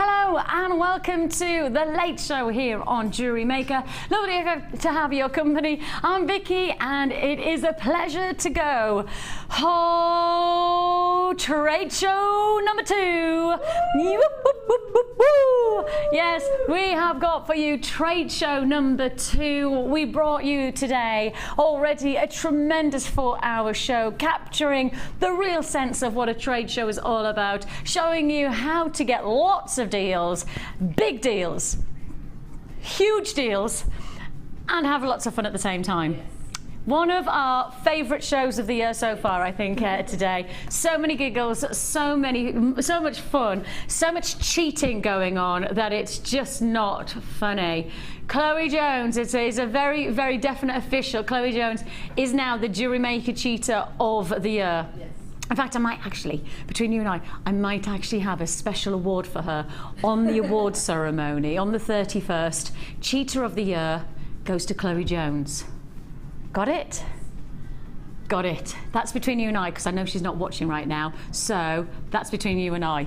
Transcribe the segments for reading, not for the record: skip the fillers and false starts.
Hello and welcome to the Late Show here on Jewellery Maker. Lovely to have your company. I'm Vicki and it is a pleasure to go. Oh, trade show number 2. Yes, we have got for you trade show number 2. We brought you today already a tremendous 4-hour show capturing the real sense of what a trade show is all about, showing you how to get lots of deals, big deals, huge deals, and have lots of fun at the same time. Yes. One of our favourite shows of the year so far, I think, today. So many giggles, so much fun, so much cheating going on that it's just not funny. Chloe Jones, it is a very, very definite official. Chloe Jones is now the Jewellery Maker Cheater of the Year. Yes. In fact, I might actually, between you and I might actually have a special award for her on the awards ceremony on the 31st. Cheater of the Year goes to Chloe Jones. Got it? Got it. That's between you and I, because I know she's not watching right now. So that's between you and I.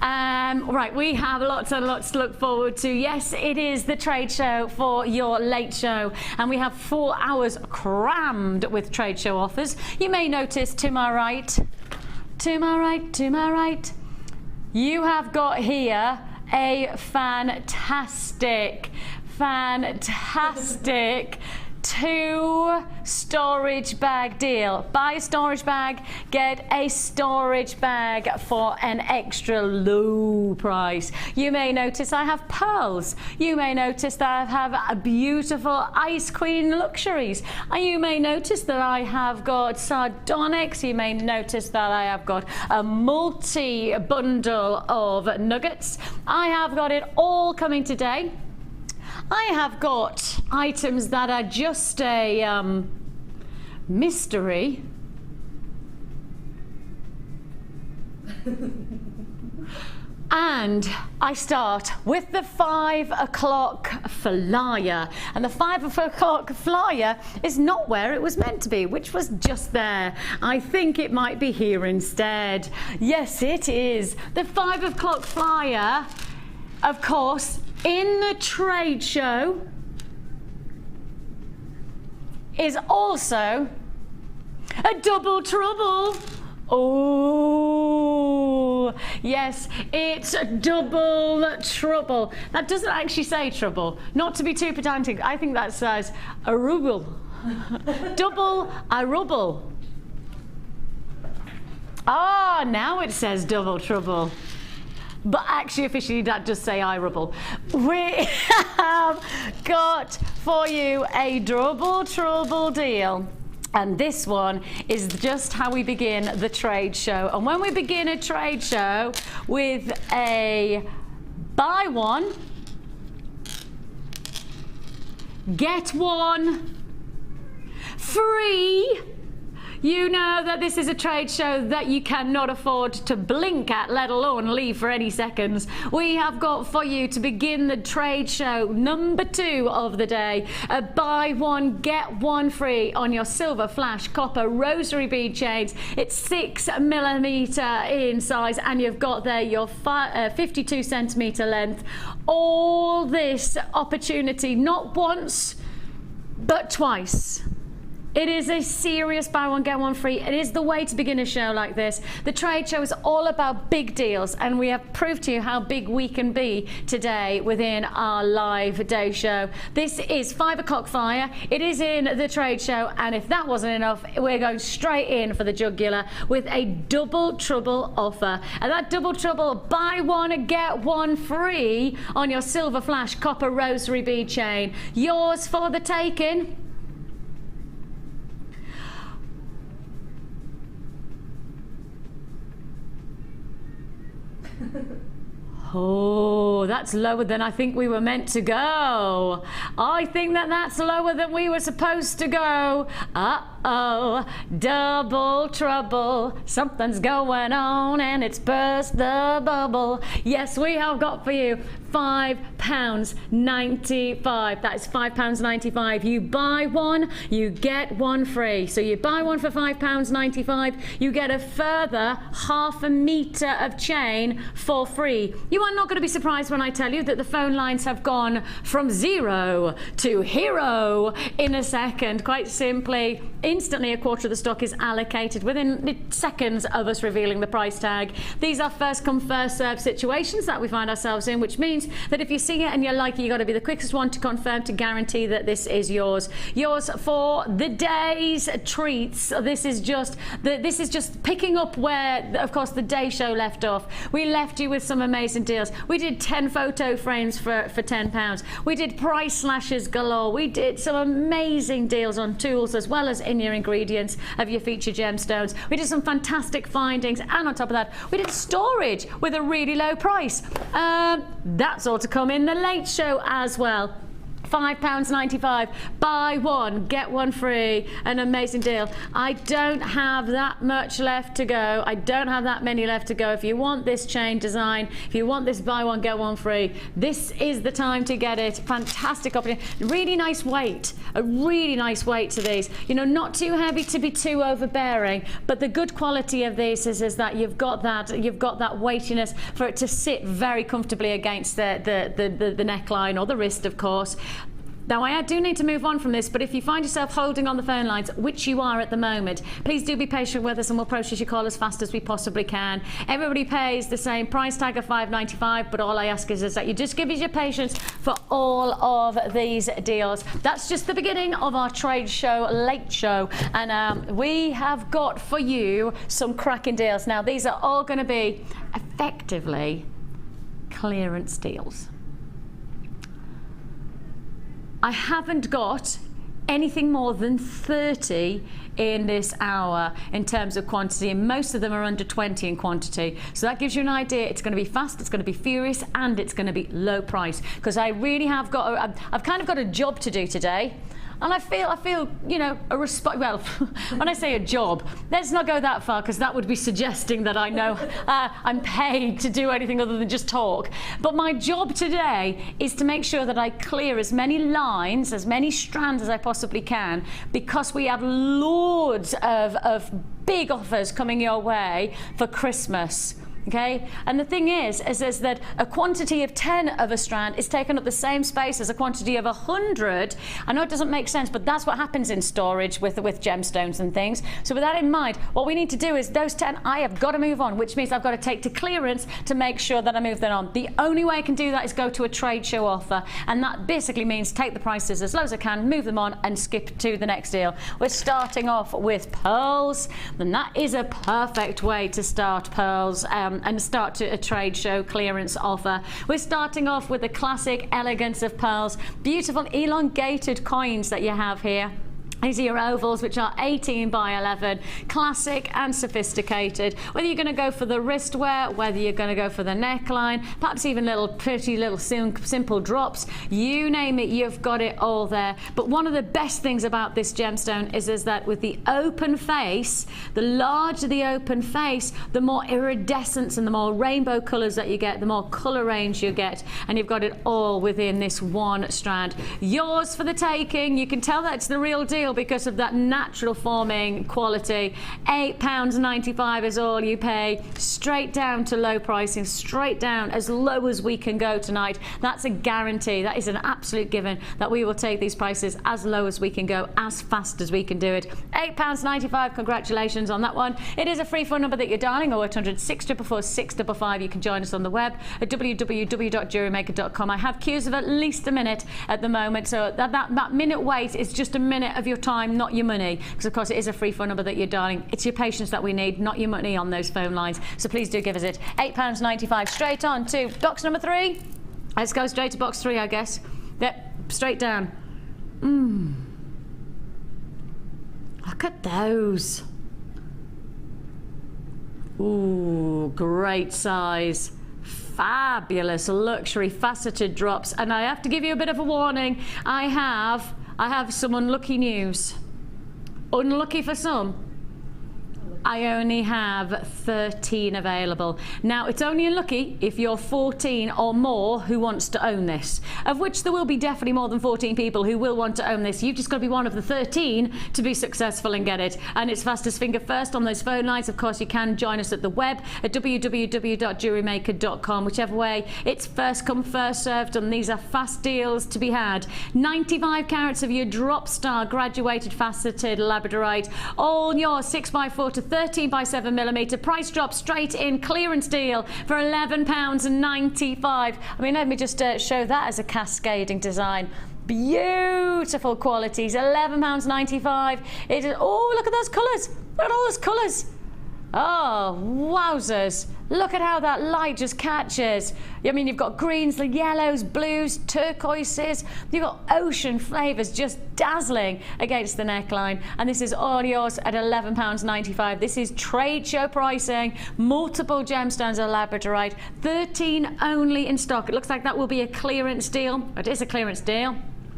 Right, we have lots and lots to look forward to. Yes, it is the trade show for your late show, and we have 4 hours crammed with trade show offers. You may notice to my right, you have got here a fantastic 2 storage bag deal. Buy a storage bag, get a storage bag for an extra low price. You may notice I have pearls. You may notice that I have a beautiful Ice Queen luxuries. You may notice that I have got sardonyx. You may notice that I have got a multi-bundle of nuggets. I have got it all coming today. I have got items that are just a mystery. And I start with the 5 o'clock flyer. And the 5 o'clock flyer is not where it was meant to be, which was just there. I think it might be here instead. Yes, it is. The 5 o'clock flyer, of course, in the trade show is also a double trouble. Oh, yes, it's double trouble. That doesn't actually say trouble. Not to be too pedantic, I think that says a ruble. Double a ruble. Ah, now it says double trouble. But actually, officially, that does say iRubble. We have got for you a double trouble deal. And this one is just how we begin the trade show. And when we begin a trade show with a buy one, get one free, you know that this is a trade show that you cannot afford to blink at, let alone leave for any seconds. We have got for you to begin the trade show number 2 of the day, a buy one, get one free on your silver flash copper rosary bead chains. It's 6mm in size, and you've got there your 52 centimeter length. All this opportunity, not once, but twice. It is a serious buy one, get one free. It is the way to begin a show like this. The trade show is all about big deals, and we have proved to you how big we can be today within our live day show. This is 5 o'clock flyer. It is in the trade show, and if that wasn't enough, we're going straight in for the jugular with a double trouble offer. And that double trouble, buy one, get one free on your silver flash copper rosary bead chain. Yours for the taking. Oh, that's lower than I think we were meant to go. I think that that's lower than we were supposed to go. Uh-oh, double trouble. Something's going on and it's burst the bubble. Yes, we have got for you £5.95. That is £5.95. You buy one, you get one free. So you buy one for £5.95, you get a further half a metre of chain for free. You are not going to be surprised when I tell you that the phone lines have gone from 0 to hero in a second. Quite simply, instantly a quarter of the stock is allocated within seconds of us revealing the price tag. These are first come first served situations that we find ourselves in, which means that if you see it and you like it, you got to be the quickest one to confirm, to guarantee that this is yours for the day's treats. This is just picking up where, of course, the day show left off. We left you with some amazing deals. We did 10 photo frames for £10. We did price slashes galore. We did some amazing deals on tools as well as in your ingredients of your featured gemstones. We did some fantastic findings, and on top of that, we did storage with a really low price. That's all to come in the late show as well. £5.95, buy one, get one free. An amazing deal. I don't have that much left to go. I don't have that many left to go. If you want this chain design, if you want this buy one, get one free, this is the time to get it. Fantastic opportunity. Really nice weight. A really nice weight to these. You know, not too heavy to be too overbearing, but the good quality of these is that you've got that weightiness for it to sit very comfortably against the neckline or the wrist, of course. Now, I do need to move on from this, but if you find yourself holding on the phone lines, which you are at the moment, please do be patient with us and we'll process your call as fast as we possibly can. Everybody pays the same price tag of £5.95, but all I ask is that you just give us your patience for all of these deals. That's just the beginning of our trade show, late show, and we have got for you some cracking deals. Now, these are all going to be effectively clearance deals. I haven't got anything more than 30 in this hour in terms of quantity, and most of them are under 20 in quantity. So that gives you an idea. It's going to be fast, it's going to be furious, and it's going to be low price, because I really have got I've kind of got a job to do today. And I feel, you know, well, when I say a job, let's not go that far, because that would be suggesting that I know I'm paid to do anything other than just talk. But my job today is to make sure that I clear as many lines, as many strands as I possibly can, because we have loads of big offers coming your way for Christmas. Okay, and the thing is that a quantity of 10 of a strand is taking up the same space as a quantity of 100. I know it doesn't make sense, but that's what happens in storage with gemstones and things. So with that in mind, what we need to do is those 10, I have got to move on, which means I've got to take to clearance to make sure that I move them on. The only way I can do that is go to a trade show offer, and that basically means take the prices as low as I can, move them on, and skip to the next deal. We're starting off with pearls, and that is a perfect way to start pearls. And start to a trade show clearance offer. We're starting off with the classic elegance of pearls, beautiful elongated coins that you have here. These are your ovals, which are 18 by 11, classic and sophisticated. Whether you're going to go for the wrist wear, whether you're going to go for the neckline, perhaps even little pretty little simple drops, you name it, you've got it all there. But one of the best things about this gemstone is that with the open face, the larger the open face, the more iridescence and the more rainbow colours that you get, the more colour range you get, and you've got it all within this one strand. Yours for the taking. You can tell that it's the real deal because of that natural forming quality. £8.95 is all you pay, straight down to low pricing, straight down as low as we can go tonight. That's a guarantee. That is an absolute given that we will take these prices as low as we can go, as fast as we can do it. £8.95, congratulations on that one. It is a free phone number that you're dialing, 0800 644 655. You can join us on the web at www.JewelleryMaker.com. I have queues of at least a minute at the moment, so that minute wait is just a minute of your time, not your money, because of course it is a free phone number that you're dialing. It's your patience that we need, not your money on those phone lines. So please do give us it. £8.95. Straight on to box number 3. Let's go straight to box 3, I guess. Yep, straight down. Look at those. Ooh, great size. Fabulous luxury faceted drops. And I have to give you a bit of a warning. I have some unlucky news. Unlucky for some. I only have 13 available. Now, it's only unlucky if you're 14 or more who wants to own this, of which there will be definitely more than 14 people who will want to own this. You've just got to be one of the 13 to be successful and get it. And it's fastest finger first on those phone lines. Of course, you can join us at the web at www.jewellerymaker.com. Whichever way, it's first come, first served, and these are fast deals to be had. 95 carats of your drop star graduated faceted labradorite, all yours, 6x4 to 13x7mm. Price drop straight in, clearance deal for £11.95. I mean, let me just show that as a cascading design. Beautiful qualities, £11.95. It is, oh, look at those colours. Look at all those colours. Oh, wowzers. Look at how that light just catches. I mean, you've got greens, the yellows, blues, turquoises. You've got ocean flavours just dazzling against the neckline. And this is all yours at £11.95. This is trade show pricing. Multiple gemstones of labradorite. 13 only in stock. It looks like that will be a clearance deal. It is a clearance deal.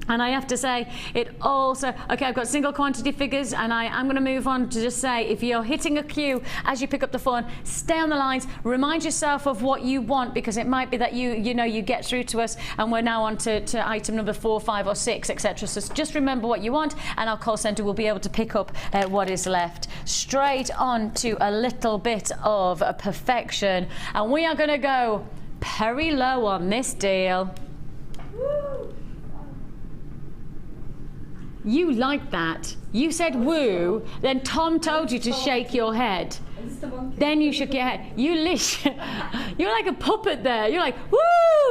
And I have to say, it also, okay, I've got single quantity figures, and I'm going to move on to just say, if you're hitting a queue as you pick up the phone, stay on the lines, remind yourself of what you want, because it might be that you get through to us and we're now on to item number 4, 5 or 6, etc. So just remember what you want, and our call centre will be able to pick up what is left. Straight on to a little bit of perfection, and we are going to go very low on this deal. Woo. You liked that. You said woo, then Tom told you to shake your head. Then you shook your head. You're like a puppet there. You're like, woo,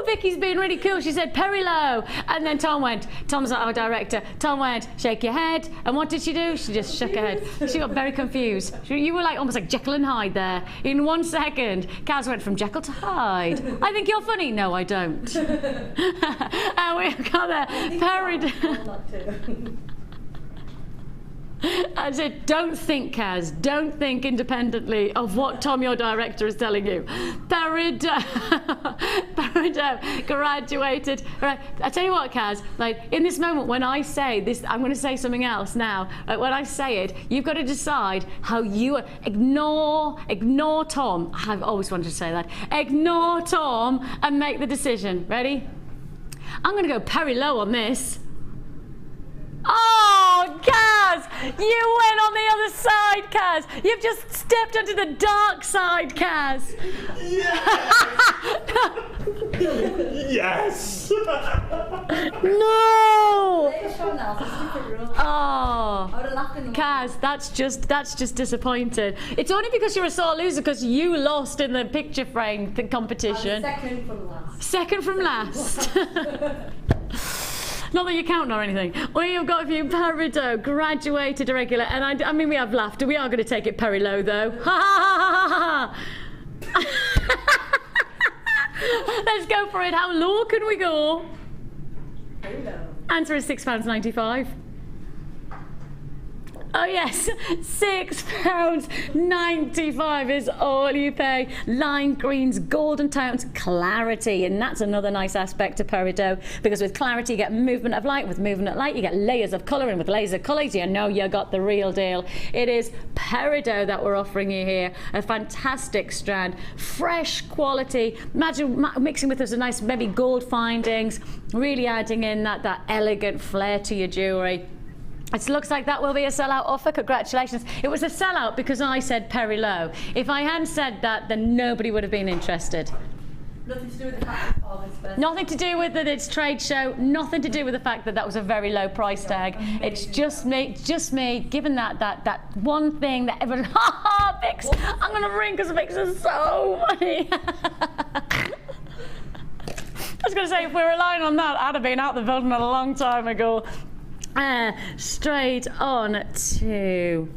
Vicky's being really cool. She said very low. And then Tom's our director. Tom went, shake your head. And what did she do? She just shook her head. She got very confused. You were like almost like Jekyll and Hyde there. In 1 second, Kaz went from Jekyll to Hyde. I think you're funny. No, I don't. And we've got there, I said, don't think, Kaz, don't think independently of what Tom, your director, is telling you. Peridot graduated. Right. I tell you what, Kaz, like in this moment when I say this, I'm going to say something else now. When I say it, you've got to decide how you ignore Tom. I've always wanted to say that. Ignore Tom and make the decision. Ready? I'm going to go very low on this. Oh, Kaz! You went on the other side, Kaz! You've just stepped onto the dark side, Kaz! Yes! No! Oh, Kaz, that's just disappointed. It's only because you're a sore loser because you lost in the picture frame competition. Second from last. Second from last. Not that you're counting or anything. We have got a few Peridot graduated irregular, and I mean we have laughter. We are going to take it very low though. Ha ha ha ha ha! Let's go for it. How low can we go? Very low. Answer is £6.95. Oh yes, £6.95 is all you pay. Lime greens, golden tones, clarity, and that's another nice aspect of Peridot, because with clarity you get movement of light, with movement of light you get layers of colour, and with layers of colours you know you got the real deal. It is Peridot that we're offering you here, a fantastic strand, fresh quality. Imagine mixing with us a nice maybe gold findings, really adding in that elegant flair to your jewellery. It looks like that will be a sellout offer. Congratulations. It was a sellout because I said very low. If I hadn't said that, then nobody would have been interested. Nothing to do with the fact that nothing to do with that it's trade show, nothing to do with the fact that that was a very low price tag. It's just me, given that one thing that everyone, ha Vix, I'm going to ring because Vix is so funny. I was going to say, if we were relying on that, I'd have been out the building a long time ago. Straight on to,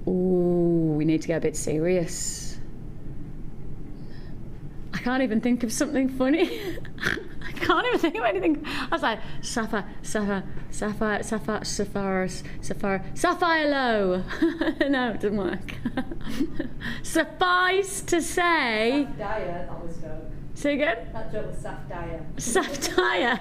ooh, we need to get a bit serious. I can't even think of something funny. I can't even think of anything. I was like, sapphire low. No, it didn't work. Suffice to say. Saf Dyer, that was joke. Say again? That joke was Saf Dyer. Saf Dyer.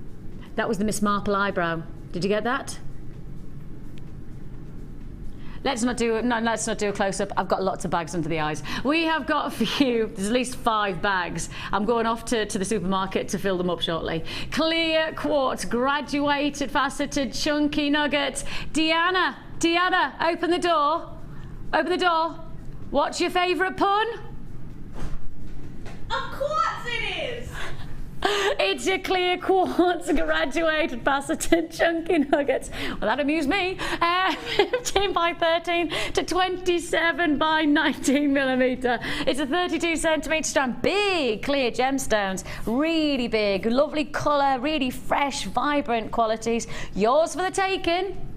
That was the Miss Marple eyebrow. Did you get that? Let's not do a close-up. I've got lots of bags under the eyes. We have got for you, there's at least 5 bags. I'm going off to the supermarket to fill them up shortly. Clear quartz, graduated, faceted, chunky nuggets. Deanna, open the door. Open the door. What's your favourite pun? Of course it is! It's your clear quartz graduated faceted chunky nuggets. Well, that amused me. 15 by 13 to 27 by 19 millimetre. It's a 32 centimetre strand. Big clear gemstones. Really big. Lovely colour. Really fresh, vibrant qualities. Yours for the taking.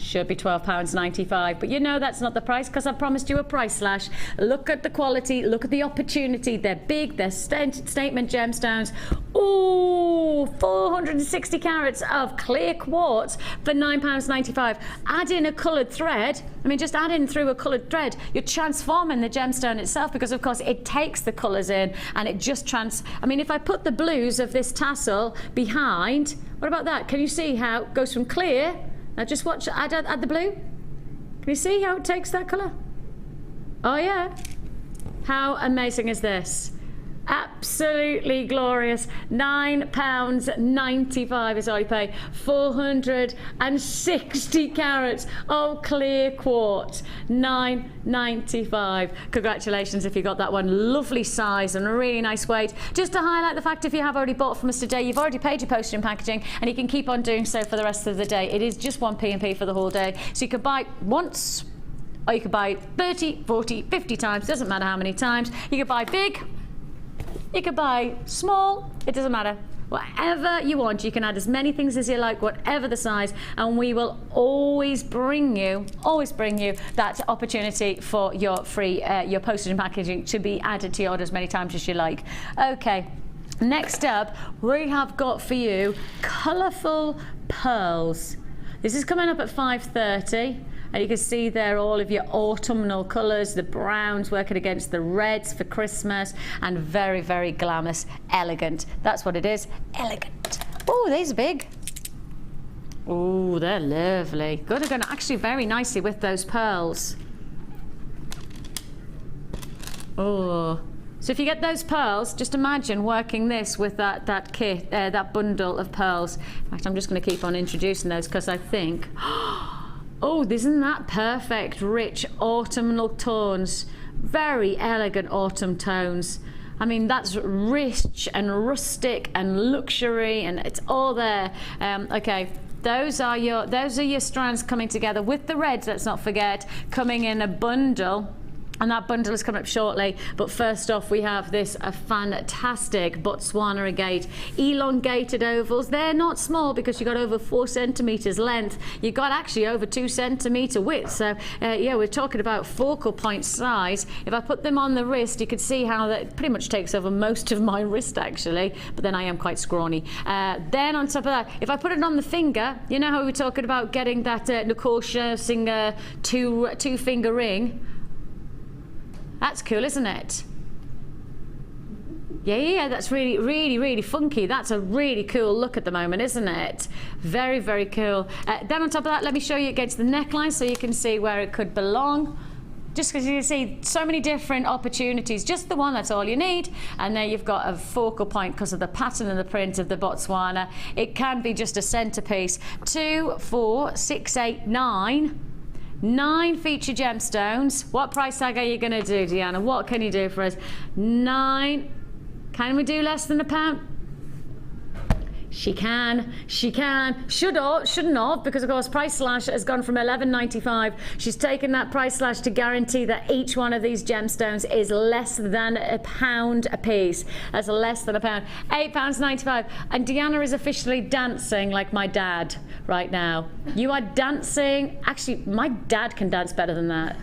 Should be £12.95, but you know that's not the price because I promised you a price slash. Look at the quality, look at the opportunity. They're big, they're statement gemstones. Ooh, 460 carats of clear quartz for £9.95. Add in a coloured thread. I mean, just add in through a coloured thread. You're transforming the gemstone itself because, of course, it takes the colours in and it just I mean, if I put the blues of this tassel behind, what about that? Can you see how it goes from clear? Now just watch, add the blue. Can you see how it takes that colour? Oh yeah. How amazing is this? Absolutely glorious. £9.95 is all you pay. 460 carats of clear quartz. £9.95. Congratulations if you got that one. Lovely size and a really nice weight. Just to highlight the fact, if you have already bought from us today, you've already paid your postage and packaging, and you can keep on doing so for the rest of the day. It is just one P&P for the whole day. So you could buy once, or you could buy 30, 40, 50 times. Doesn't matter how many times. You could buy big. You could buy small, it doesn't matter. Whatever you want, you can add as many things as you like, whatever the size, and we will always bring you that opportunity for your free, your postage and packaging to be added to your order as many times as you like. Okay, next up, we have got for you colourful pearls. This is coming up at 5:30. And you can see there all of your autumnal colours, the browns working against the reds for Christmas, and very, very glamorous, elegant. That's what it is, elegant. Oh, these are big. Oh, they're lovely. Good, they're going to actually very nicely with those pearls. Oh. So if you get those pearls, just imagine working this with that kit, that bundle of pearls. In fact, I'm just going to keep on introducing those because I think... Oh, isn't that perfect? Rich autumnal tones. Very elegant autumn tones. I mean, that's rich and rustic and luxury, and it's all there. Okay, those are your strands coming together with the reds, let's not forget, coming in a bundle. And that bundle is coming up shortly. But first off, we have this fantastic Botswana agate. Elongated ovals. They're not small because you got over 4 centimetres length. You got actually over 2 centimetre width. So yeah, we're talking about focal point size. If I put them on the wrist, you could see how that pretty much takes over most of my wrist actually. But then I am quite scrawny. Then on top of that, if I put it on the finger, you know how we were talking about getting that Nicole Scherzinger two-finger ring? That's cool, isn't it? Yeah, that's really, really, really funky. That's a really cool look at the moment, isn't it? Very, very cool. Then on top of that, let me show you against the neckline so you can see where it could belong. Just because you can see so many different opportunities. Just the one, that's all you need. And there you've got a focal point because of the pattern and the print of the Botswana. It can be just a centerpiece. 2, 4, 6, 8, 9. 9 feature gemstones. What price tag are you going to do, Deanna? What can you do for us? 9. Can we do less than £1? She can. Shouldn't have, because of course price slash has gone from £11.95. She's taken that price slash to guarantee that each one of these gemstones is less than £1 a piece. That's less than £1. £8.95. And Deanna is officially dancing like my dad right now. You are dancing. Actually, my dad can dance better than that.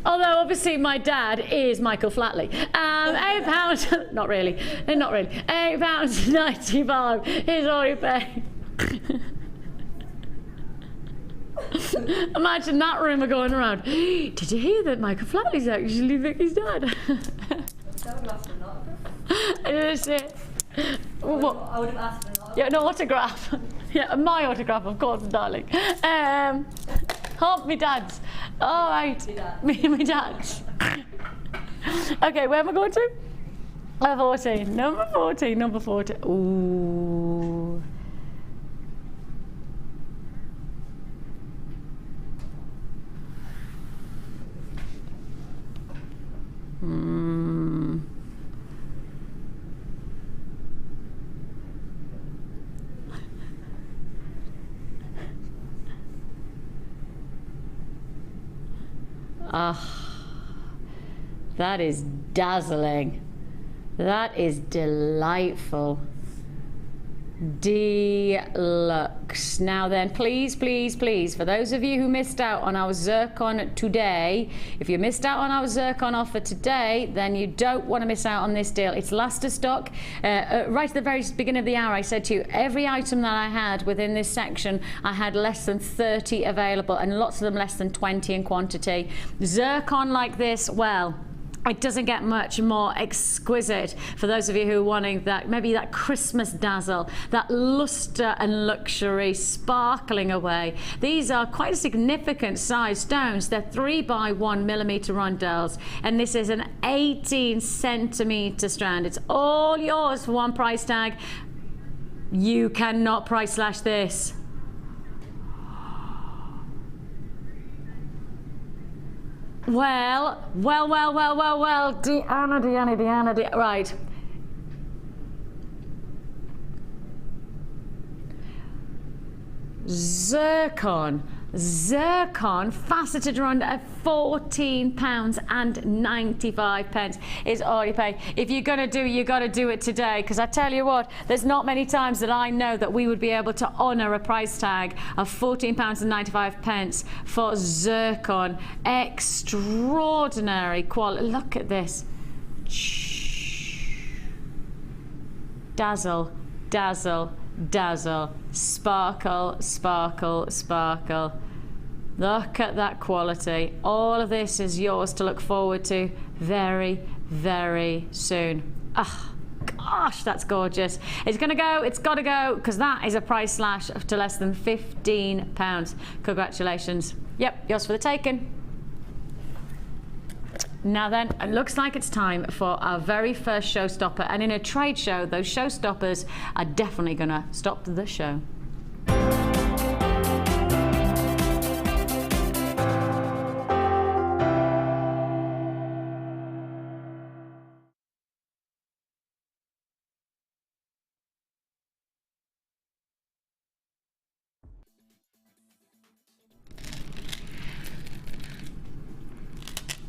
Although obviously my dad is Michael Flatley. £8, not really, £8.95 is all you pay. Imagine that rumour going around. Did you hear that Michael Flatley's actually Vicky's dad? That would have asked for an autograph. Is it? What? I would have asked for an autograph. Yeah, an autograph. Yeah, my autograph, of course, darling. Me dad's. All right. My dad's. Okay, where am I going to? 14. Number 14. Number 14. Ooh. That is dazzling. That is delightful. Deluxe. Now then, please, please, please, for those of you who missed out on our zircon today, if you missed out on our zircon offer today, then you don't want to miss out on this deal. It's last of stock. Right at the very beginning of the hour, I said to you, every item that I had within this section, I had less than 30 available, and lots of them less than 20 in quantity. Zircon like this, well, it doesn't get much more exquisite for those of you who are wanting that, maybe that Christmas dazzle, that luster and luxury sparkling away. These are quite a significant size stones. They're 3 by 1 millimeter rondelles, and this is an 18 centimeter strand. It's all yours for one price tag. You cannot price slash this. Well, Deanna, right. Zircon faceted around at £14.95 is all you pay. If you're going to do it, you got to do it today, because I tell you what, there's not many times that I know that we would be able to honour a price tag of £14.95 for zircon. Extraordinary quality. Look at this. Dazzle, dazzle, dazzle, sparkle, sparkle, sparkle. Look at that quality. All of this is yours to look forward to very, very soon. Ah, gosh, that's gorgeous. It's gonna go, it's gotta go, because that is a price slash to less than £15. Congratulations. Yep, yours for the taking. Now then, it looks like it's time for our very first showstopper, and in a trade show, those showstoppers are definitely gonna stop the show.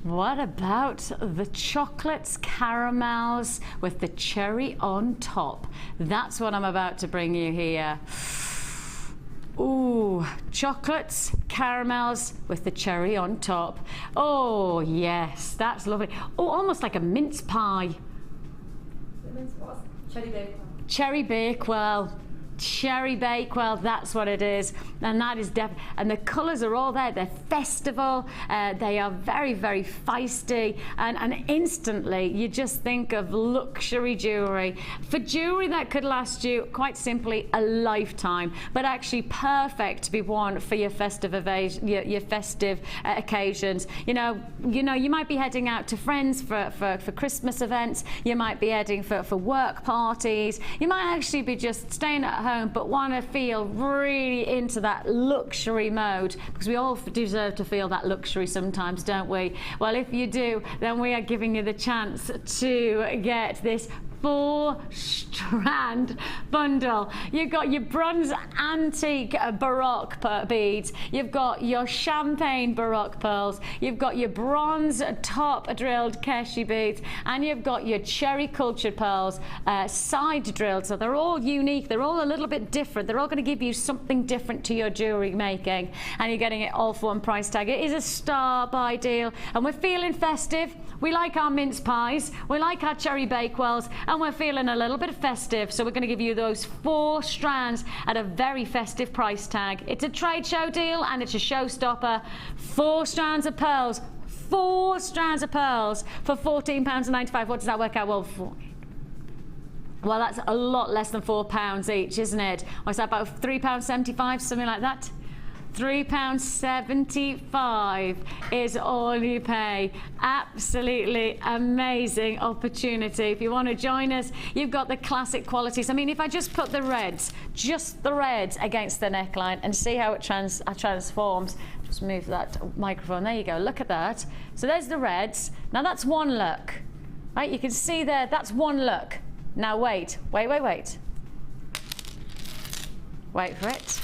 What about the chocolates, caramels with the cherry on top? That's what I'm about to bring you here. Ooh, chocolates, caramels with the cherry on top. Oh yes, that's lovely. Oh, almost like a mince pie. Cherry Bakewell. Cherry Bakewell. Cherry Bakewell, that's what it is, and that is definitely, and the colours are all there. They're festival, they are very, very feisty, and instantly you just think of luxury jewellery, for jewellery that could last you quite simply a lifetime, but actually perfect to be worn for your festive occasions. You know, you might be heading out to friends for Christmas events, you might be heading for work parties, you might actually be just staying at home but want to feel really into that luxury mode, because we all deserve to feel that luxury sometimes, don't we? Well, if you do, then we are giving you the chance to get this 4-strand bundle. You've got your bronze antique baroque beads, you've got your champagne baroque pearls, you've got your bronze top drilled keshi beads, and you've got your cherry cultured pearls side drilled. So they're all unique, they're all a little bit different, they're all going to give you something different to your jewellery making, and you're getting it all for one price tag. It is a star buy deal, and we're feeling festive. We like our mince pies, we like our cherry bakewells, and we're feeling a little bit festive, so we're going to give you those 4 strands at a very festive price tag. It's a trade show deal, and it's a showstopper. 4 strands of pearls 4 strands of pearls for £14.95. What does that work out? Well, that's a lot less than £4 each, isn't it? Or is that about £3.75, something like that? £3.75 is all you pay. Absolutely amazing opportunity. If you want to join us, you've got the classic qualities. I mean, if I just put the reds, just the reds against the neckline and see how it transforms. Just move that microphone. There you go. Look at that. So there's the reds. Now that's one look. Right? You can see there, that's one look. Now wait. Wait for it. Wait for it.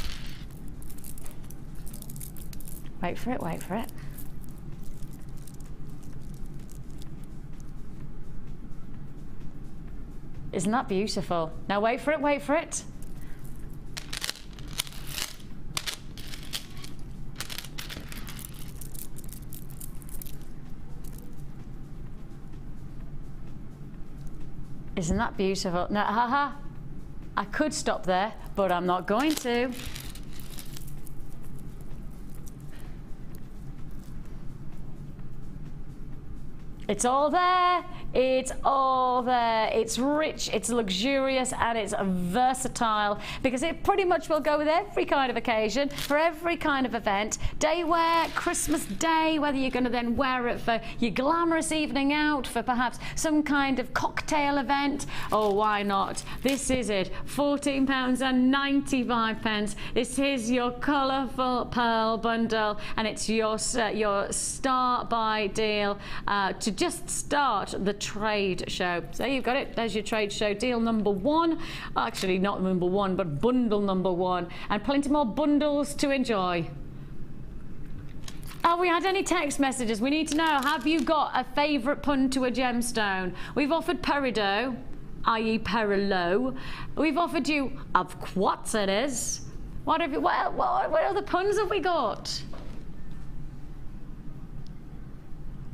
Isn't that beautiful? Now wait for it. Isn't that beautiful? Now, I could stop there, but I'm not going to. It's all there. It's all there. It's rich, it's luxurious, and it's versatile because it pretty much will go with every kind of occasion, for every kind of event. Day wear, Christmas Day, whether you're going to then wear it for your glamorous evening out, for perhaps some kind of cocktail event. Oh, why not? This is it. £14.95. This is your colourful pearl bundle, and it's your start buy deal to just start the trade show. So you've got it. There's your trade show deal number 1. Actually, not number 1, but bundle number 1, and plenty more bundles to enjoy. Have we had any text messages? We need to know, have you got a favourite pun to a gemstone? We've offered peridot, i.e. perilot. We've offered you of quartz it is. What other puns have we got?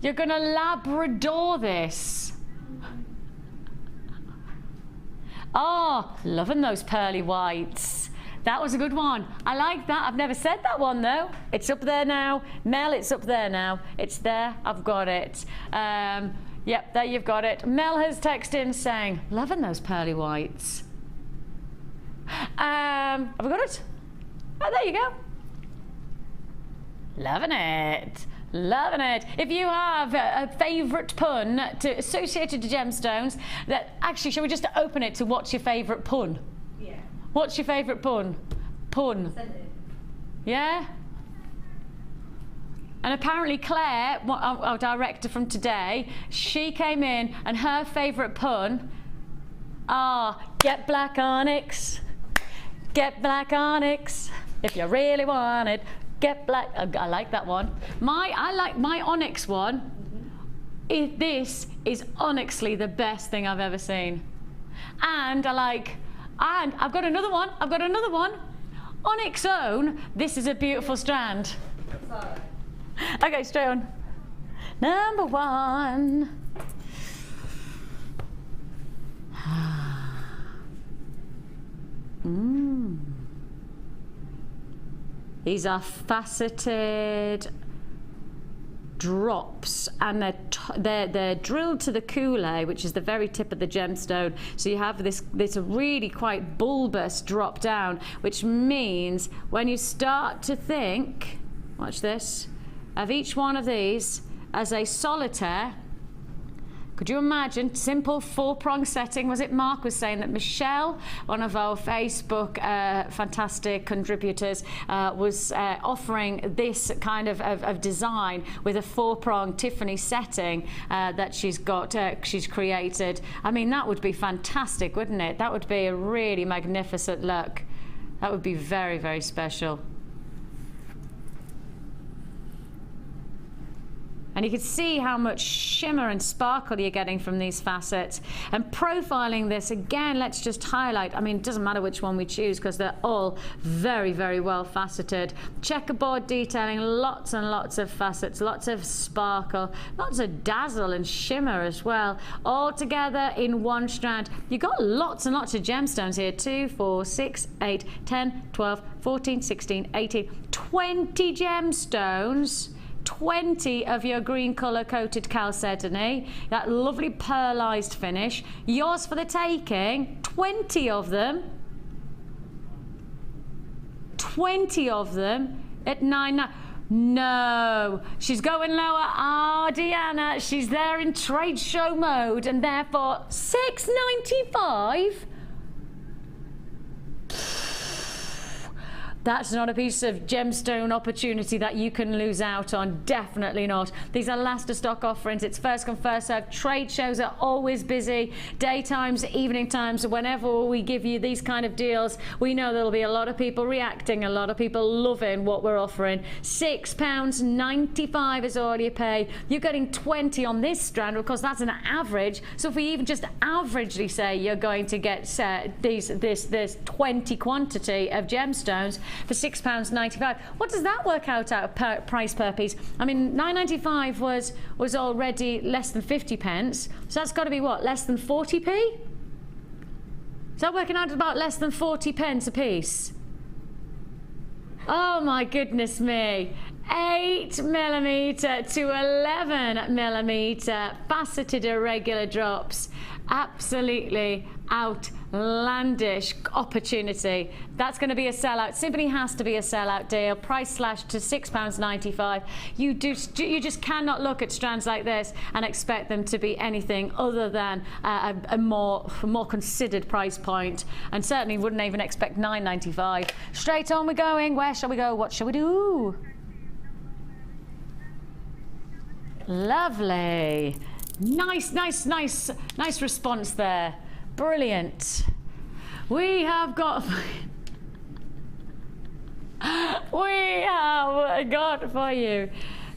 You're going to Labrador this. Oh, loving those pearly whites. That was a good one. I like that. I've never said that one though. It's up there now. Mel, it's up there now. It's there. I've got it. Yep, there you've got it. Mel has texted in saying, loving those pearly whites. Have we got it? Oh, there you go. Loving it. Loving it. If you have a favourite pun associated to gemstones, actually, shall we just open it to what's your favourite pun? Yeah. What's your favourite pun? Pun. Send it. Yeah? And apparently Claire, our director from today, she came in and her favourite pun, get black onyx. Get black onyx. If you really want it. Get black. I like that one. I like my onyx one. This is honestly the best thing I've ever seen. And I've got another one. On its own, this is a beautiful strand. Sorry. Okay, straight on. Number 1. These are faceted drops, and they're drilled to the coulee, which is the very tip of the gemstone. So you have this really quite bulbous drop down, which means when you start to think, watch this, of each one of these as a solitaire. Could you imagine, simple 4-prong setting? Was it Mark was saying that Michelle, one of our Facebook fantastic contributors, was offering this kind of design with a 4-prong Tiffany setting that she's created. I mean, that would be fantastic, wouldn't it? That would be a really magnificent look. That would be very, very special. And you can see how much shimmer and sparkle you're getting from these facets. And profiling this, again, let's just highlight, I mean, it doesn't matter which one we choose because they're all very, very well faceted. Checkerboard detailing, lots and lots of facets, lots of sparkle, lots of dazzle and shimmer as well, all together in one strand. You've got lots and lots of gemstones here, 2, 4, 6, 8, 10, 12, 14, 16, 18, 20 gemstones. 20 of your green colour coated chalcedony, that lovely pearlized finish. Yours for the taking, 20 of them. 20 of them at 9.9. No, she's going lower. Ah, Deanna, she's there in trade show mode, and therefore $6.95. That's not a piece of gemstone opportunity that you can lose out on. Definitely not. These are last of stock offerings. It's first come, first served. Trade shows are always busy. Daytimes, evening times, whenever we give you these kind of deals, we know there'll be a lot of people reacting, a lot of people loving what we're offering. £6.95 is all you pay. You're getting 20 on this strand, of course that's an average. So if we even just averagely say you're going to get this 20 quantity of gemstones for £6.95. What does that work out at price per piece? I mean, £9.95 was already less than 50 pence. So that's got to be what, less than 40p? Is that working out about less than 40 pence a piece? Oh my goodness me. 8mm to 11mm faceted irregular drops. Absolutely outlandish opportunity. That's going to be a sellout. Simply has to be a sellout deal. Price slashed to £6.95. You just cannot look at strands like this and expect them to be anything other than a more considered price point, and certainly wouldn't even expect £9.95. Straight on we're going. Where shall we go? What shall we do? Lovely. Nice response there. Brilliant. We have got for you.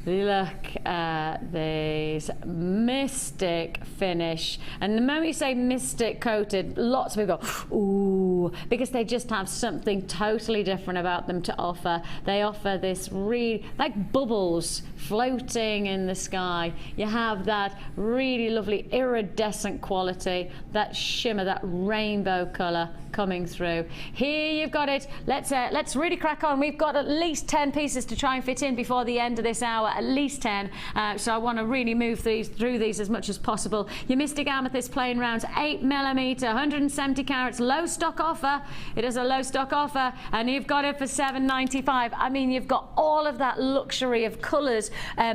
Look at this mystic finish. And the moment you say mystic coated, lots of people go, ooh, because they just have something totally different about them to offer. They offer this really, like bubbles floating in the sky. You have that really lovely iridescent quality, that shimmer, that rainbow colour coming through. Here you've got it. Let's really crack on. We've got at least 10 pieces to try and fit in before the end of this hour, at least 10. So I want to really move through these as much as possible. Your Mystic Amethyst plain rounds, 8mm, 170 carats, low stock offer. It is a low stock offer, and you've got it for $7.95. I mean, you've got all of that luxury of colours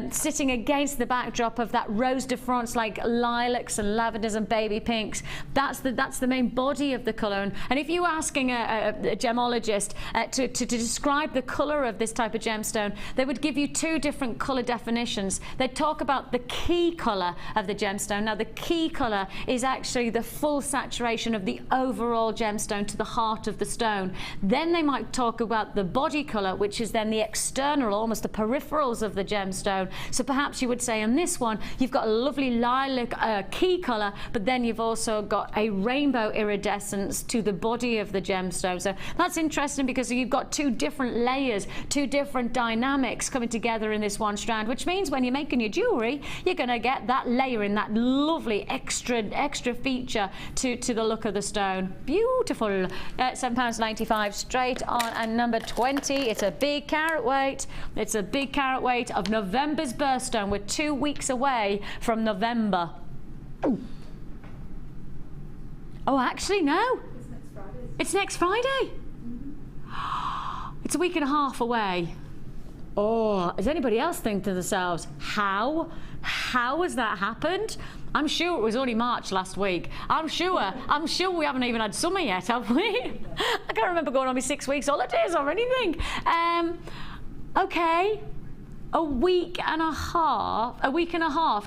sitting against the backdrop of that Rose de France, like lilacs and lavenders and baby pinks. That's the main body of the colour. And if you were asking a gemologist to describe the colour of this type of gemstone, they would give you two different colour definitions. They'd talk about the key colour of the gemstone. Now, the key colour is actually the full saturation of the overall gemstone to the heart of the stone. Then they might talk about the body colour, which is then the external, almost the peripherals of the gemstone. So perhaps you would say on this one, you've got a lovely lilac key colour, but then you've also got a rainbow iridescence to the body of the gemstone. So that's interesting because you've got two different layers, two different dynamics coming together in this one strand, which means when you're making your jewellery, you're going to get that layering, that lovely extra feature to the look of the stone. Beautiful. £7.95 straight on. And number 20, it's a big carat weight. It's a big carat weight of November's birthstone. We're 2 weeks away from November. Ooh. Oh, actually, no. It's next Friday. It's a week and a half away. Oh, is anybody else thinking to themselves, how has that happened? I'm sure it was only March last week. I'm sure we haven't even had summer yet, have we? I can't remember going on my 6 weeks holidays or anything. Okay. A week and a half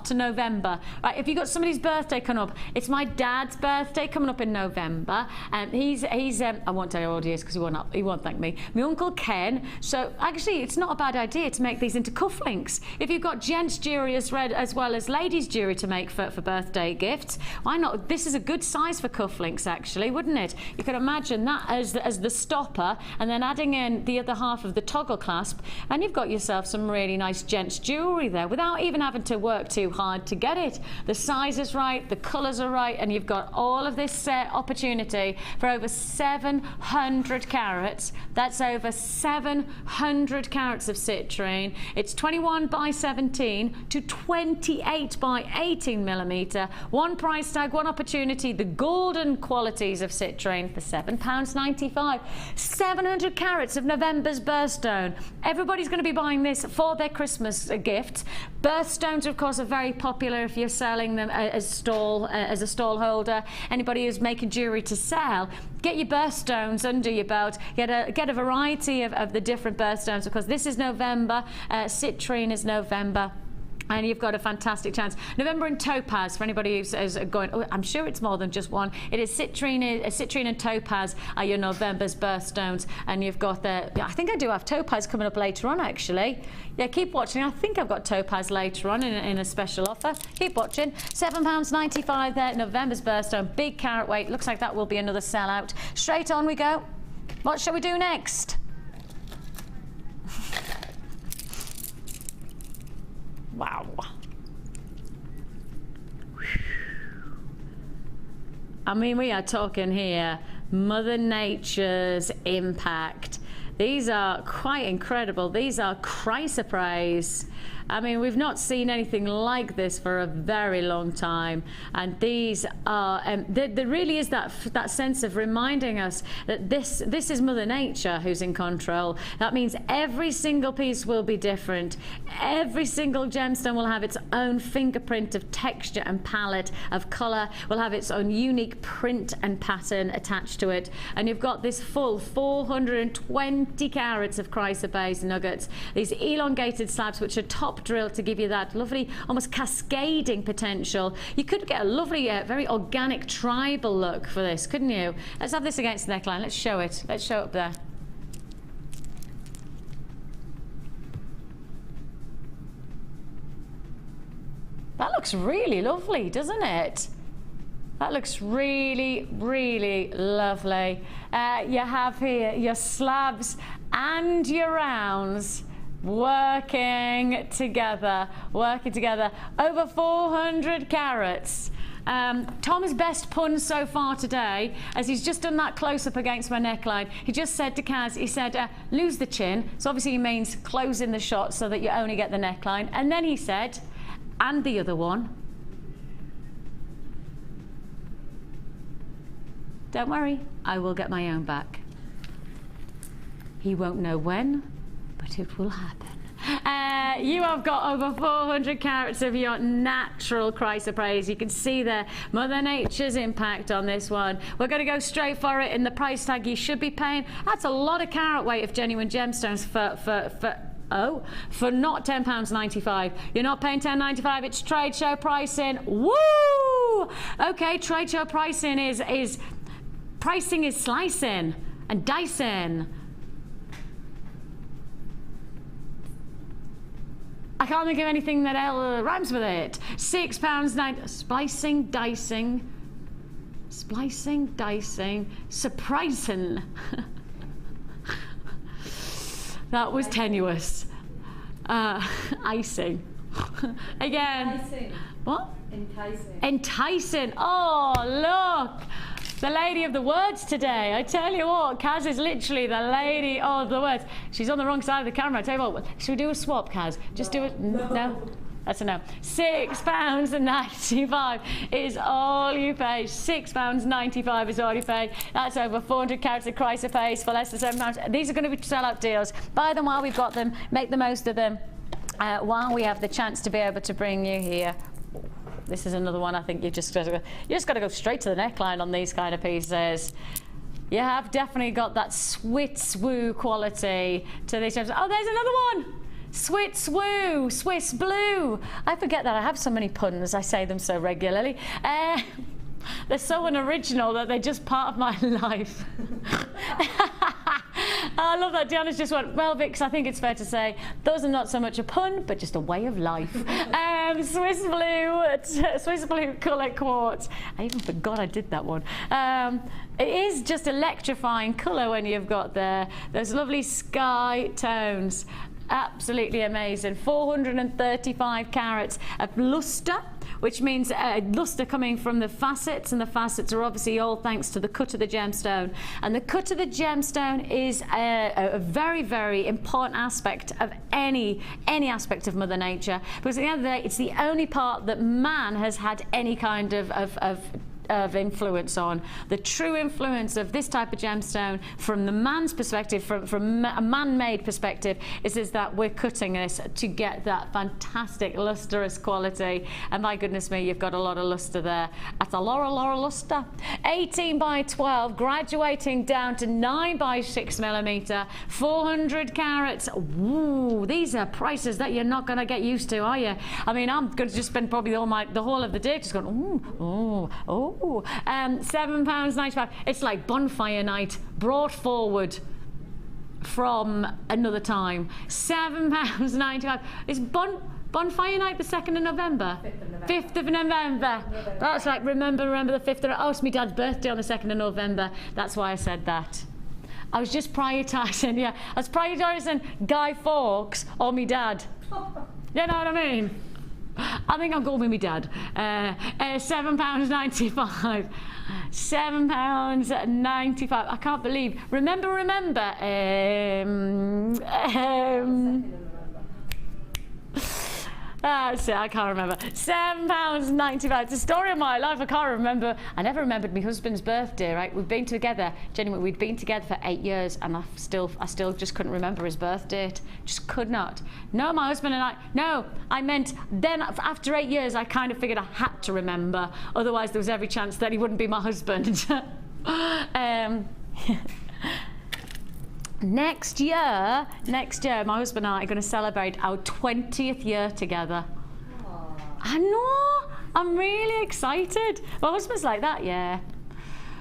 to November. Right, if you've got somebody's birthday coming up, it's my dad's birthday coming up in November, and he's I won't tell you what he is because he won't thank me. My Uncle Ken. So actually, it's not a bad idea to make these into cufflinks. If you've got gents jewelry as well as ladies jewelry to make for birthday gifts, why not? This is a good size for cufflinks, actually, wouldn't it? You could imagine that as the stopper, and then adding in the other half of the toggle clasp, and you've got yourself some really really nice gents jewellery there without even having to work too hard to get it. The size is right, the colours are right, and you've got all of this opportunity for over 700 carats. That's over 700 carats of citrine. It's 21 by 17 to 28 by 18 millimetre. One price tag, one opportunity, the golden qualities of citrine for £7.95. 700 carats of November's birthstone. Everybody's going to be buying this for their Christmas gifts. Birthstones, of course, are very popular if you're selling them as a stall holder. Anybody who's making jewellery to sell, get your birthstones under your belt. Get a variety of the different birthstones, because this is November, citrine is November. And you've got a fantastic chance. November and topaz, for anybody who's going, oh, I'm sure it's more than just one. It is citrine and topaz are your November's birthstones. And you've got the, I think I do have topaz coming up later on, actually. Yeah, keep watching. I think I've got topaz later on in a special offer. Keep watching. £7.95 there, November's birthstone. Big carat weight. Looks like that will be another sellout. Straight on we go. What shall we do next? Wow. I mean, we are talking here Mother Nature's impact. These are quite incredible. These are chrysoprase. I mean, we've not seen anything like this for a very long time, and these are there really is that sense of reminding us that this is Mother Nature who's in control. That means every single piece will be different. Every single gemstone will have its own fingerprint of texture and palette of color, will have its own unique print and pattern attached to it. And you've got this full 420 carats of chrysoprase nuggets, these elongated slabs which are top drilled to give you that lovely, almost cascading potential. You could get a lovely, very organic tribal look for this, couldn't you? Let's have this against the neckline. Let's show it. Let's show it up there. That looks really lovely, doesn't it? That looks really, really lovely. You have here your slabs and your rounds working together. Over 400 carats. Tom's best pun so far today, as he's just done that close-up against my neckline, he just said to Kaz, he said, lose the chin. So obviously he means closing the shot so that you only get the neckline. And then he said, and the other one. Don't worry, I will get my own back. He won't know when, but it will happen. You have got over 400 carats of your natural chrysoprase. You can see there Mother Nature's impact on this one. We're going to go straight for it in the price tag you should be paying. That's a lot of carat weight of genuine gemstones for not £10.95. You're not paying £10.95. It's trade show pricing. Woo! Okay, trade show pricing is pricing is slicing and dicing. I can't think of anything that rhymes with it. £6.90. Splicing, dicing, surprising. That was tenuous. Icing. Again. Enticing. What? Enticing. Enticing. Oh, look. The lady of the words today. I tell you what, Kaz is literally the lady of the words. She's on the wrong side of the camera. I tell you what, should we do a swap, Kaz? Just do it. No? That's a no. £6.95 is all you pay. £6.95 is all you pay. That's over 400 carats of chrysoprase for less than £7. These are going to be sellout deals. Buy them while we've got them. Make the most of them while we have the chance to be able to bring you here. This is another one. I think you just got to go straight to the neckline on these kind of pieces. You have definitely got that swoo quality to these. Oh, there's another one. Swoo, Swiss blue. I forget that I have so many puns. I say them so regularly. They're so unoriginal that they're just part of my life. I love that. Deanna's just went, well, Vix, I think it's fair to say those are not so much a pun, but just a way of life. Swiss blue colour quartz. I even forgot I did that one. It is just electrifying colour when you've got those lovely sky tones. Absolutely amazing. 435 carats of luster, which means luster coming from the facets, and the facets are obviously all thanks to the cut of the gemstone. And the cut of the gemstone is a very, very important aspect of any aspect of Mother Nature, because at the end of the day, it's the only part that man has had any kind of influence on. The true influence of this type of gemstone from the man's perspective, from a man-made perspective, is that we're cutting this to get that fantastic lustrous quality. And my goodness me, you've got a lot of luster there. That's a lot of luster. 18 by 12, graduating down to 9 by 6 millimeter, 400 carats. Ooh, these are prices that you're not going to get used to, are you? I mean, I'm going to just spend probably the whole of the day just going, ooh. £7.95. It's like bonfire night brought forward from another time. £7.95. It's bonfire night the 2nd of November. 5th of November. That's like remember the 5th of. Oh, it's my dad's birthday on the 2nd of November. That's why I said that. I was just prioritising. Yeah, I was prioritising Guy Fawkes or me dad. You know what I mean? I think I'll go with my dad. £7.95. £7.95. I can't believe. Remember. That's it, I can't remember. £7.95. It's the story of my life. I can't remember. I never remembered my husband's birthday, right? We've been together, genuinely, we'd been together for 8 years, and I still just couldn't remember his birth date. Just could not. No, my husband and I meant then after 8 years, I kind of figured I had to remember. Otherwise, there was every chance that he wouldn't be my husband. Next year, my husband and I are going to celebrate our 20th year together. Aww. I know. I'm really excited. My husband's like that, yeah.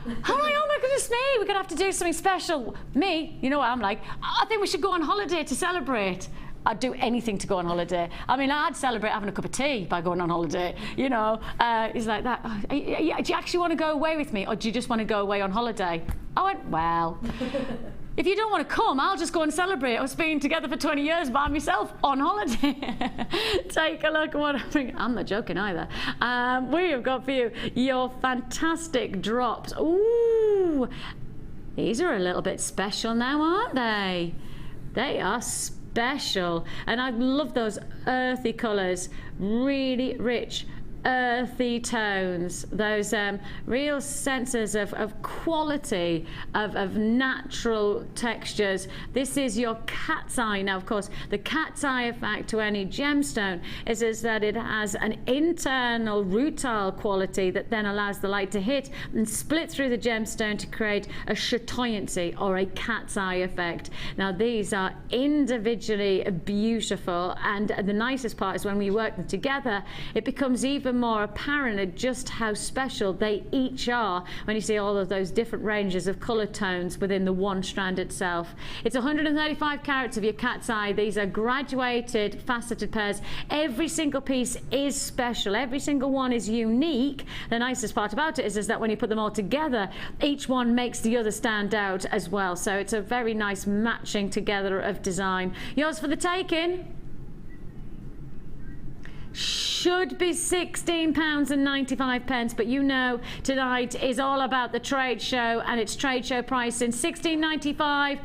I'm like, oh my goodness me, we're going to have to do something special. Me, you know what I'm like? I think we should go on holiday to celebrate. I'd do anything to go on holiday. I mean, I'd celebrate having a cup of tea by going on holiday, you know. He's like that. Oh, do you actually want to go away with me, or do you just want to go away on holiday? I went, well, if you don't want to come, I'll just go and celebrate us being together for 20 years by myself on holiday. Take a look at what I'm thinking. I'm not joking either. We have got for you your fantastic drops. Ooh, these are a little bit special now, aren't they? They are special, and I love those earthy colours, really rich earthy tones, those real senses of quality, of natural textures. This is your cat's eye. Now, of course, the cat's eye effect to any gemstone is that it has an internal rutile quality that then allows the light to hit and split through the gemstone to create a chatoyancy or a cat's eye effect. Now, these are individually beautiful, and the nicest part is when we work them together, it becomes even more apparent at just how special they each are when you see all of those different ranges of color tones within the one strand itself. It's 135 carats of your cat's eye. These are graduated faceted pairs. Every single piece is special. Every single one is unique. The nicest part about it is that when you put them all together, each one makes the other stand out as well. So it's a very nice matching together of design. Yours for the taking. Should be £16.95, but you know tonight is all about the trade show, and it's trade show pricing. £16.95.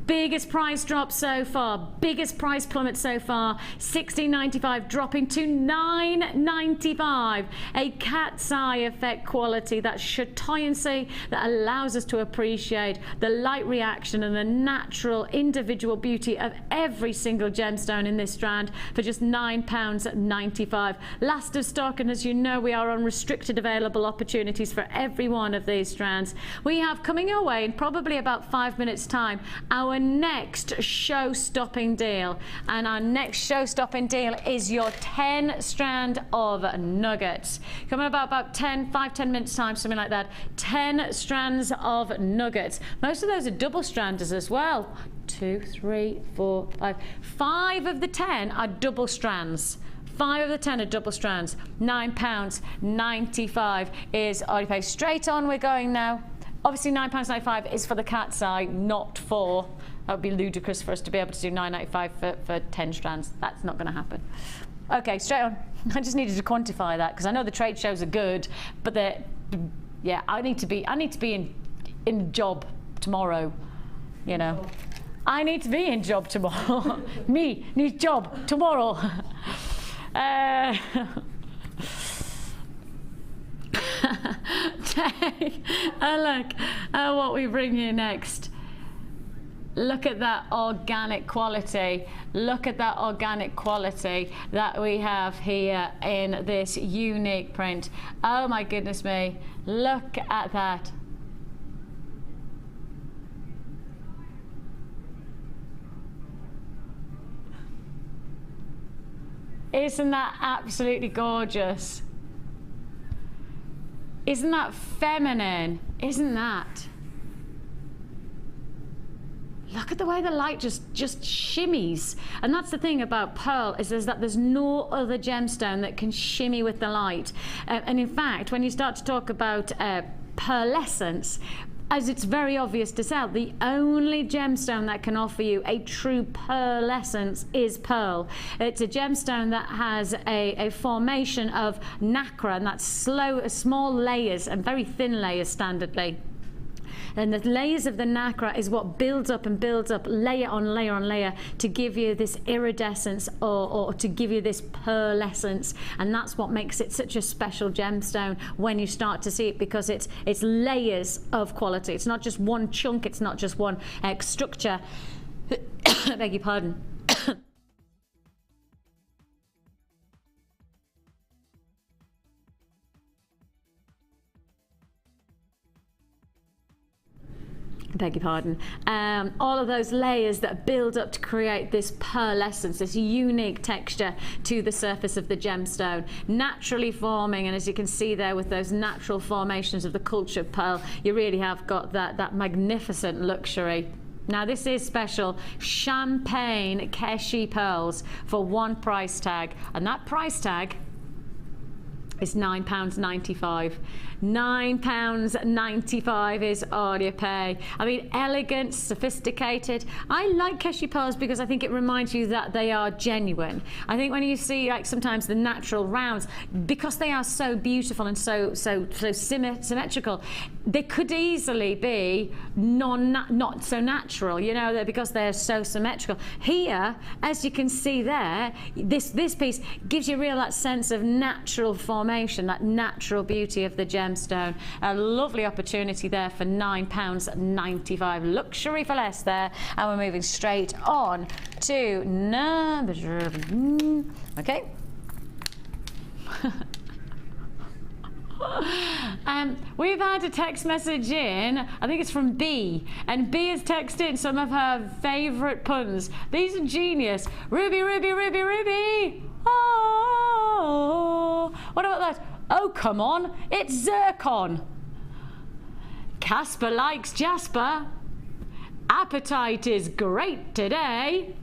Biggest price drop so far, biggest price plummet so far. £16.95 dropping to £9.95. A cat's eye effect quality, that chatoyancy that allows us to appreciate the light reaction and the natural individual beauty of every single gemstone in this strand for just £9.95. Last of stock, and as you know, we are on restricted available opportunities for every one of these strands. We have coming your way in probably about 5 minutes time our next show-stopping deal, and our next show-stopping deal is your 10 strand of nuggets. Coming about 5-10 minutes time, something like that. 10 strands of nuggets. Most of those are double stranders as well. 2, 3, 4, 5. 5 of the 10 are double strands. 5 of the 10 are double strands. £9.95 is all you pay. Straight on we're going now. Obviously £9.95 is for the cat's eye, not for That would be ludicrous for us to be able to do $9.95 for 10 strands. That's not going to happen. Okay, straight on. I just needed to quantify that because I know the trade shows are good, but yeah, I need to be in job tomorrow, you know. I need to be in job tomorrow. Me need job tomorrow. Take a look at what we bring you next. Look at that organic quality. Look at that organic quality that we have here in this unique print. Oh my goodness me. Look at that. Isn't that absolutely gorgeous? Isn't that feminine? Isn't that? Look at the way the light just shimmies. And that's the thing about pearl, is that there's no other gemstone that can shimmy with the light. And in fact, when you start to talk about pearlescence, as it's very obvious to sell, the only gemstone that can offer you a true pearlescence is pearl. It's a gemstone that has a formation of nacre, and that's small layers and very thin layers standardly. And the layers of the nacre is what builds up and builds up, layer on layer on layer, to give you this iridescence or to give you this pearlescence. And that's what makes it such a special gemstone when you start to see it, because it's layers of quality. It's not just one chunk, it's not just one structure. I beg your pardon. Beg your pardon. All of those layers that build up to create this pearlescence, this unique texture to the surface of the gemstone, naturally forming. And as you can see there, with those natural formations of the cultured pearl, you really have got that magnificent luxury. Now this is special champagne Keshi pearls for one price tag, and that price tag is £9.95. £9.95 is all you pay. I mean, elegant, sophisticated. I like Keshi pearls because I think it reminds you that they are genuine. I think when you see, like, sometimes the natural rounds, because they are so beautiful and so symmetrical, they could easily be not so natural, you know, because they're so symmetrical. Here, as you can see there, this piece gives you that sense of natural formation, that natural beauty of the gemstone. A lovely opportunity there for £9.95. Luxury for less there. And we're moving straight on to number... Okay. We've had a text message in, I think it's from B, and B has texted some of her favourite puns. These are genius. Ruby, Ruby, Ruby, Ruby. Oh, what about that? Oh, come on, it's zircon. Casper likes Jasper. Appetite is great today.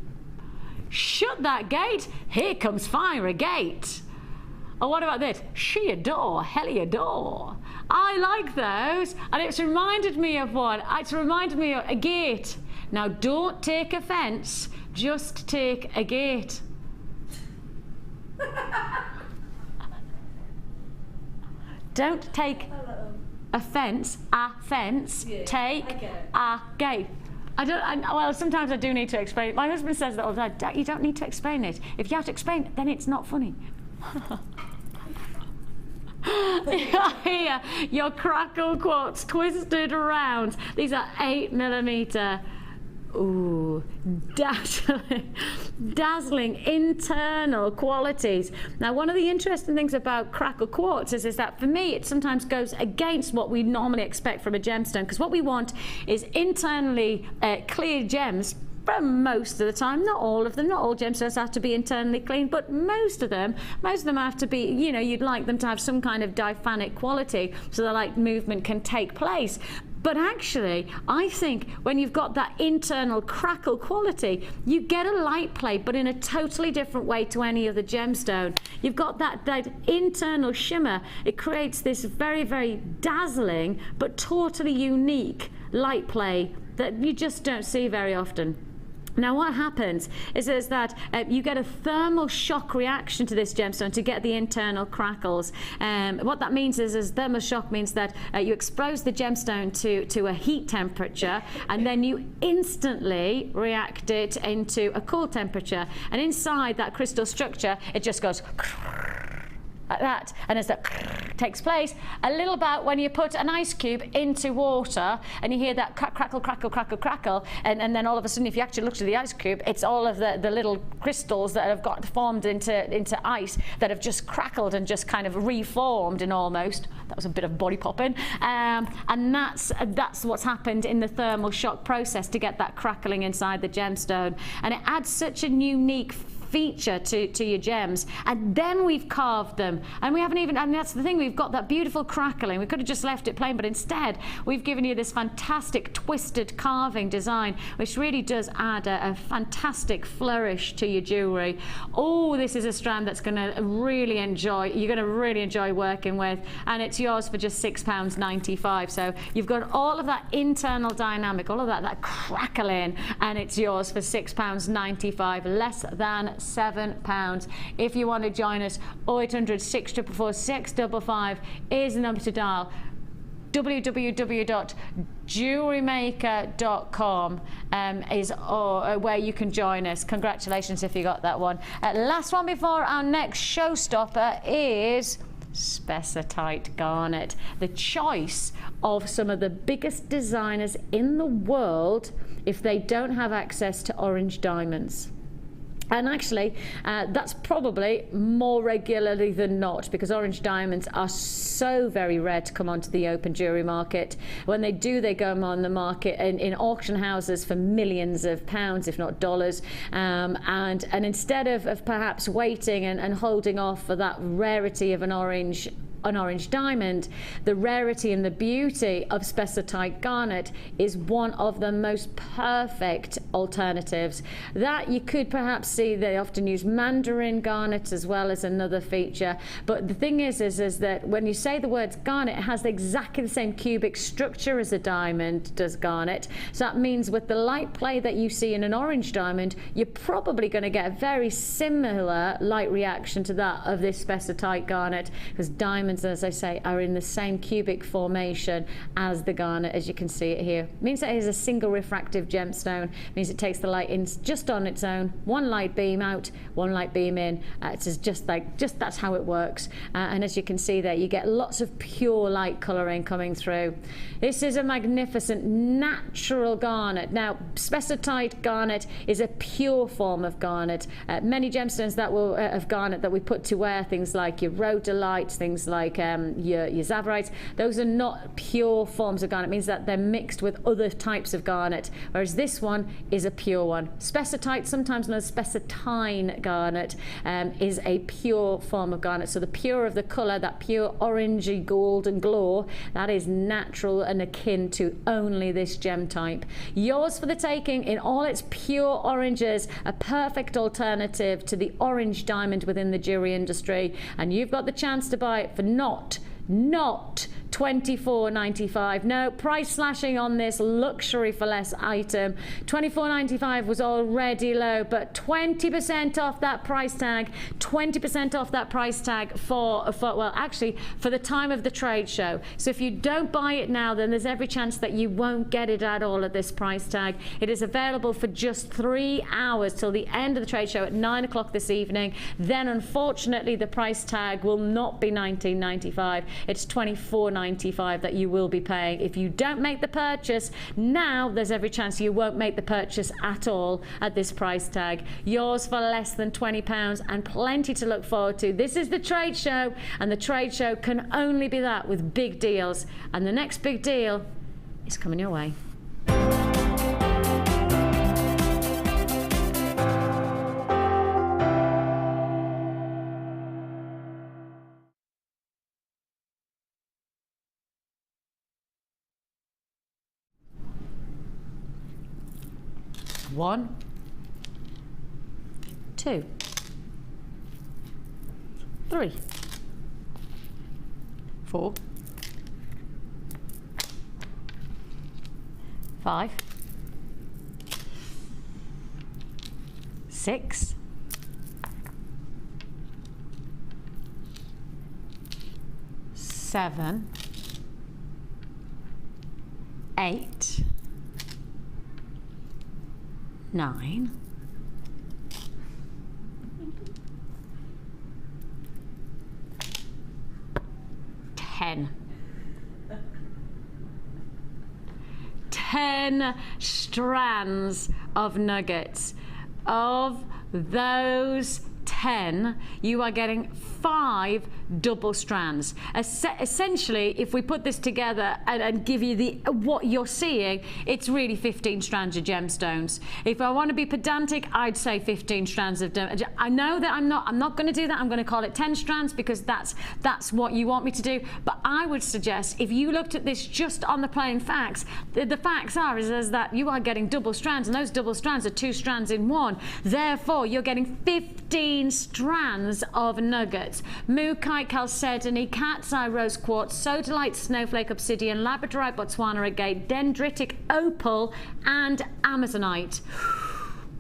Shut that gate, here comes fire agate. Oh, what about this? She adore, Helly adore. I like those, and it's reminded me of one. It's reminded me of a gate. Now, don't take offence, just take a gate. Don't take offence, yeah, take a gate. Well, sometimes I do need to explain it. My husband says that all the time. You don't need to explain it. If you have to explain it, then it's not funny. Here, your crackle quartz twisted around. These are 8mm. Ooh, dazzling internal qualities. Now, one of the interesting things about crackle quartz is that for me, it sometimes goes against what we normally expect from a gemstone, because what we want is internally clear gems. For most of the time, not all of them, not all gemstones have to be internally clean, but most of them have to be, you know, you'd like them to have some kind of diaphanic quality so the light movement can take place. But actually, I think when you've got that internal crackle quality, you get a light play, but in a totally different way to any other gemstone. You've got that internal shimmer. It creates this very, very dazzling, but totally unique light play that you just don't see very often. Now what happens is that you get a thermal shock reaction to this gemstone to get the internal crackles. What that means is thermal shock means that you expose the gemstone to a heat temperature, and then you instantly react it into a cool temperature, and inside that crystal structure it just goes like that. And as that takes place, a little about when you put an ice cube into water and you hear that crackle, crackle, crackle, crackle, and then all of a sudden if you actually look at the ice cube, it's all of the little crystals that have got formed into ice that have just crackled and just kind of reformed. And almost, that was a bit of body popping, and that's what's happened in the thermal shock process to get that crackling inside the gemstone. And it adds such a unique feature to your gems. And then we've carved them, and we haven't even, and that's the thing, we've got that beautiful crackling. We could have just left it plain, but instead we've given you this fantastic twisted carving design, which really does add a fantastic flourish to your jewelry. Oh, this is a strand that's going to really enjoy, you're going to really enjoy working with, and it's yours for just £6.95. So you've got all of that internal dynamic, all of that crackling, and it's yours for £6.95, less than £7. If you want to join us, 0800 644 655 is the number to dial. www.JewelleryMaker.com is where you can join us. Congratulations if you got that one. Last one before our next showstopper is Spessartite Garnet, the choice of some of the biggest designers in the world if they don't have access to orange diamonds. And actually, that's probably more regularly than not, because orange diamonds are so very rare to come onto the open jewellery market. When they do, they go on the market in auction houses for millions of pounds, if not dollars. And instead of perhaps waiting and holding off for that rarity of an orange diamond, the rarity and the beauty of Spessartite Garnet is one of the most perfect alternatives. That you could perhaps see, they often use mandarin garnet as well as another feature. But the thing is that when you say the words garnet, it has exactly the same cubic structure as a diamond does garnet. So that means with the light play that you see in an orange diamond, you're probably going to get a very similar light reaction to that of this Spessartite Garnet, because diamonds, as I say, are in the same cubic formation as the garnet, as you can see it here. It means that it is a single refractive gemstone. It means it takes the light in just on its own, one light beam out, one light beam in. It's just that's how it works. And as you can see there, you get lots of pure light colouring coming through. This is a magnificent natural garnet. Now, Spessartite Garnet is a pure form of garnet. Many gemstones that will of garnet that we put to wear, things like your rhodolites, things like your zavarites, those are not pure forms of garnet. It means that they're mixed with other types of garnet, whereas this one is a pure one. Spessartite, sometimes known as spessartine garnet, is a pure form of garnet. So the pure of the colour, that pure orangey golden glow, that is natural and akin to only this gem type. Yours for the taking in all its pure oranges, a perfect alternative to the orange diamond within the jewellery industry, and you've got the chance to buy it for not $24.95. No, price slashing on this luxury for less item. $24.95 was already low, but 20% off that price tag, 20% off that price tag for well, actually for the time of the trade show. So if you don't buy it now, then there's every chance that you won't get it at all at this price tag. It is available for just 3 hours till the end of the trade show at 9 o'clock this evening. Then unfortunately the price tag will not be $19.95. It's $24.95 that you will be paying. If you don't make the purchase now, there's every chance you won't make the purchase at all at this price tag. Yours for less than £20 and plenty to look forward to. This is the trade show, and the trade show can only be that with big deals, and the next big deal is coming your way. One, two, three, four, 5, 6, 7, 8, 9, 10. 10 strands of nuggets. Of those 10, you are getting 5 double strands. Essentially, if we put this together and give you what you're seeing, it's really 15 strands of gemstones. If I want to be pedantic, I'd say 15 strands of I know that I'm not going to do that. I'm going to call it 10 strands because that's what you want me to do. But I would suggest if you looked at this just on the plain facts, the facts is that you are getting double strands, and those double strands are 2 strands in one. Therefore, you're getting 15 strands of nuggets. Mookaite, chalcedony, cat's eye rose quartz, sodalite, snowflake obsidian, labradorite, Botswana agate, dendritic opal, and amazonite.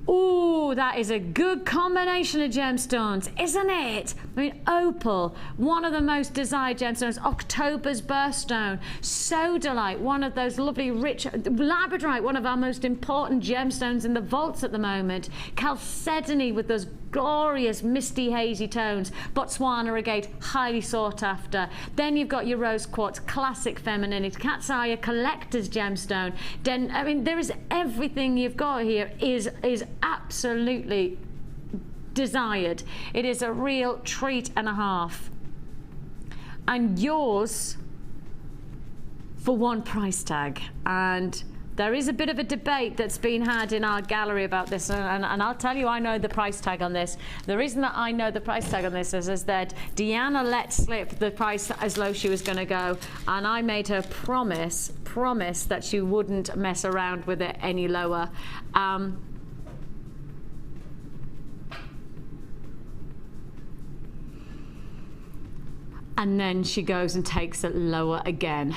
Ooh, that is a good combination of gemstones, isn't it? I mean, opal, one of the most desired gemstones, October's birthstone, sodalite, one of those lovely rich, labradorite, one of our most important gemstones in the vaults at the moment, chalcedony with those glorious misty hazy tones, Botswana agate, highly sought after. Then you've got your rose quartz, classic femininity, cat's eye, a collector's gemstone. Then I mean, there is everything you've got here is absolutely desired. It is a real treat and a half, and yours for one price tag. And there is a bit of a debate that's been had in our gallery about this, and I'll tell you, I know the price tag on this. The reason that I know the price tag on this is that Deanna let slip the price as low she was going to go, and I made her promise that she wouldn't mess around with it any lower. And then she goes and takes it lower again.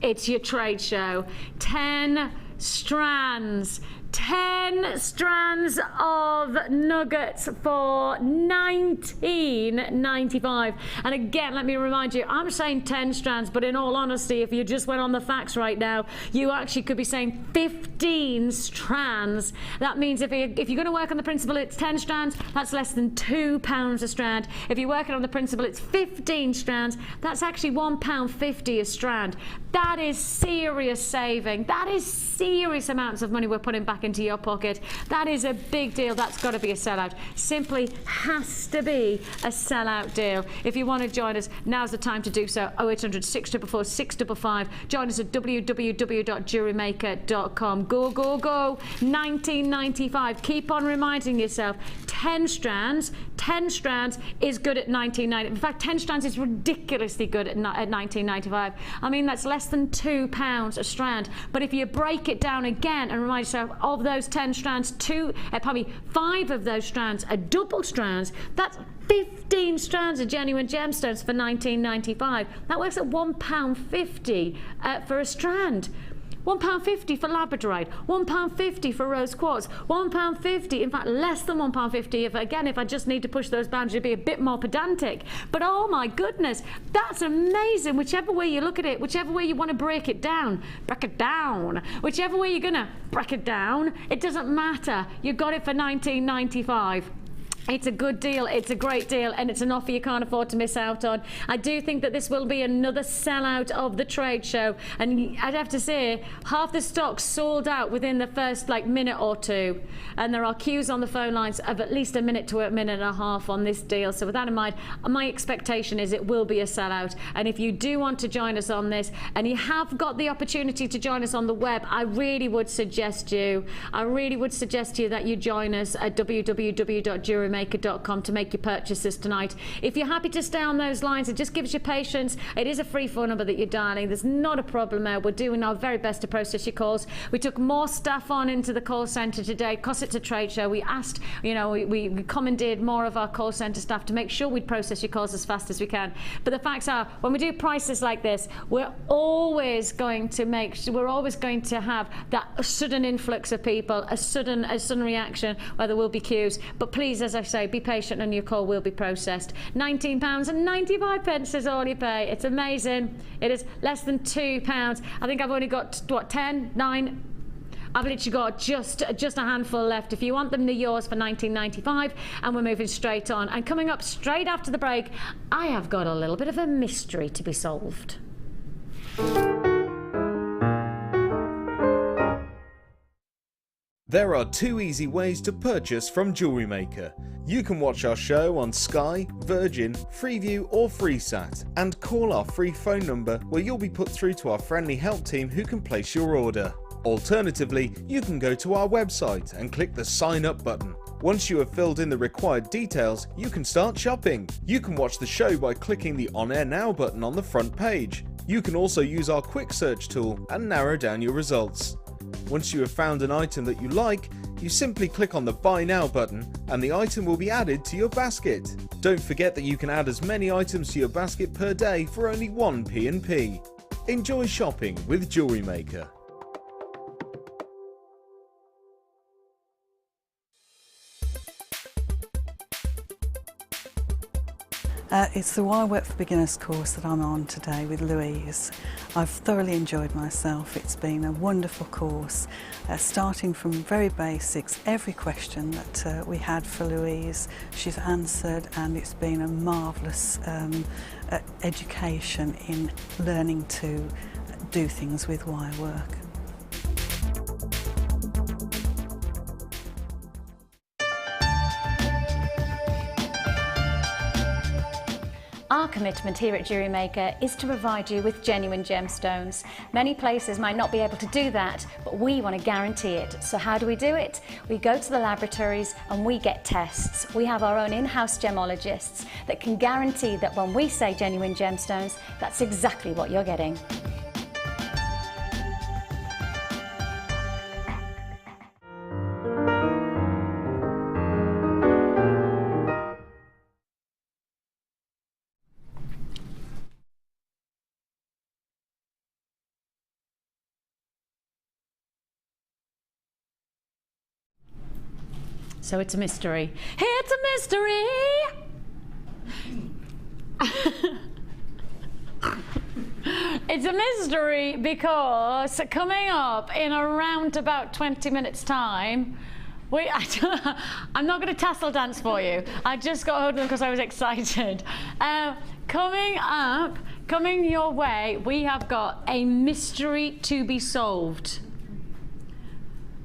It's your trade show. 10 strands. 10 strands of nuggets for $19.95. And again, let me remind you, I'm saying 10 strands, but in all honesty, if you just went on the facts right now, you actually could be saying 15 strands. That means if you're going to work on the principle it's 10 strands, that's less than £2 a strand. If you're working on the principle it's 15 strands, that's actually £1.50 a strand. That is serious saving. That is serious amounts of money we're putting back into your pocket. That is a big deal. That's got to be a sellout. Simply has to be a sellout deal. If you want to join us, now's the time to do so. 0800 644 655. Join us at www.jewellerymaker.com. Go, go, go. $19.95. Keep on reminding yourself, 10 strands is good at $19.95. In fact, 10 strands is ridiculously good at $19.95. I mean, that's less than £2 a strand. But if you break it down again and remind yourself of those 10 strands, 5 of those strands are double strands, that's 15 strands of genuine gemstones for $19.95. That works at £1.50 for a strand. £1.50 for labradorite, £1.50 for rose quartz, £1.50, in fact less than £1.50 if I just need to push those boundaries to be a bit more pedantic. But oh my goodness, that's amazing. Whichever way you look at it, whichever way you want to break it down, whichever way you're gonna break it down, it doesn't matter. You got it for $19.95. It's a good deal, it's a great deal, and it's an offer you can't afford to miss out on. I do think that this will be another sellout of the trade show, and I'd have to say half the stock sold out within the first minute or two, and there are queues on the phone lines of at least a minute to a minute and a half on this deal. So with that in mind, my expectation is it will be a sellout. And if you do want to join us on this, and you have got the opportunity to join us on the web, I really would suggest you that you join us at www.jewellerymaker.com. JewelleryMaker.com to make your purchases tonight. If you're happy to stay on those lines, it just gives you patience. It is a free phone number that you're dialing. There's not a problem there. We're doing our very best to process your calls. We took more staff on into the call centre today because it's a trade show. We asked, you know, we commandeered more of our call centre staff to make sure we'd process your calls as fast as we can. But the facts are, when we do prices like this, we're always going to have that sudden influx of people, a sudden reaction where there will be queues. But please, as I say, be patient and your call will be processed. £19.95 is all you pay. It's amazing. It is less than £2. I think I've only got, what, 10, 9? I've literally got just a handful left. If you want them, they're yours for £19.95, and we're moving straight on. And coming up straight after the break, I have got a little bit of a mystery to be solved. There are 2 easy ways to purchase from Jewellery Maker. You can watch our show on Sky, Virgin, Freeview or FreeSat and call our free phone number where you'll be put through to our friendly help team who can place your order. Alternatively, you can go to our website and click the sign up button. Once you have filled in the required details, you can start shopping. You can watch the show by clicking the On Air Now button on the front page. You can also use our quick search tool and narrow down your results. Once you have found an item that you like, you simply click on the Buy Now button and the item will be added to your basket. Don't forget that you can add as many items to your basket per day for only 1 P&P. Enjoy shopping with Jewellery Maker. It's the Why Work for Beginners course that I'm on today with Louise. I've thoroughly enjoyed myself. It's been a wonderful course, starting from very basics. Every question that we had for Louise, she's answered, and it's been a marvellous education in learning to do things with wire work. Our commitment here at Jewellery Maker is to provide you with genuine gemstones. Many places might not be able to do that, but we want to guarantee it. So how do we do it? We go to the laboratories and we get tests. We have our own in-house gemologists that can guarantee that when we say genuine gemstones, that's exactly what you're getting. So it's a mystery. It's a mystery! It's a mystery because coming up in around about 20 minutes time, I'm not going to tassel dance for you. I just got hold of them because I was excited. Coming your way, we have got a mystery to be solved.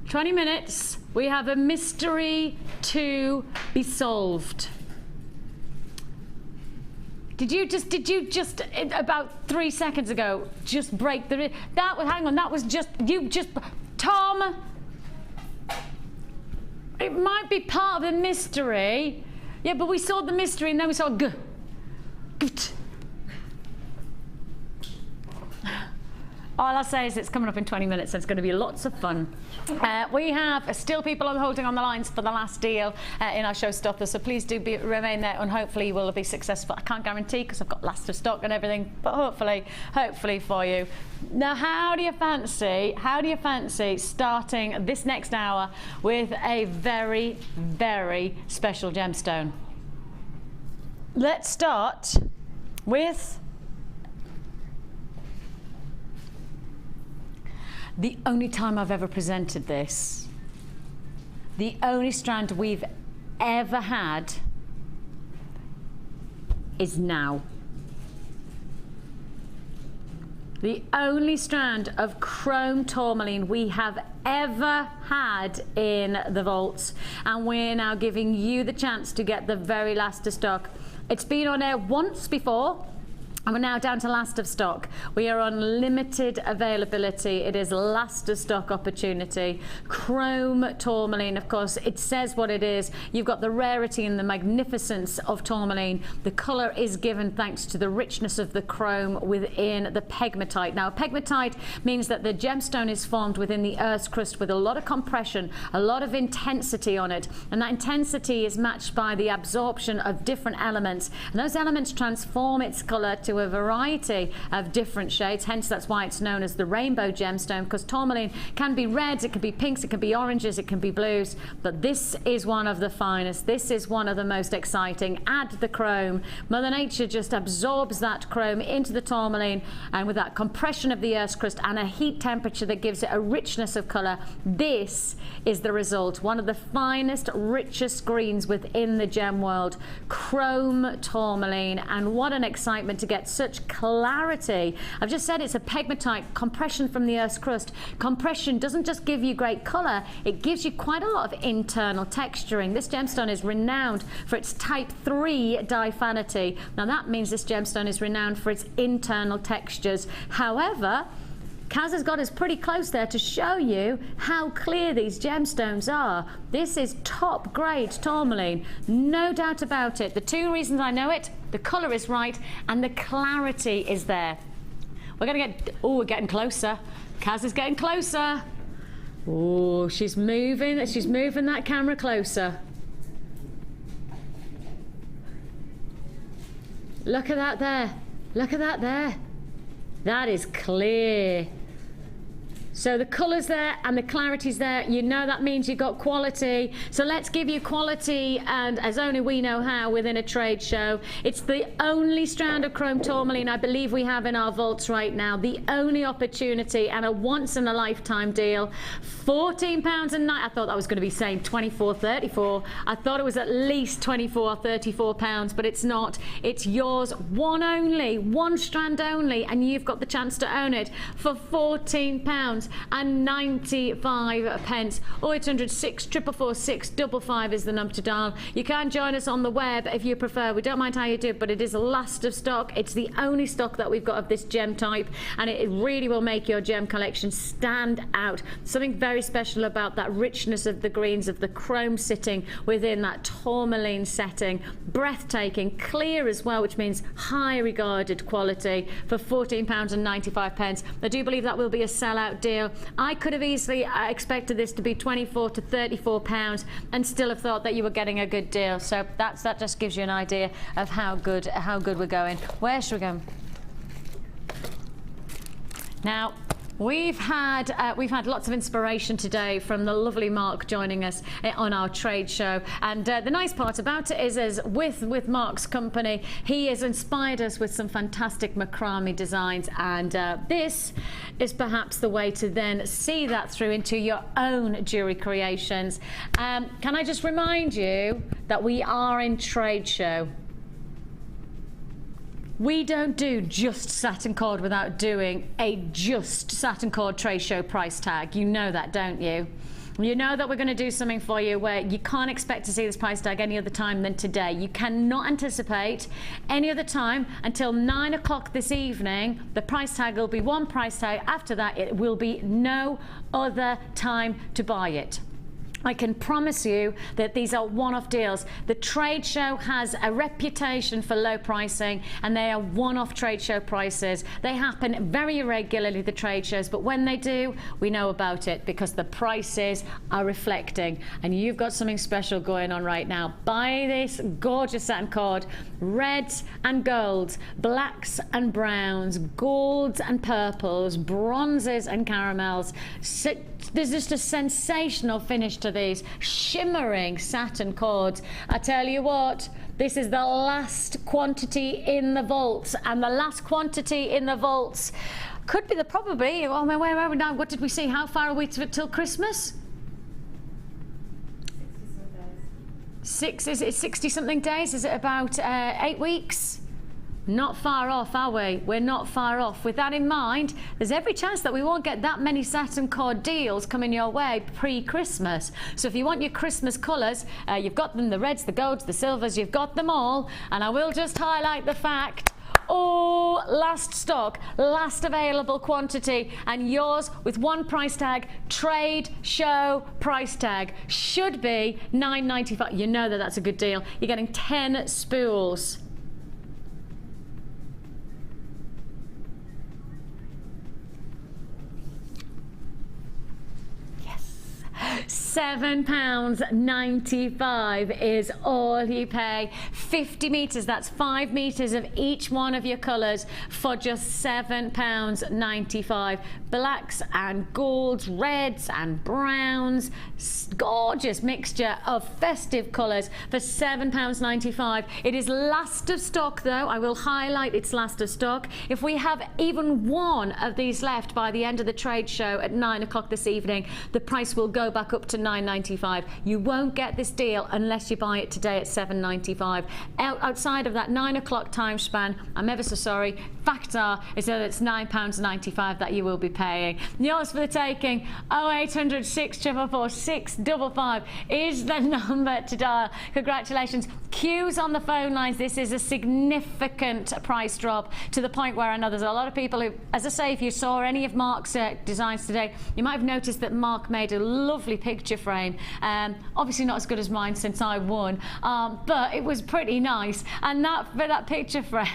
20 minutes, we have a mystery to be solved. Did you just about 3 seconds ago just break the Tom, it might be part of the mystery. Yeah, but we saw the mystery and then we saw All I'll say is it's coming up in 20 minutes, so it's going to be lots of fun. We have still people holding on the lines for the last deal in our showstopper, so please do remain there, and hopefully you will be successful. I can't guarantee because I've got last of stock and everything, but hopefully for you. Now, how do you fancy starting this next hour with a very, very special gemstone? Let's start with the only time I've ever presented this, the only strand we've ever had is now. The only strand of chrome tourmaline we have ever had in the vaults, and we're now giving you the chance to get the very last of stock. It's been on air once before, And we're now down to last of stock. We are on limited availability. It is last of stock opportunity. Chrome tourmaline, of course, it says what it is. You've got the rarity and the magnificence of tourmaline. The colour is given thanks to the richness of the chrome within the pegmatite. Now, pegmatite means that the gemstone is formed within the Earth's crust with a lot of compression, a lot of intensity on it. And that intensity is matched by the absorption of different elements. And those elements transform its colour to a variety of different shades, hence that's why it's known as the rainbow gemstone, because tourmaline can be reds, it can be pinks, it can be oranges, it can be blues, but this is one of the finest. This is one of the most exciting. Add the chrome. Mother Nature just absorbs that chrome into the tourmaline, and with that compression of the Earth's crust and a heat temperature that gives it a richness of colour, this is the result. One of the finest, richest greens within the gem world. Chrome tourmaline, and what an excitement to get such clarity. I've just said it's a pegmatite, compression from the Earth's crust. Compression doesn't just give you great colour, it gives you quite a lot of internal texturing. This gemstone is renowned for its type 3 diaphanity. Now that means this gemstone is renowned for its internal textures. However, Kaz has got us pretty close there to show you how clear these gemstones are. This is top grade tourmaline, no doubt about it. The two reasons I know it, the colour is right and the clarity is there. We're going to get, oh, we're getting closer. Kaz is getting closer. Oh, she's moving that camera closer. Look at that there. Look at that there. That is clear. So the colour's there and the clarity's there. You know that means you've got quality. So let's give you quality, and as only we know how, within a trade show. It's the only strand of chrome tourmaline I believe we have in our vaults right now. The only opportunity and a once in a lifetime deal. £14 a night. I thought that was going to be saying 24, 34. I thought it was at least 24 or 34 pounds, but it's not. It's yours, one only, one strand only, and you've got the chance to own it for £14 and 95 pence. 0800 644 655 is the number to dial. You can join us on the web if you prefer. We don't mind how you do it, but it is last of stock. It's the only stock that we've got of this gem type, and it really will make your gem collection stand out. Something very special about that richness of the greens, of the chrome sitting within that tourmaline setting. Breathtaking, clear as well, which means high regarded quality for £14 and 95 pence. I do believe that will be a sellout deal. I could have easily expected this to be 24 to 34 pounds and still have thought that you were getting a good deal. So that just gives you an idea of how good we're going. Where should we go? Now, we've had lots of inspiration today from the lovely Mark joining us on our trade show, and the nice part about it is with Mark's company, he has inspired us with some fantastic macrame designs, and this is perhaps the way to then see that through into your own jewellery creations. Can I just remind you that we are in trade show. We don't do just satin cord without doing a just satin cord trade show price tag. You know that, don't you? You know that we're going to do something for you where you can't expect to see this price tag any other time than today. You cannot anticipate any other time until 9 o'clock this evening. The price tag will be one price tag. After that, it will be no other time to buy it. I can promise you that these are one-off deals. The trade show has a reputation for low pricing, and they are one-off trade show prices. They happen very irregularly, the trade shows, but when they do, we know about it because the prices are reflecting. And you've got something special going on right now. Buy this gorgeous satin cord, reds and golds, blacks and browns, golds and purples, bronzes and caramels. There's just a sensational finish to these shimmering satin cords. I tell you what, this is the last quantity in the vaults, and the last quantity in the vaults could be probably, oh, where are we now? What did we see? How far are we till Christmas? 60 something days? Is it about 8 weeks? Not far off, are we? We're not far off. With that in mind, there's every chance that we won't get that many satin cord deals coming your way pre-Christmas. So if you want your Christmas colours, you've got them, the reds, the golds, the silvers, you've got them all. And I will just highlight the fact, Oh, last stock, last available quantity, and yours with one price tag, trade show price tag, should be $9.95. You know that that's a good deal. You're getting 10 spools. £7.95 is all you pay. 50 metres, that's 5 metres of each one of your colours for just £7.95. Blacks and golds, reds and browns, gorgeous mixture of festive colours for £7.95. It is last of stock though. I will highlight it's last of stock. If we have even one of these left by the end of the trade show at 9 o'clock this evening, the price will go back up to £9.95. You won't get this deal unless you buy it today at £7.95. Outside of that 9 o'clock time span, I'm ever so sorry, facts are is that it's £9.95 that you will be paying. Yours for the taking. 0800 644 655 is the number to dial. Congratulations. Queues on the phone lines. This is a significant price drop, to the point where I know there's a lot of people who, as I say, if you saw any of Mark's designs today, you might have noticed that Mark made a lovely picture frame. Obviously not as good as mine since I won, but it was pretty nice. And that picture frame,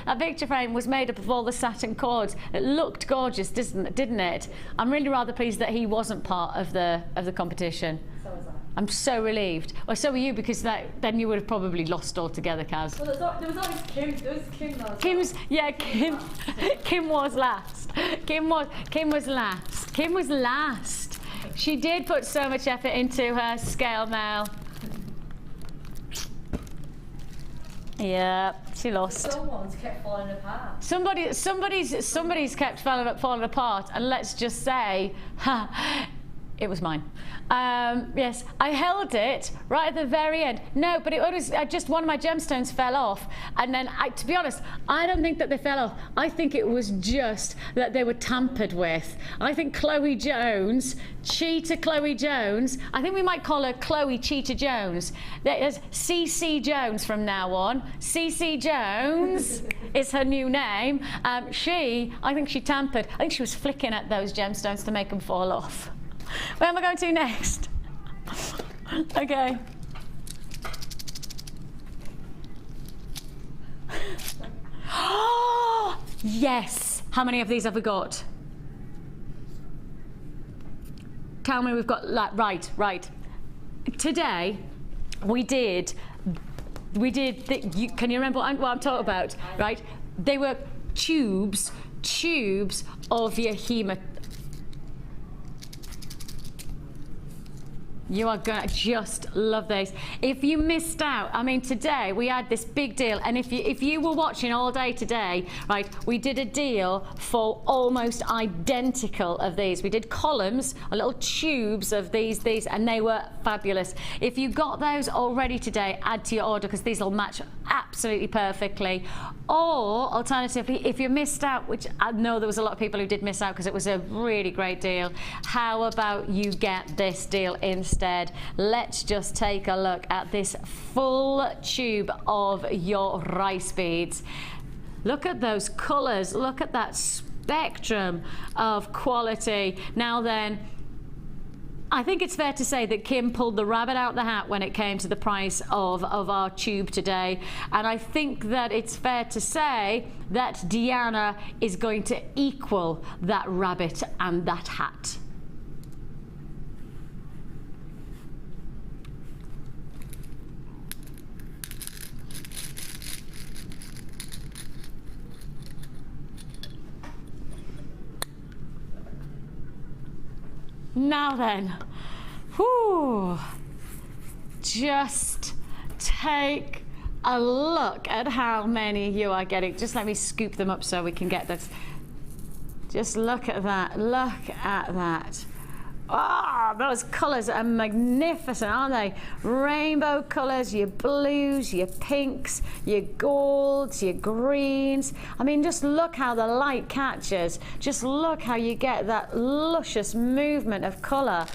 that picture frame was made up of all the satin cords. It looked gorgeous, didn't it? I'm really rather pleased that he wasn't part of the competition. So was I. I'm so relieved. Well, so were you, because then you would have probably lost altogether, Kaz. Well, there was always Kim. There was Kim last. Kim was last. Kim was last. Kim was last. She did put so much effort into her scale mail. Yeah, she lost. Someone's kept falling apart. Somebody's kept falling apart, and let's just say, it was mine. Yes, I held it right at the very end. No, but it was just one of my gemstones fell off, and then to be honest, I don't think that they fell off. I think it was just that they were tampered with. I think Chloe Jones, Cheetah Chloe Jones, I think we might call her Chloe Cheetah Jones. There's CC Jones from now on. CC Jones is her new name. I think she tampered. I think she was flicking at those gemstones to make them fall off. Where am I going to next? Okay. Oh, yes. How many of these have we got? Tell me we've got, right. Today, we did, can you remember what I'm talking about? Right? They were tubes of your hematite. You are going to just love these. If you missed out, I mean, today we had this big deal, and if you were watching all day today, right, we did a deal for almost identical of these. We did columns, little tubes of these, and they were fabulous. If you got those already today, add to your order, because these will match absolutely perfectly. Or alternatively, if you missed out, which I know there was a lot of people who did miss out because it was a really great deal, how about you get this deal instead? Let's just take a look at this full tube of your rice beads. Look at those colours, look at that spectrum of quality. Now then, I think it's fair to say that Kim pulled the rabbit out the hat when it came to the price of our tube today. And I think that it's fair to say that Deanna is going to equal that rabbit and that hat. Now then, whoo, just take a look at how many you are getting. Just let me scoop them up so we can get this. Just look at that, look at that. Ah, oh, those colours are magnificent, aren't they? Rainbow colours, your blues, your pinks, your golds, your greens. I mean, just look how the light catches. Just look how you get that luscious movement of colour.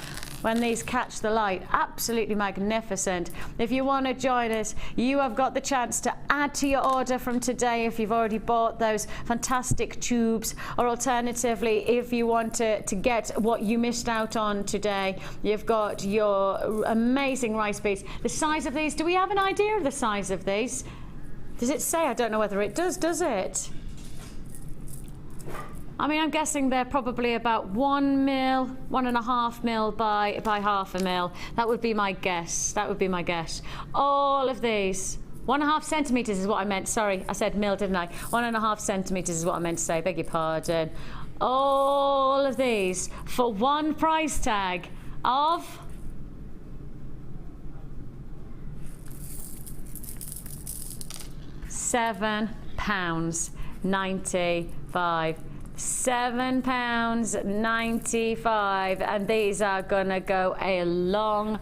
when these catch the light. Absolutely magnificent. If you want to join us, you have got the chance to add to your order from today if you've already bought those fantastic tubes, or alternatively, if you want to get what you missed out on today, you've got your amazing rice beads. The size of these, do we have an idea of the size of these? Does it say? I don't know whether it does it? I mean, I'm guessing they're probably about 1 mil, 1.5 mil by 0.5 mil. That would be my guess. That would be my guess. All of these. 1.5 centimetres is what I meant. Sorry, I said mil, didn't I? 1.5 centimetres is what I meant to say. Beg your pardon. All of these for one price tag of £7.95. £7.95, and these are gonna go a long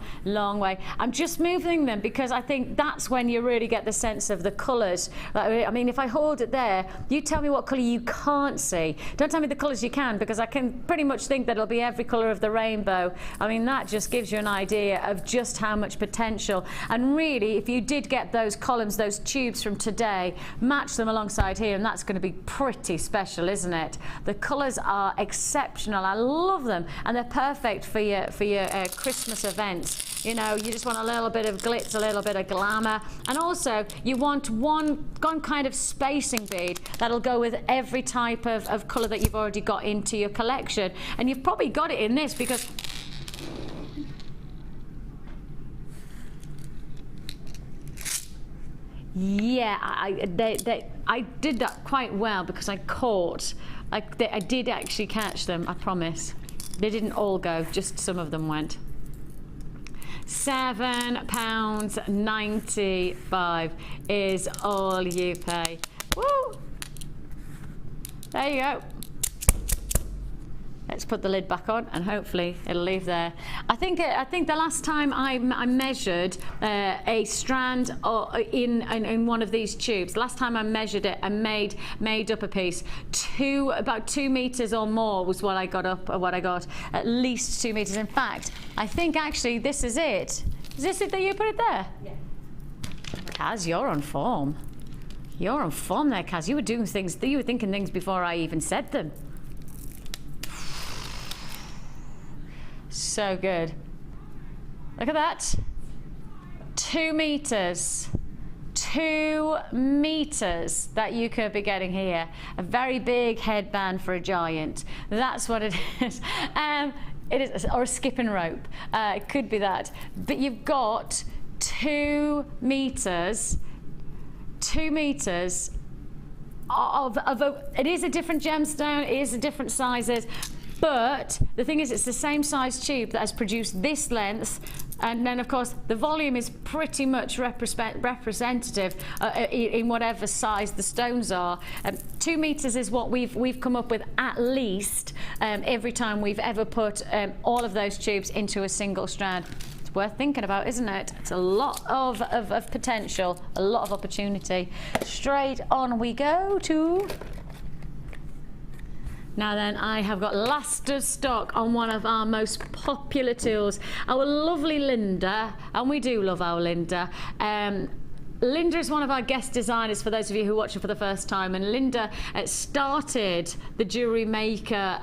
way. I'm just moving them because I think that's when you really get the sense of the colours. I mean, if I hold it there, you tell me what colour you can't see. Don't tell me the colours you can, because I can pretty much think that it'll be every colour of the rainbow. I mean, that just gives you an idea of just how much potential. And really, if you did get those columns, those tubes from today, match them alongside here, and that's going to be pretty special, isn't it? The colours are exceptional. I love them, and they're perfect for your Christmas events. You know, you just want a little bit of glitz, a little bit of glamour, and also you want one kind of spacing bead that'll go with every type of colour that you've already got into your collection. And you've probably got it in this because yeah, I did that quite well because I caught. I did actually catch them, I promise. They didn't all go, just some of them went. £7.95 is all you pay. Woo! There you go. Let's put the lid back on, and hopefully it'll leave there. I think the last time I measured a strand in one of these tubes, last time I measured it and made up a piece, about 2 meters or more was what I got up, or what I got, at least 2 meters. In fact, I think actually this is it. Is this it that you put it there? Yeah. Kaz, you're on form. You're on form there, Kaz. You were doing things, you were thinking things before I even said them. So good. Look at that. 2 meters. 2 meters that you could be getting here. A very big headband for a giant. That's what it is. It is, or a skipping rope. It could be that. But you've got 2 meters. 2 meters of it is a different gemstone. It is a different sizes. But the thing is, it's the same size tube that has produced this length, and then of course the volume is pretty much representative in whatever size the stones are. 2 meters is what we've come up with at least every time we've ever put all of those tubes into a single strand. It's worth thinking about, isn't it? It's a lot of potential, a lot of opportunity. Straight on we go to. Now then, I have got last of stock on one of our most popular tools, our lovely Linda, and we do love our Linda. Linda is one of our guest designers, for those of you who watch her for the first time, and Linda started the Jewellery Maker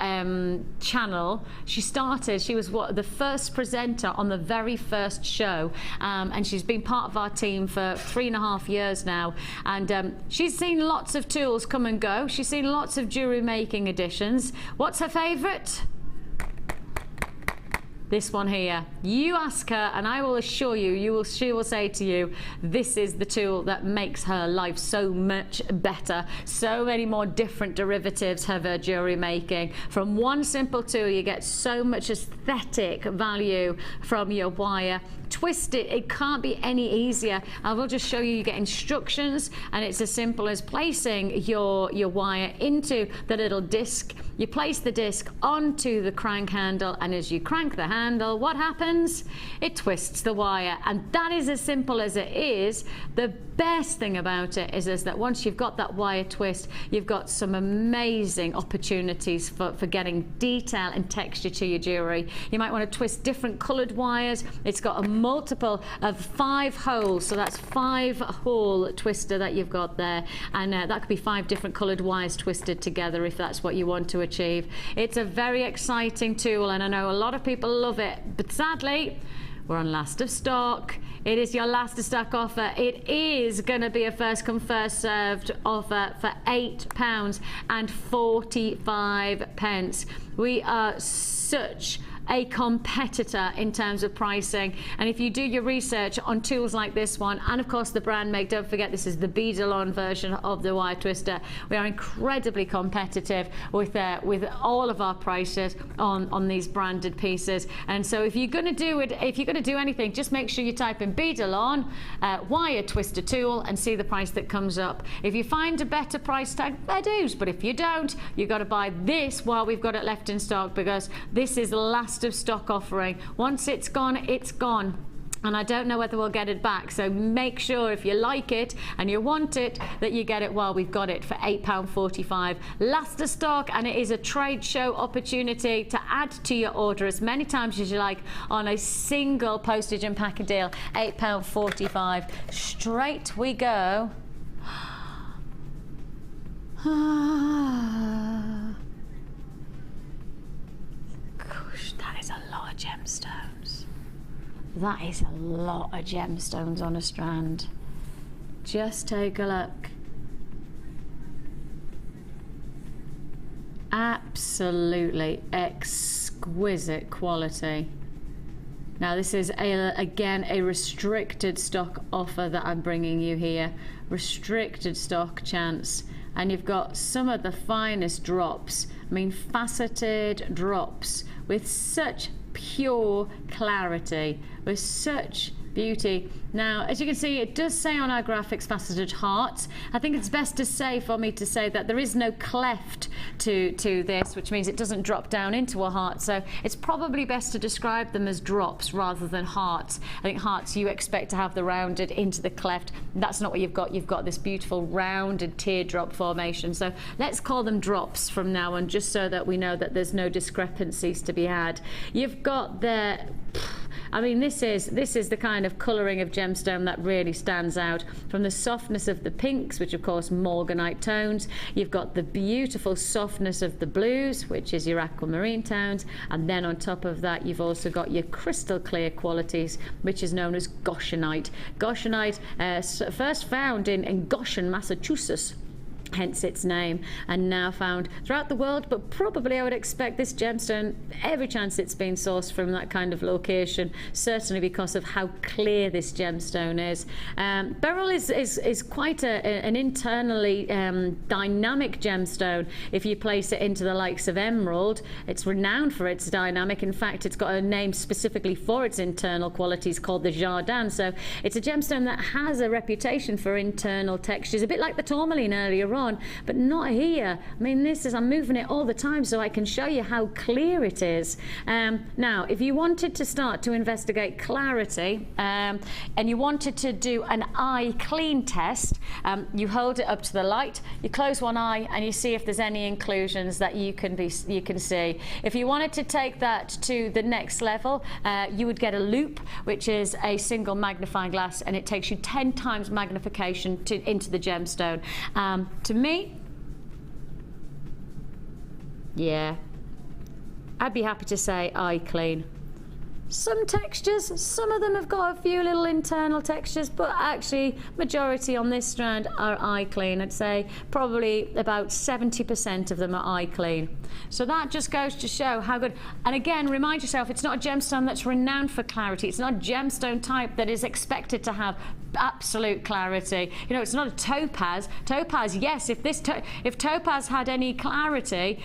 channel. She was the first presenter on the very first show, and she's been part of our team for 3.5 years now, and she's seen lots of tools come and go. She's seen lots of jewellery making editions. What's her favourite? This one here. You ask her, and I will assure you, she will say to you, this is the tool that makes her life so much better. So many more different derivatives of her jewellery making. From one simple tool, you get so much aesthetic value from your wire. Twist it, it can't be any easier. I will just show you. You get instructions, and it's as simple as placing your wire into the little disc. You place the disc onto the crank handle, and as you crank the handle, what happens? It twists the wire, and that is as simple as it is. The best thing about it is that once you've got that wire twist, you've got some amazing opportunities for getting detail and texture to your jewellery. You might want to twist different coloured wires. It's got a multiple of 5 holes, so that's 5-hole twister that you've got there, and that could be 5 different coloured wires twisted together if that's what you want to achieve. It's a very exciting tool, and I know a lot of people love it, but sadly we're on last of stock. It is your last of stock offer. It is going to be a first come first served offer for £8.45. We are such a competitor in terms of pricing, and if you do your research on tools like this one, and of course the brand make, don't forget this is the bead-along version of the wire twister, we are incredibly competitive with all of our prices on these branded pieces. And so if you're going to do it, if you're going to do anything, just make sure you type in bead-along wire twister tool and see the price that comes up. If you find a better price tag, fair dues, but if you don't, you've got to buy this while we've got it left in stock, because this is the last of stock offering. Once it's gone, it's gone, and I don't know whether we'll get it back. So make sure if you like it and you want it that you get it while we've got it for £8.45. Last of stock, and it is a trade show opportunity to add to your order as many times as you like on a single postage and packing deal. £8.45. Straight we go. That is a lot of gemstones. That is a lot of gemstones on a strand. Just take a look. Absolutely exquisite quality. Now this is again a restricted stock offer that I'm bringing you here. Restricted stock chance. And you've got some of the finest drops. I mean, faceted drops with such pure clarity, with such beauty. Now, as you can see, it does say on our graphics faceted hearts. I think it's best to say for me to say that there is no cleft to this, which means it doesn't drop down into a heart. So it's probably best to describe them as drops rather than hearts. I think hearts you expect to have the rounded into the cleft. That's not what you've got. You've got this beautiful rounded teardrop formation. So let's call them drops from now on, just so that we know that there's no discrepancies to be had. You've got the, I mean, this is the kind of colouring of gemstone that really stands out. From the softness of the pinks, which of course morganite tones, you've got the beautiful softness of the blues, which is your aquamarine tones, and then on top of that you've also got your crystal clear qualities, which is known as Goshenite. Goshenite, first found in Goshen, Massachusetts, hence its name, and now found throughout the world, but probably I would expect this gemstone, every chance it's been sourced from that kind of location, certainly because of how clear this gemstone is. Beryl is quite an internally dynamic gemstone. If you place it into the likes of emerald, it's renowned for its dynamic. In fact, it's got a name specifically for its internal qualities called the Jardin. So it's a gemstone that has a reputation for internal textures, a bit like the tourmaline earlier on, but not here. I mean, this is, I'm moving it all the time so I can show you how clear it is. Now, if you wanted to start to investigate clarity and you wanted to do an eye clean test, you hold it up to the light, you close one eye, and you see if there's any inclusions that you can see. If you wanted to take that to the next level, you would get a loop, which is a single magnifying glass, and it takes you 10 times magnification into the gemstone. To me, yeah, I'd be happy to say eye clean. Some textures, some of them have got a few little internal textures, but actually majority on this strand are eye clean. I'd say probably about 70% of them are eye clean. So that just goes to show how good. And again, remind yourself, it's not a gemstone that's renowned for clarity. It's not a gemstone type that is expected to have absolute clarity. You know, it's not a topaz. Topaz, yes, if topaz had any clarity,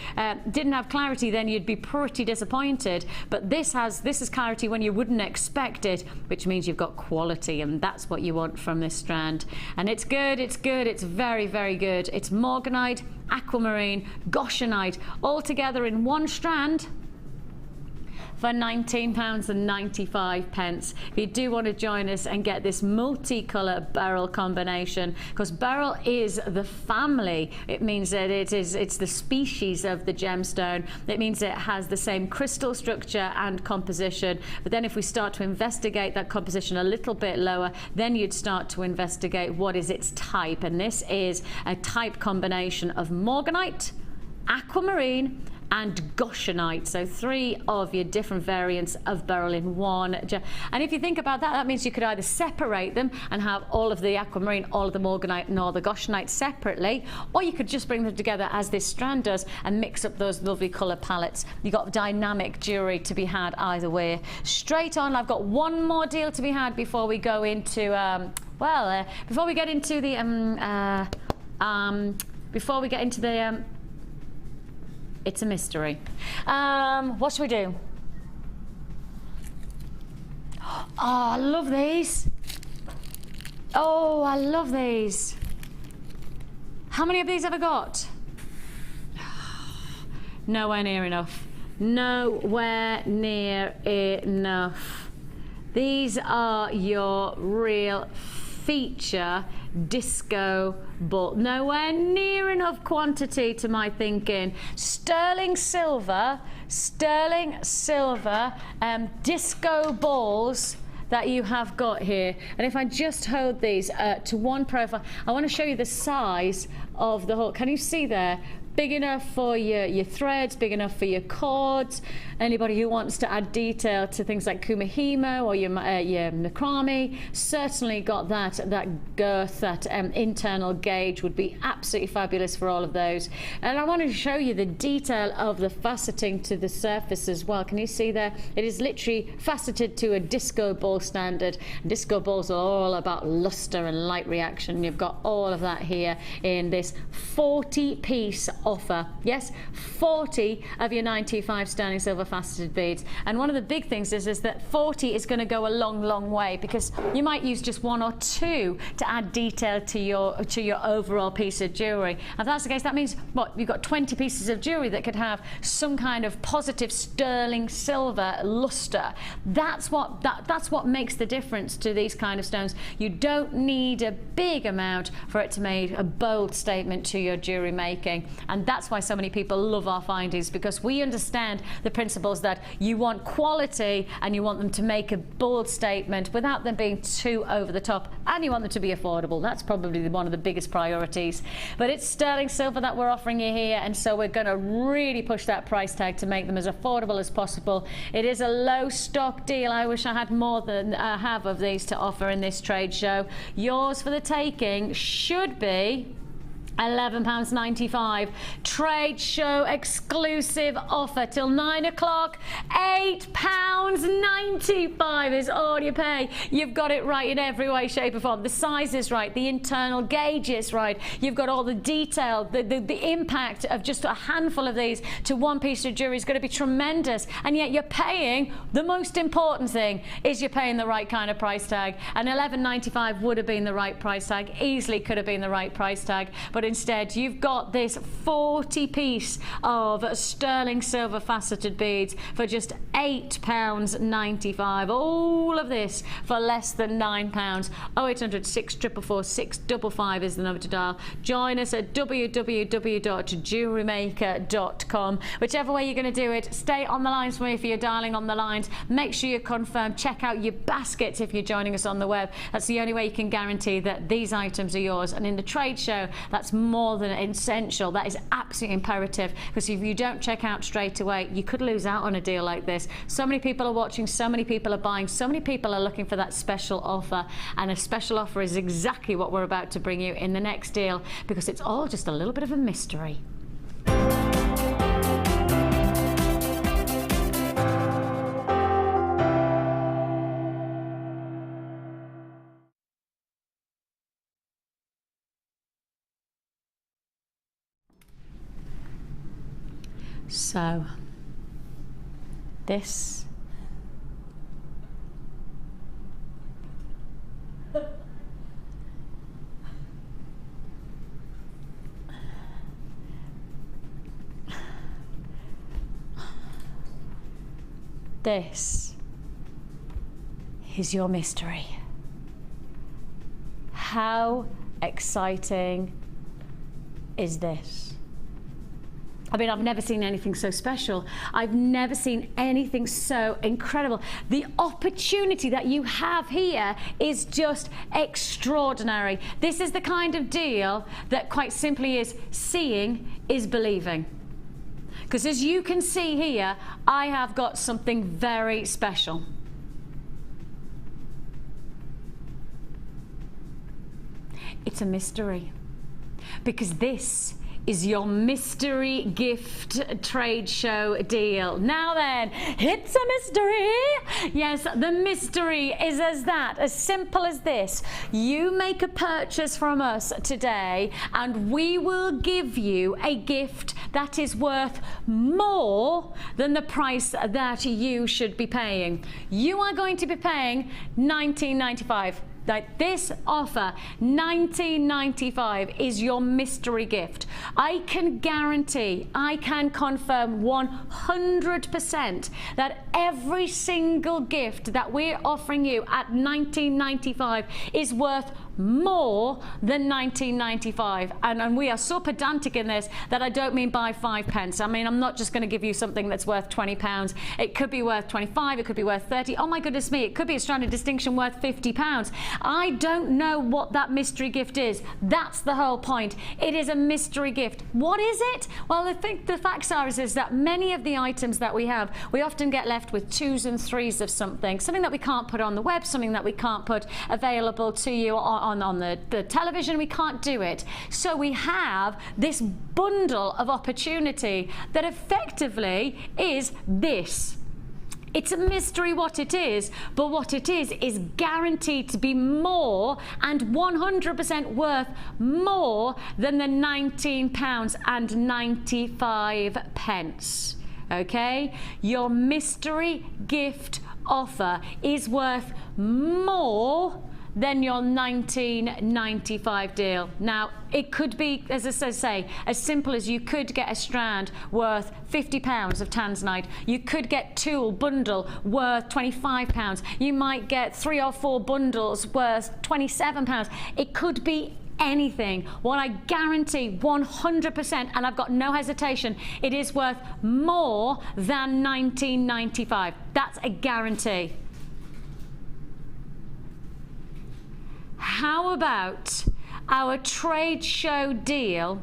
didn't have clarity, then you'd be pretty disappointed. But this is clarity when you wouldn't expect it, which means you've got quality, and that's what you want from this strand. And it's good, it's very, very good. It's morganite, aquamarine, goshenite, all together in one strand for £19.95. If you do want to join us and get this multicolour beryl combination, because beryl is the family, it means that it's the species of the gemstone. It means it has the same crystal structure and composition. But then if we start to investigate that composition a little bit lower, then you'd start to investigate what is its type. And this is a type combination of morganite, aquamarine, and goshenite. So 3 of your different variants of beryl in one. And if you think about that, that means you could either separate them and have all of the aquamarine, all of the morganite, and all the goshenite separately, or you could just bring them together as this strand does and mix up those lovely colour palettes. You've got dynamic jewellery to be had either way. Straight on, I've got one more deal to be had before we go into, before we get into the, it's a mystery. What should we do? Oh, I love these. Oh, I love these. How many of these have I got? Nowhere near enough. Nowhere near enough. These are your real feature disco ball. Nowhere near enough quantity to my thinking. Sterling silver disco balls that you have got here. And if I just hold these to one profile, I want to show you the size of the whole. Can you see there? Big enough for your threads, big enough for your cords. Anybody who wants to add detail to things like kumihimo or your macrame, certainly got that girth, that internal gauge would be absolutely fabulous for all of those. And I want to show you the detail of the faceting to the surface as well. Can you see there? It is literally faceted to a disco ball standard. Disco balls are all about luster and light reaction. You've got all of that here in this 40-piece offer. Yes, 40 of your 95 sterling silver faceted beads. And one of the big things is that 40 is going to go a long way, because you might use just 1 or 2 to add detail to your overall piece of jewellery. If that's the case, that means what, you've got 20 pieces of jewellery that could have some kind of positive sterling silver luster. That's what makes the difference to these kind of stones. You don't need a big amount for it to make a bold statement to your jewellery making. And that's why so many people love our findings, because we understand the principles that you want quality and you want them to make a bold statement without them being too over the top, and you want them to be affordable. That's probably one of the biggest priorities. But it's sterling silver that we're offering you here, and so we're going to really push that price tag to make them as affordable as possible. It is a low stock deal. I wish I had more than I have of these to offer in this trade show. Yours for the taking should be £11.95. Trade show exclusive offer till 9 o'clock. £8.95 is all you pay. You've got it right in every way, shape or form. The size is right, the internal gauge is right. You've got all the detail. The impact of just a handful of these to one piece of jewellery is going to be tremendous. And yet you're paying, the most important thing is you're paying the right kind of price tag. And £11.95 would have been the right price tag, easily could have been the right price tag. But instead you've got this 40-piece of sterling silver faceted beads for just £8.95. All of this for less than £9. 0800 644 655 is the number to dial. Join us at www.JewelleryMaker.com. Whichever way you're going to do it, stay on the lines for me if you're dialing on the lines. Make sure you confirm. Check out your baskets if you're joining us on the web. That's the only way you can guarantee that these items are yours. And in the trade show, that's more than essential. That is absolutely imperative, because if you don't check out straight away, you could lose out on a deal like this. So many people are watching, so many people are buying, so many people are looking for that special offer, and a special offer is exactly what we're about to bring you in the next deal, because it's all just a little bit of a mystery. So, this This is your mystery. How exciting is this? I mean, I've never seen anything so special. I've never seen anything so incredible. The opportunity that you have here is just extraordinary. This is the kind of deal that quite simply is seeing is believing. Because as you can see here, I have got something very special. It's a mystery, because this is your mystery gift trade show deal. Now then, it's a mystery. Yes, the mystery is as simple as this. You make a purchase from us today and we will give you a gift that is worth more than the price that you should be paying. You are going to be paying $19.95. Like this offer, $19.95 is your mystery gift. I can guarantee, I can confirm 100% that every single gift that we're offering you at $19.95 is worth more than $19.95, and we are so pedantic in this that I don't mean by 5 pence. I mean, I'm not just going to give you something that's worth £20. It could be worth 25, it could be worth 30. Oh my goodness me, it could be a strand of distinction worth £50. I don't know what that mystery gift is. That's the whole point. It is a mystery gift. What is it? Well, the facts are is that many of the items that we have, we often get left with 2s and 3s of something that we can't put on the web, something that we can't put available to you on the television. We can't do it. So we have this bundle of opportunity that effectively is this. It's a mystery what it is, but what it is guaranteed to be more and 100% worth more than the £19.95. Okay? Your mystery gift offer is worth more than your $19.95 deal. Now, it could be, as I say, as simple as you could get a strand worth £50 of tanzanite. You could get tulle bundle worth £25. You might get 3 or 4 bundles worth £27. It could be anything. What I guarantee 100%, and I've got no hesitation, it is worth more than $19.95. That's a guarantee. How about our trade show deal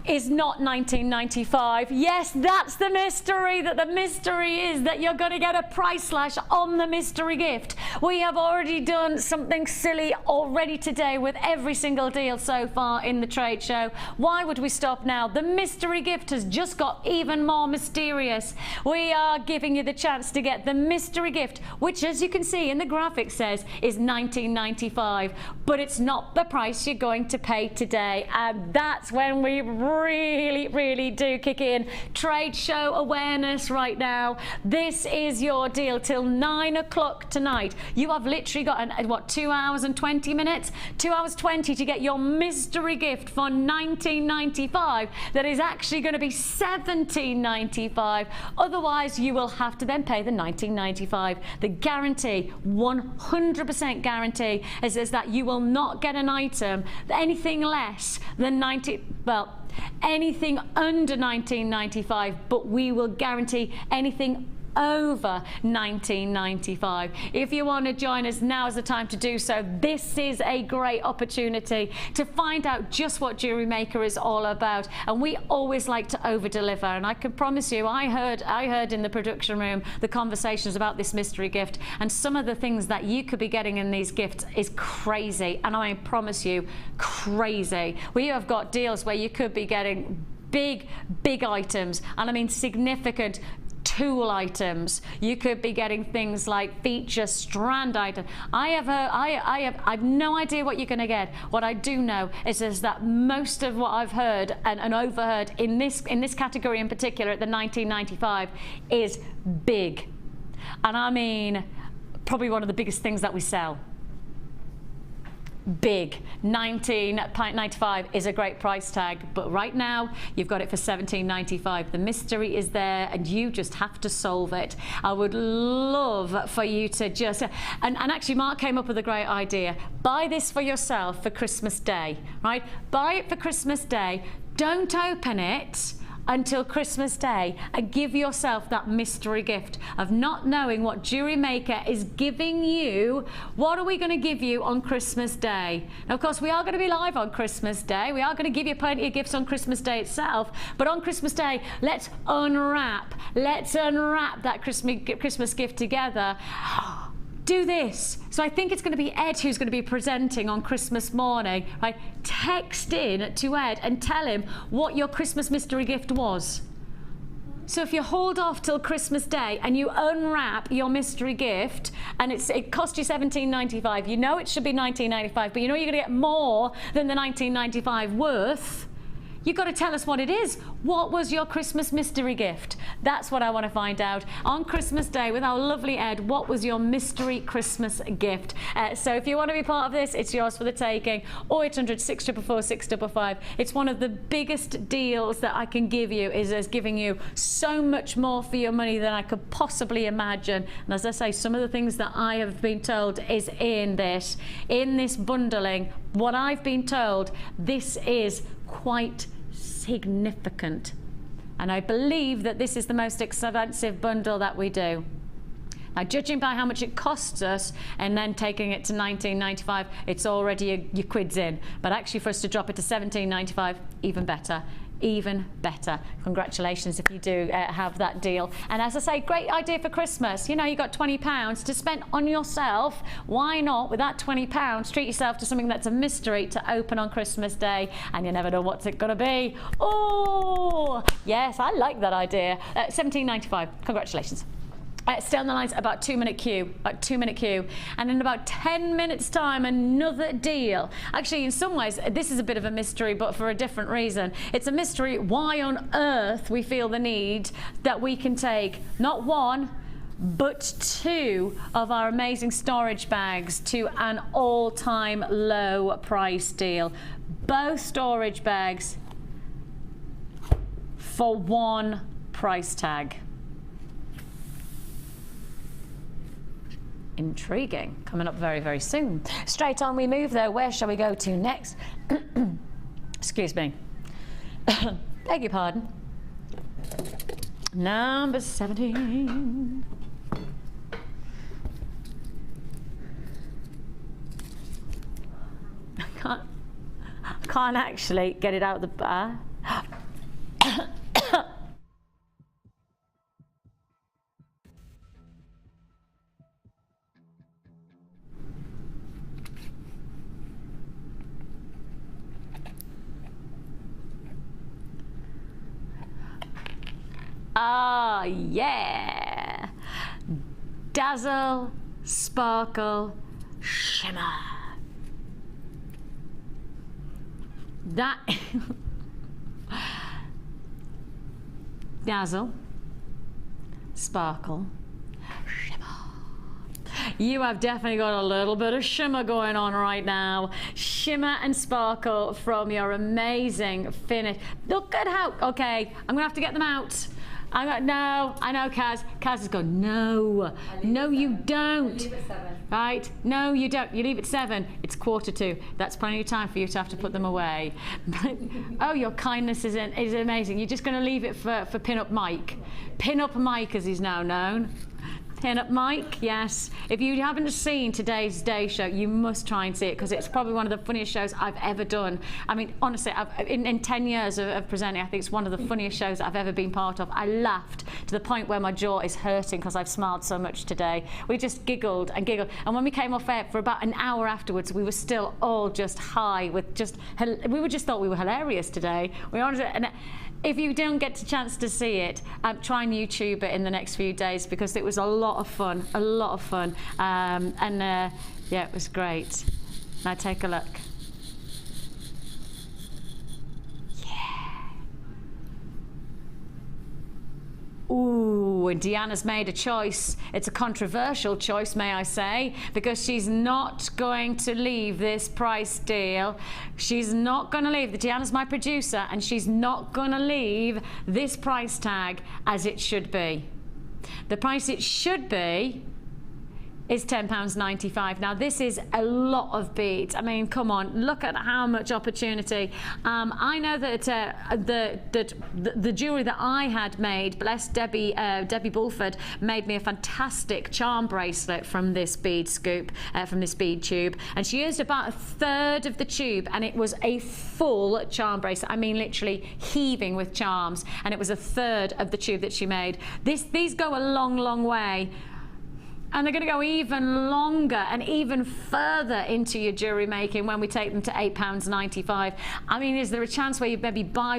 is not $19.95. Yes, that's the mystery, that the mystery is that you're going to get a price slash on the mystery gift. We have already done something silly already today with every single deal so far in the trade show. Why would we stop now? The mystery gift has just got even more mysterious. We are giving you the chance to get the mystery gift, which, as you can see in the graphic, says is $19.95, but it's not the price you're going to pay today, and that's when we really do kick in. Trade show awareness right now. This is your deal till 9 o'clock tonight. You have literally got, 2 hours and 20 minutes? 2 hours 20 to get your mystery gift for $19.95 that is actually going to be $17.95. Otherwise, you will have to then pay the $19.95. The guarantee, 100% guarantee, is that you will not get an item anything less than anything under $19.95, but we will guarantee anything over $19.95. If you want to join us, now is the time to do so. This is a great opportunity to find out just what Jewellery Maker is all about, and we always like to over deliver, and I can promise you, I heard in the production room the conversations about this mystery gift, and some of the things that you could be getting in these gifts is crazy, and I promise you, crazy. We have got deals where you could be getting big items, and I mean significant tool items. You could be getting things like feature strand items. I have no idea what you're going to get. What I do know is that most of what I've heard and overheard in this category in particular at the $19.95 is big, and I mean probably one of the biggest things that we sell. big. £19.95 is a great price tag, but right now you've got it for £17.95. The mystery is there and you just have to solve it. I would love for you to just, and actually Mark came up with a great idea. Buy this for yourself for Christmas Day, right? Buy it for Christmas Day. Don't open it until Christmas Day and give yourself that mystery gift of not knowing what Jewellery Maker is giving you. What are we going to give you on Christmas Day? Now, of course, we are going to be live on Christmas Day. We are going to give you plenty of gifts on Christmas Day itself, but on Christmas Day, let's unwrap that Christmas gift together. Do this. So I think it's going to be Ed who's going to be presenting on Christmas morning, right? Text in to Ed and tell him what your Christmas mystery gift was. So if you hold off till Christmas Day and you unwrap your mystery gift and it cost you £17.95, you know it should be £19.95, but you know you're going to get more than the £19.95 worth. You've got to tell us what it is. What was your Christmas mystery gift? That's what I want to find out. On Christmas Day with our lovely Ed, what was your mystery Christmas gift? So if you want to be part of this, it's yours for the taking. 0800 644 655. It's one of the biggest deals that I can give you, is giving you so much more for your money than I could possibly imagine. And as I say, some of the things that I have been told is in this bundling. What I've been told, this is quite significant, and I believe that this is the most expensive bundle that we do. Now, judging by how much it costs us and then taking it to £19.95, it's already your quids in, but actually for us to drop it to £17.95, even better. Even better. Congratulations if you do have that deal. And as I say, great idea for Christmas. You know, you got £20 to spend on yourself. Why not, with that £20, treat yourself to something that's a mystery to open on Christmas Day, and you never know what's it gonna be. Oh yes, I like that idea. £17.95. Congratulations. Stay on the lines, about 2-minute queue, and in about 10 minutes time, another deal. Actually, in some ways, this is a bit of a mystery, but for a different reason. It's a mystery why on earth we feel the need that we can take not one, but 2 of our amazing storage bags to an all-time low price deal. Both storage bags for one price tag. Intriguing. Coming up very, very soon. Straight on we move though. Where shall we go to next? Excuse me. Beg your pardon. Number 17. I can't actually get it out of the bar. Ah, yeah. Dazzle, sparkle, shimmer. That dazzle, sparkle, shimmer. You have definitely got a little bit of shimmer going on right now. Shimmer and sparkle from your amazing finish. Look at how, okay, I'm gonna have to get them out. No, I know Kaz. Kaz has gone, no, no you don't. Leave it 7. Right? No, you don't. You leave it 7. It's 1:45. That's plenty of time for you to have to put them away. Oh, your kindness is amazing. You're just going to leave it for Pin-Up Mike. Pin-Up Mike, as he's now known. Pin-Up Mike, yes. If you haven't seen today's day show, you must try and see it, because it's probably one of the funniest shows I've ever done. I mean, honestly, in 10 years of presenting, I think it's one of the funniest shows I've ever been part of. I laughed to the point where my jaw is hurting because I've smiled so much today. We just giggled and giggled. And when we came off air for about an hour afterwards, we were still all just high with we just thought we were hilarious today. We honestly, and if you don't get a chance to see it, try and YouTube it in the next few days, because it was a lot of fun, yeah, it was great. Now take a look. Yeah. Ooh, and Deanna's made a choice. It's a controversial choice, may I say, because she's not going to leave this price deal. She's not going to leave. Deanna's my producer, and she's not going to leave this price tag as it should be. The price it should be is £10.95. Now this is a lot of beads. I mean, come on, look at how much opportunity. I know that the jewellery that I had made, bless Debbie Bulford, made me a fantastic charm bracelet from this bead scoop, from this bead tube, and she used about 1/3 of the tube, and it was a full charm bracelet. I mean, literally heaving with charms, and it was 1/3 of the tube that she made. These go a long, long way. And they're going to go even longer and even further into your jewellery making when we take them to £8.95. I mean, is there a chance where you maybe buy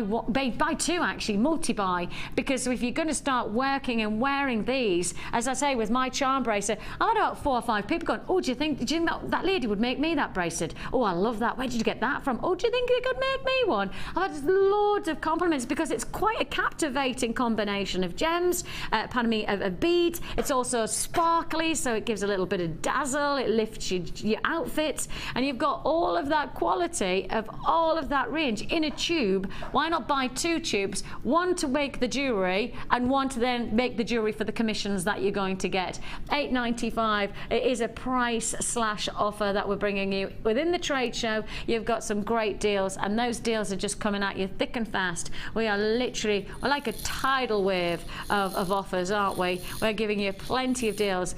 two, actually, multi-buy? Because if you're going to start working and wearing these, as I say, with my charm bracelet, I've had about 4 or 5 people going, oh, do you think that lady would make me that bracelet? Oh, I love that. Where did you get that from? Oh, do you think you could make me one? I've had loads of compliments because it's quite a captivating combination of gems, of beads. It's also sparkly, so it gives a little bit of dazzle, it lifts your outfits, and you've got all of that quality of all of that range in a tube. Why not buy 2 tubes, one to make the jewellery and one to then make the jewellery for the commissions that you're going to get. £8.95. It is a price slash offer that we're bringing you within the trade show. You've got some great deals, and those deals are just coming at you thick and fast. We are literally, we're like a tidal wave of offers, aren't we? We're giving you plenty of deals.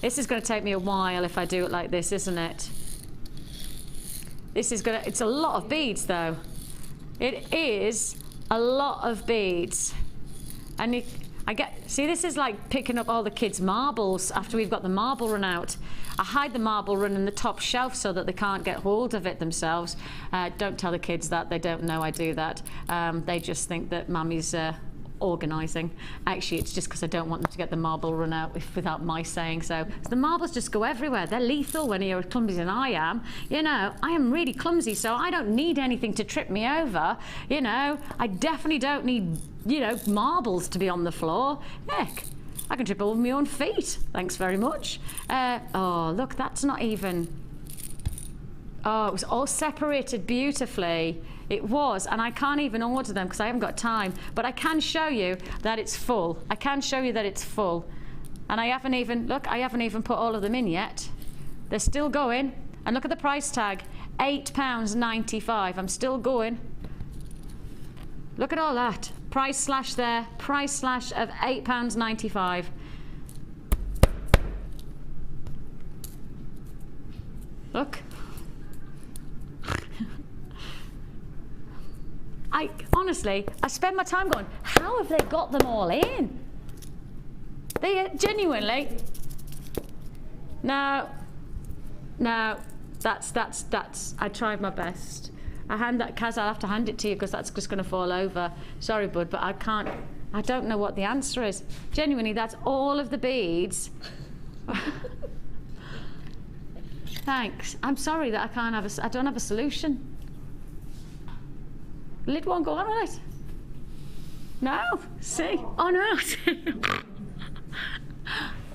This is going to take me a while if I do it like this, isn't it? It's a lot of beads though. It is a lot of beads. And see, this is like picking up all the kids' marbles after we've got the marble run out. I hide the marble run in the top shelf so that they can't get hold of it themselves. Don't tell the kids that, they don't know I do that. They just think that Mummy's organising. Actually, it's just because I don't want them to get the marble run out without my saying so. The marbles just go everywhere. They're lethal when you're as clumsy as I am. You know, I am really clumsy, so I don't need anything to trip me over. You know, I definitely don't need, you know, marbles to be on the floor. Heck, I can trip over my own feet. Thanks very much. Oh, look, that's not even... Oh, it was all separated beautifully. It was, and I can't even order them because I haven't got time, but I can show you that it's full. I can show you that it's full. And I haven't even, look, I haven't even put all of them in yet. They're still going. And look at the price tag, £8.95. I'm still going. Look at all that. Price slash there, price slash of £8.95. Look. Honestly, I spend my time going, how have they got them all in? They genuinely. No, that's. I tried my best. I hand that, Kaz, I'll have to hand it to you because that's just going to fall over. Sorry, bud, but I can't. I don't know what the answer is. Genuinely, that's all of the beads. Thanks. I'm sorry that I can't have I don't have a solution. The lid won't go on, will it? No? See? Oh no!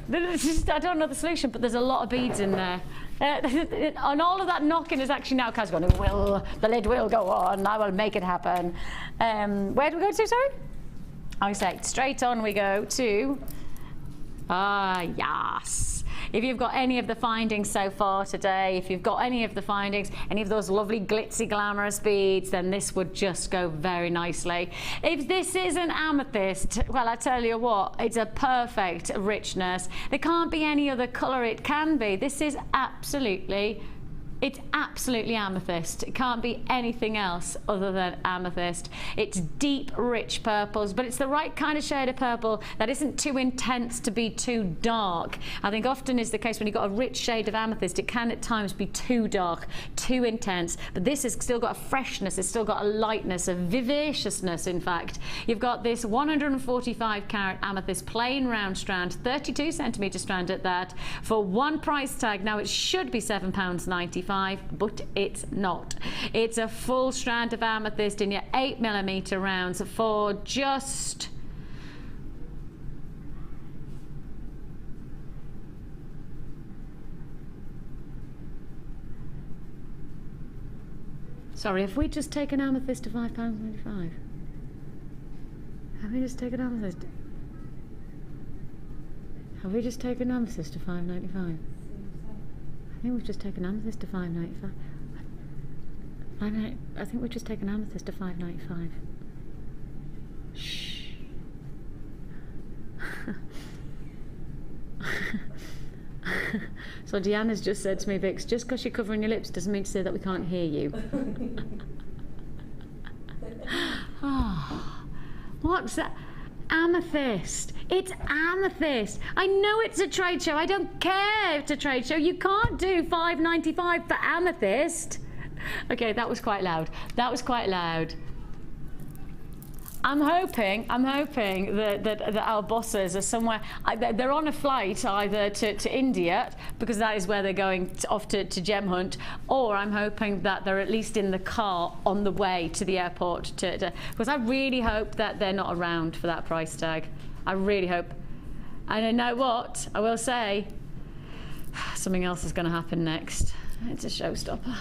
I don't know the solution, but there's a lot of beads in there. And all of that knocking is actually now Kaz going, the lid will go on, I will make it happen. Where do we go to, sorry? I say, straight on we go to... yes. If you've got any of the findings so far today, if you've got any of the findings, any of those lovely glitzy glamorous beads, then this would just go very nicely. If this is an amethyst, well, I tell you what, it's a perfect richness. There can't be any other colour it can be. This is absolutely... It's absolutely amethyst. It can't be anything else other than amethyst. It's deep, rich purples, but it's the right kind of shade of purple that isn't too intense to be too dark. I think often is the case when you've got a rich shade of amethyst, it can at times be too dark, too intense, but this has still got a freshness, it's still got a lightness, a vivaciousness, in fact. You've got this 145 carat amethyst plain round strand, 32 centimetre strand at that, for one price tag. Now it should be £7.95. But it's not. It's a full strand of amethyst in your 8mm rounds for just Sorry, have we just taken amethyst to £5.95? Have we just taken amethyst? Have we just taken amethyst to £5.95? I think we've just taken amethyst to £5.95. I think we've just taken amethyst to £5.95. Shh. So Deanna's just said to me, Vix, just because you're covering your lips doesn't mean to say that we can't hear you. Oh, what's that? Amethyst. It's amethyst. I know it's a trade show. I don't care if it's a trade show. You can't do £5.95 for amethyst. Okay, that was quite loud. That was quite loud. I'm hoping that our bosses are somewhere. They're on a flight either to India, because that is where they're going off to gem hunt, or I'm hoping that they're at least in the car on the way to the airport. Because I really hope that they're not around for that price tag. I really hope. And you know what? I will say, something else is going to happen next. It's a showstopper.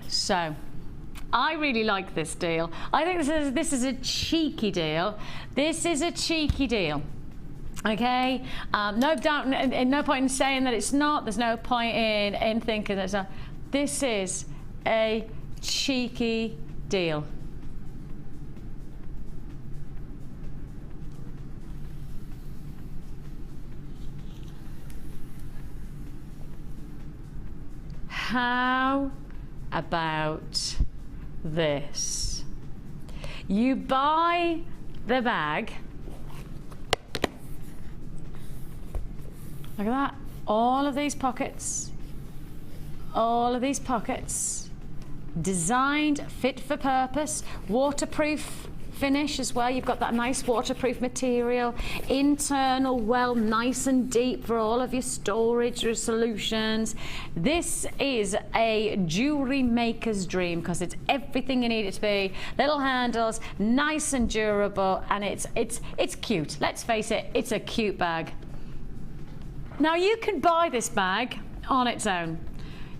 So, I really like this deal. I think this is a cheeky deal. This is a cheeky deal. Okay, no doubt, no point in saying that it's not. There's no point in thinking that it's not. This is a cheeky deal. How about this? You buy the bag. Look at that. All of these pockets. All of these pockets. Designed, fit for purpose, waterproof finish as well. You've got that nice waterproof material. Internal well, nice and deep for all of your storage solutions. This is a jewellery maker's dream because it's everything you need it to be. Little handles, nice and durable, and it's cute. Let's face it, it's a cute bag. Now you can buy this bag on its own.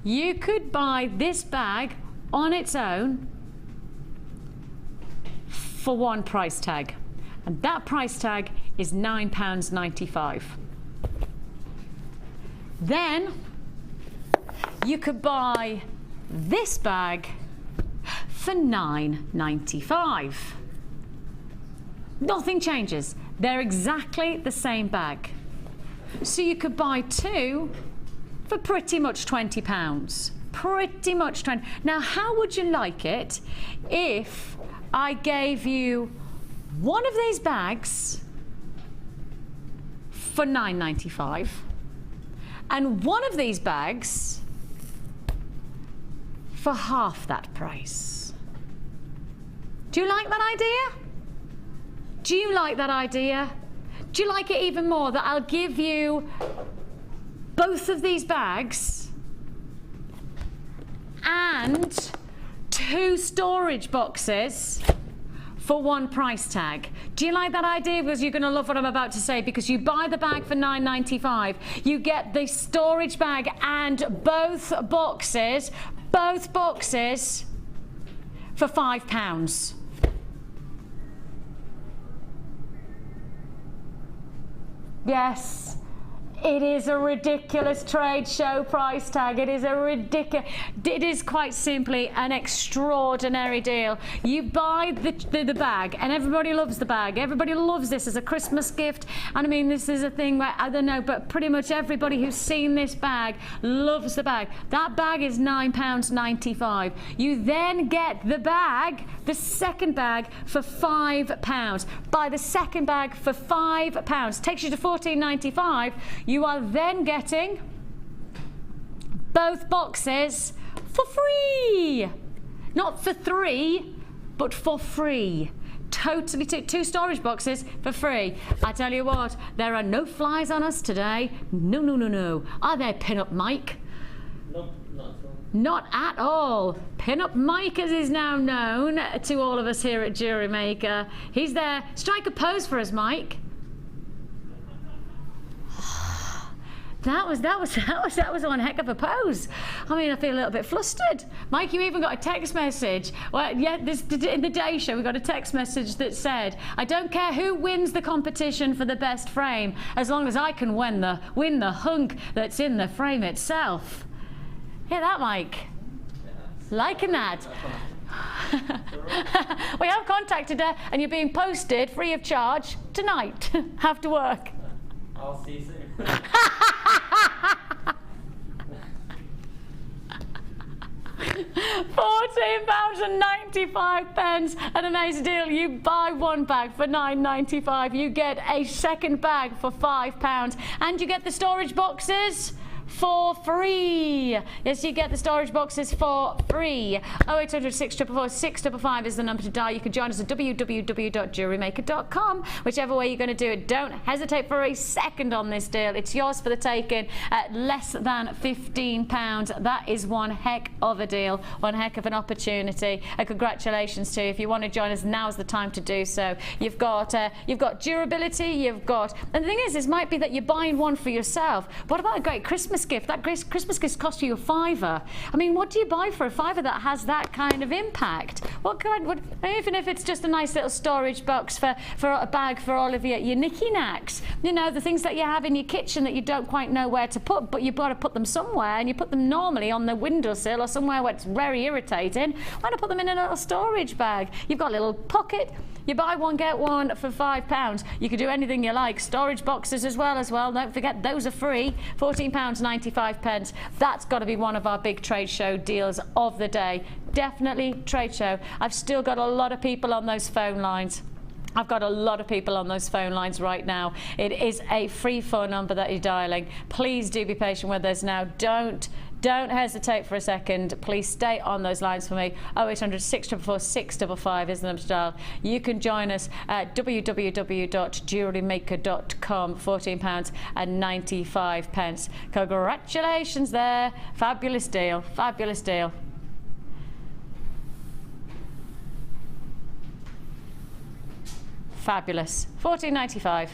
You could buy this bag on its own for one price tag, and that price tag is £9.95. Then you could buy this bag for £9.95. Nothing changes. They're exactly the same bag. So you could buy two for pretty much £20. Pretty much 20. Now, how would you like it if I gave you one of these bags for £9.95 and one of these bags for half that price? Do you like that idea? Do you like that idea? Do you like it even more that I'll give you both of these bags and two storage boxes for one price tag? Do you like that idea? Because you're going to love what I'm about to say, because you buy the bag for £9.95, you get the storage bag and both boxes for £5. Yes, it is a ridiculous trade show price tag. It is a ridiculous, it is quite simply an extraordinary deal. You buy the bag, and everybody loves the bag. Everybody loves this as a Christmas gift. And I mean, this is a thing where, I don't know, but pretty much everybody who's seen this bag loves the bag. That bag is £9.95. You then get the bag, the second bag, for £5. Buy the second bag for £5. Takes you to £14.95. You are then getting both boxes for free. Not for three, but for free. Totally, two storage boxes for free. I tell you what, there are no flies on us today. No, no, no, no. Are there, Pin-Up Mike? No, not at all. Not at all. Pin-up Mike, as is now known to all of us here at Jewellery Maker. He's there. Strike a pose for us, Mike. That was one heck of a pose. I mean, I feel a little bit flustered. Mike, you even got a text message. Well, yeah, in the day show, we got a text message that said, "I don't care who wins the competition for the best frame, as long as I can win the hunk that's in the frame itself." Hear that, Mike? Liking that? We have contacted her, and you're being posted free of charge tonight after work. I'll see you soon. £14.95, an amazing deal. You buy one bag for £9.95, you get a second bag for £5, and you get the storage boxes for free. Yes, you get the storage boxes for free. 0800 644 655 is the number to dial. You can join us at www.jewellerymaker.com. Whichever way you're going to do it, don't hesitate for a second on this deal. It's yours for the taking at less than £15. That is one heck of a deal, one heck of an opportunity. Congratulations to you. If you want to join us, now's the time to do so. You've got durability, you've got, and the thing is, this might be that you're buying one for yourself. What about a great Christmas gift? That Christmas gift cost you £5. I mean, what do you buy for £5 that has that kind of impact? Even if it's just a nice little storage box for a bag for all of your knicky knacks, you know, the things that you have in your kitchen that you don't quite know where to put, but you've got to put them somewhere, and you put them normally on the windowsill or somewhere where it's very irritating. Why not put them in a little storage bag? You've got a little pocket. You buy one, get one for £5. You can do anything you like. Storage boxes as well. Don't forget, those are free. £14.95. That's got to be one of our big trade show deals of the day. Definitely trade show. I've still got a lot of people on those phone lines. I've got a lot of people on those phone lines right now. It is a free phone number that you're dialing. Please do be patient with us now. Don't hesitate for a second. Please stay on those lines for me. 0800 644 655 is the number to dial. You can join us at www.JewelleryMaker.com. £14.95. Congratulations there. Fabulous deal. Fabulous deal. Fabulous. £14.95.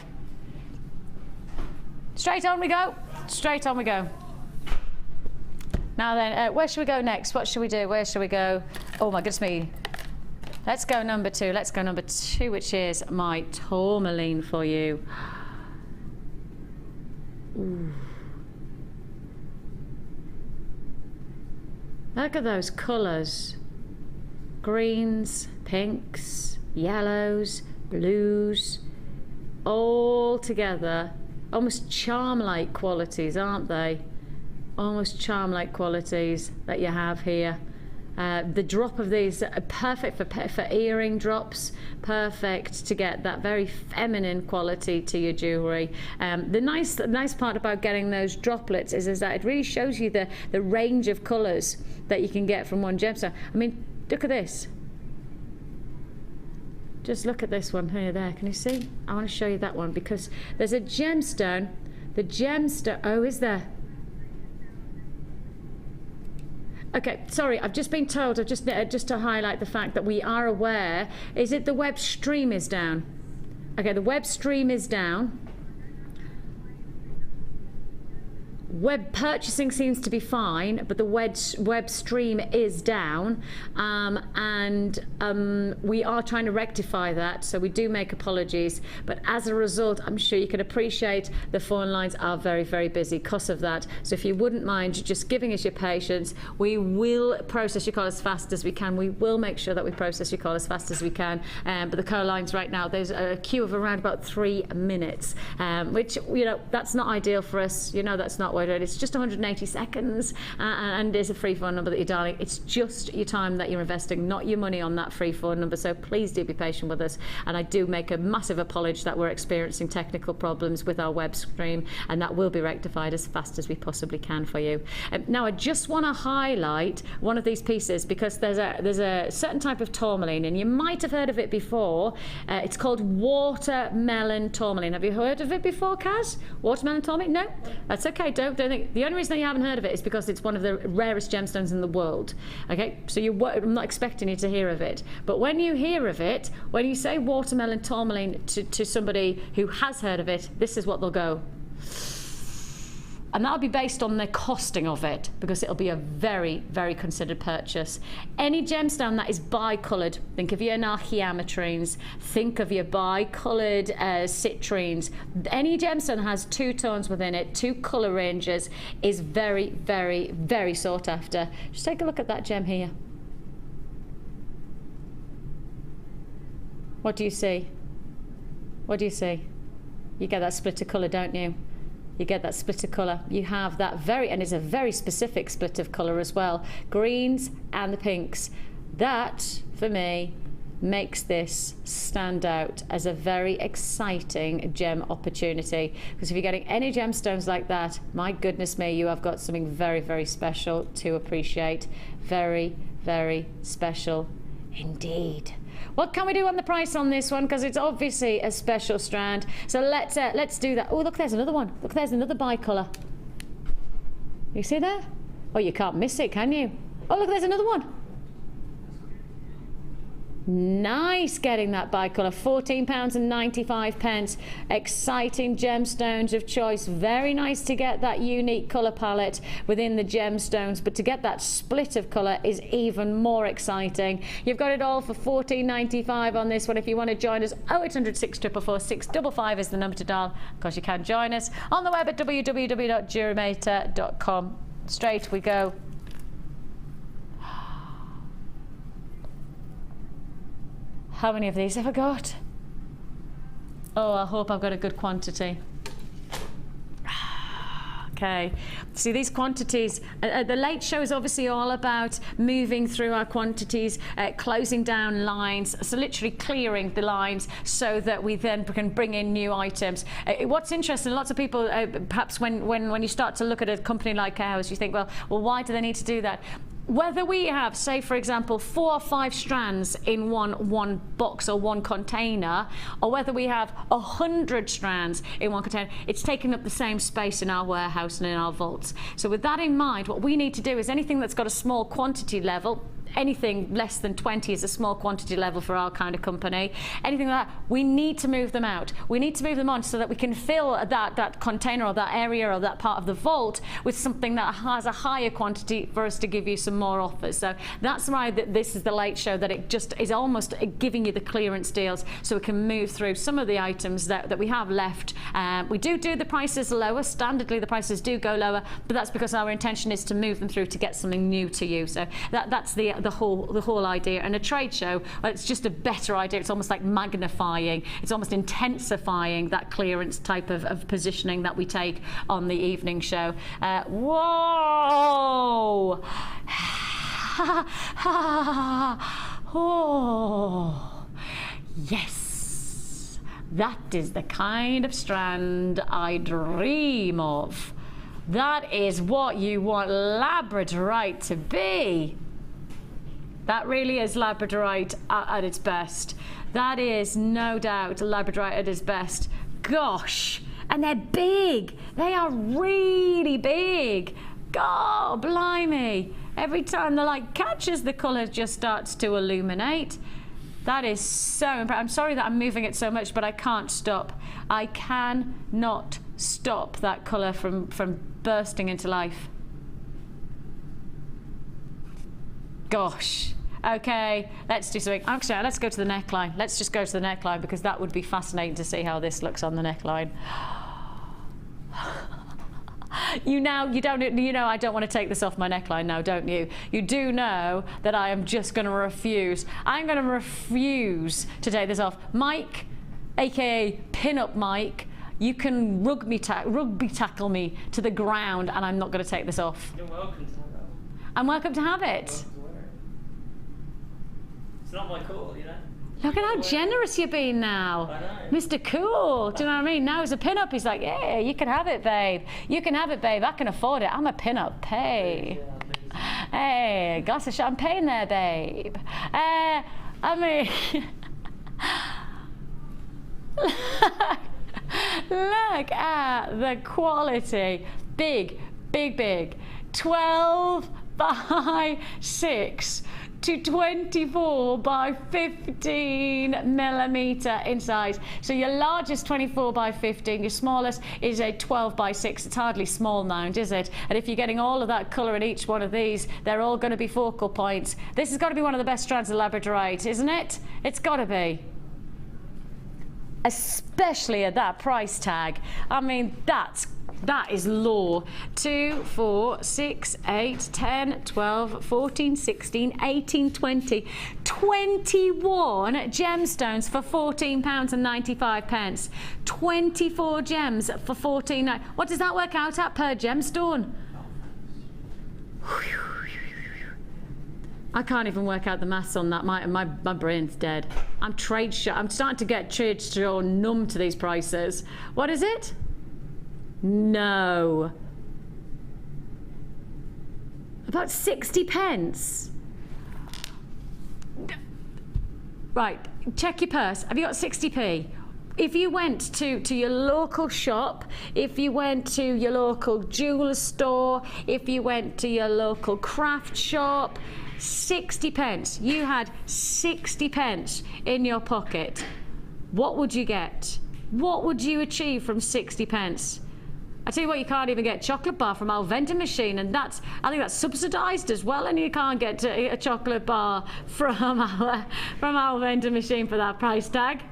Straight on we go. Straight on we go. Now then, where should we go next? What should we do? Where should we go? Oh my goodness me. Let's go number two. Let's go number two, which is my tourmaline for you. Ooh. Look at those colours. Greens, pinks, yellows, blues, all together. Almost charm-like qualities, aren't they? Almost charm-like qualities that you have here. The drop of these are perfect for earring drops, perfect to get that very feminine quality to your jewellery. The nice part about getting those droplets is that it really shows you the range of colours that you can get from one gemstone. I mean, look at this. Just look at this one here, there. Can you see? I want to show you that one because there's a gemstone. The gemstone. Oh, is there? Okay, sorry, I've just been told, just to highlight the fact that we are aware, is it the web stream is down? Okay, the web stream is down. Web purchasing seems to be fine, but the web stream is down, and we are trying to rectify that, so we do make apologies. But as a result, I'm sure you can appreciate the phone lines are very, very busy because of that. So if you wouldn't mind just giving us your patience, we will process your call as fast as we can. We will make sure that we process your call as fast as we can. But the call lines right now, there's a queue of around about 3 minutes, which, you know, that's not ideal for us. You know, that's not what it's just 180 seconds, and there's a free phone number that you're dialing. It's just your time that you're investing, not your money on that free phone number. So please do be patient with us. And I do make a massive apology that we're experiencing technical problems with our web stream, and that will be rectified as fast as we possibly can for you. Now, I just want to highlight one of these pieces because there's a certain type of tourmaline, and you might have heard of it before. It's called watermelon tourmaline. Have you heard of it before, Kaz? Watermelon tourmaline? No? That's okay. don't think. The only reason that you haven't heard of it is because it's one of the rarest gemstones in the world. Okay, so I'm not expecting you to hear of it. But when you hear of it, when you say watermelon tourmaline to somebody who has heard of it, this is what they'll go. And that'll be based on the costing of it, because it'll be a very, very considered purchase. Any gemstone that is bicoloured, think of your narchiametrines, think of your bicoloured citrines. Any gemstone that has 2 tones within it, 2 colour ranges, is very, very, very sought after. Just take a look at that gem here. What do you see? What do you see? You get that split of colour, don't you? You get that split of colour. You have that and it's a very specific split of colour as well. Greens and the pinks. That, for me, makes this stand out as a very exciting gem opportunity. Because if you're getting any gemstones like that, my goodness me, you have got something very, very special to appreciate. Very, very special indeed. What can we do on the price on this one? Because it's obviously a special strand. So let's do that. Oh, look, there's another one. Look, there's another bicolour. You see there? Oh, you can't miss it, can you? Oh, look, there's another one. Nice getting that bicolour. £14.95. Exciting gemstones of choice. Very nice to get that unique colour palette within the gemstones, but to get that split of colour is even more exciting. You've got it all for £14.95 on this one. If you want to join us, 0800 644 655 is the number to dial. Of course, you can join us on the web at www.JewelleryMaker.com. Straight we go. How many of these have I got? Oh, I hope I've got a good quantity. Okay, see these quantities, the late show is obviously all about moving through our quantities, closing down lines, so literally clearing the lines so that we then can bring in new items. What's interesting, lots of people, perhaps when you start to look at a company like ours, you think, well, why do they need to do that? Whether we have, say, for example, 4 or 5 strands in one box or one container, or whether we have 100 strands in one container, it's taking up the same space in our warehouse and in our vaults. So with that in mind, what we need to do is anything that's got a small quantity level, anything less than 20 is a small quantity level for our kind of company. Anything like that, we need to move them out. We need to move them on so that we can fill that container or that area or that part of the vault with something that has a higher quantity for us to give you some more offers. So that's why this is the late show, that it just is almost giving you the clearance deals so we can move through some of the items that we have left. We do the prices lower. Standardly, the prices do go lower, but that's because our intention is to move them through to get something new to you. So that's the whole idea. And a trade show, well, it's just a better idea. It's almost like magnifying, it's almost intensifying that clearance type of positioning that we take on the evening show. Whoa! Oh, yes, that is the kind of strand I dream of. That is what you want labradorite to be. That really is labradorite at its best. That is no doubt labradorite at its best. Gosh, and they're big. They are really big. God, blimey. Every time the light catches, the colour just starts to illuminate. That is so impressive. I'm sorry that I'm moving it so much, but I can't stop. I cannot stop that colour from bursting into life. Gosh. Okay, let's do something. Actually, let's go to the neckline. Let's just go to the neckline, because that would be fascinating to see how this looks on the neckline. You know, I don't want to take this off my neckline now, don't you? You do know that I am just going to refuse. I'm going to refuse to take this off. Mike, aka Pin-Up Mike, you can rugby tackle me to the ground, and I'm not going to take this off. You're welcome to have it. I'm welcome to have it. It's not my call, you know. Look at how generous you're being now. I know. Mr. Cool, do you know what I mean? Now as a pin-up, he's like, yeah, you can have it, babe. You can have it, babe. I can afford it. I'm a pin-up. Hey. Hey, glass of champagne there, babe. I mean, look at the quality. big, big, big. 12 by 6 to 24 by 15 millimeter in size. So your largest 24 by 15, your smallest is a 12 by 6. It's hardly small now, is it? And if you're getting all of that colour in each one of these, they're all going to be focal points. This has got to be one of the best strands of labradorite, isn't it? It's got to be. Especially at that price tag. I mean, that is low. 2, 4, 6, 8, 10, 12, 14, 16, 18, 20, 21 gemstones for £14.95. 24 gems for £14. What does that work out at per gemstone? I can't even work out the maths on that. My brain's dead. I'm starting to get trade show numb to these prices. What is it? No. About 60 pence. Right, check your purse. Have you got 60p? If you went to your local shop, if you went to your local jewellery store, if you went to your local craft shop, 60 pence. You had 60 pence in your pocket. What would you get? What would you achieve from 60 pence? I tell you what, you can't even get chocolate bar from our vending machine, and I think that's subsidised as well, and you can't get a chocolate bar from our vending machine for that price tag.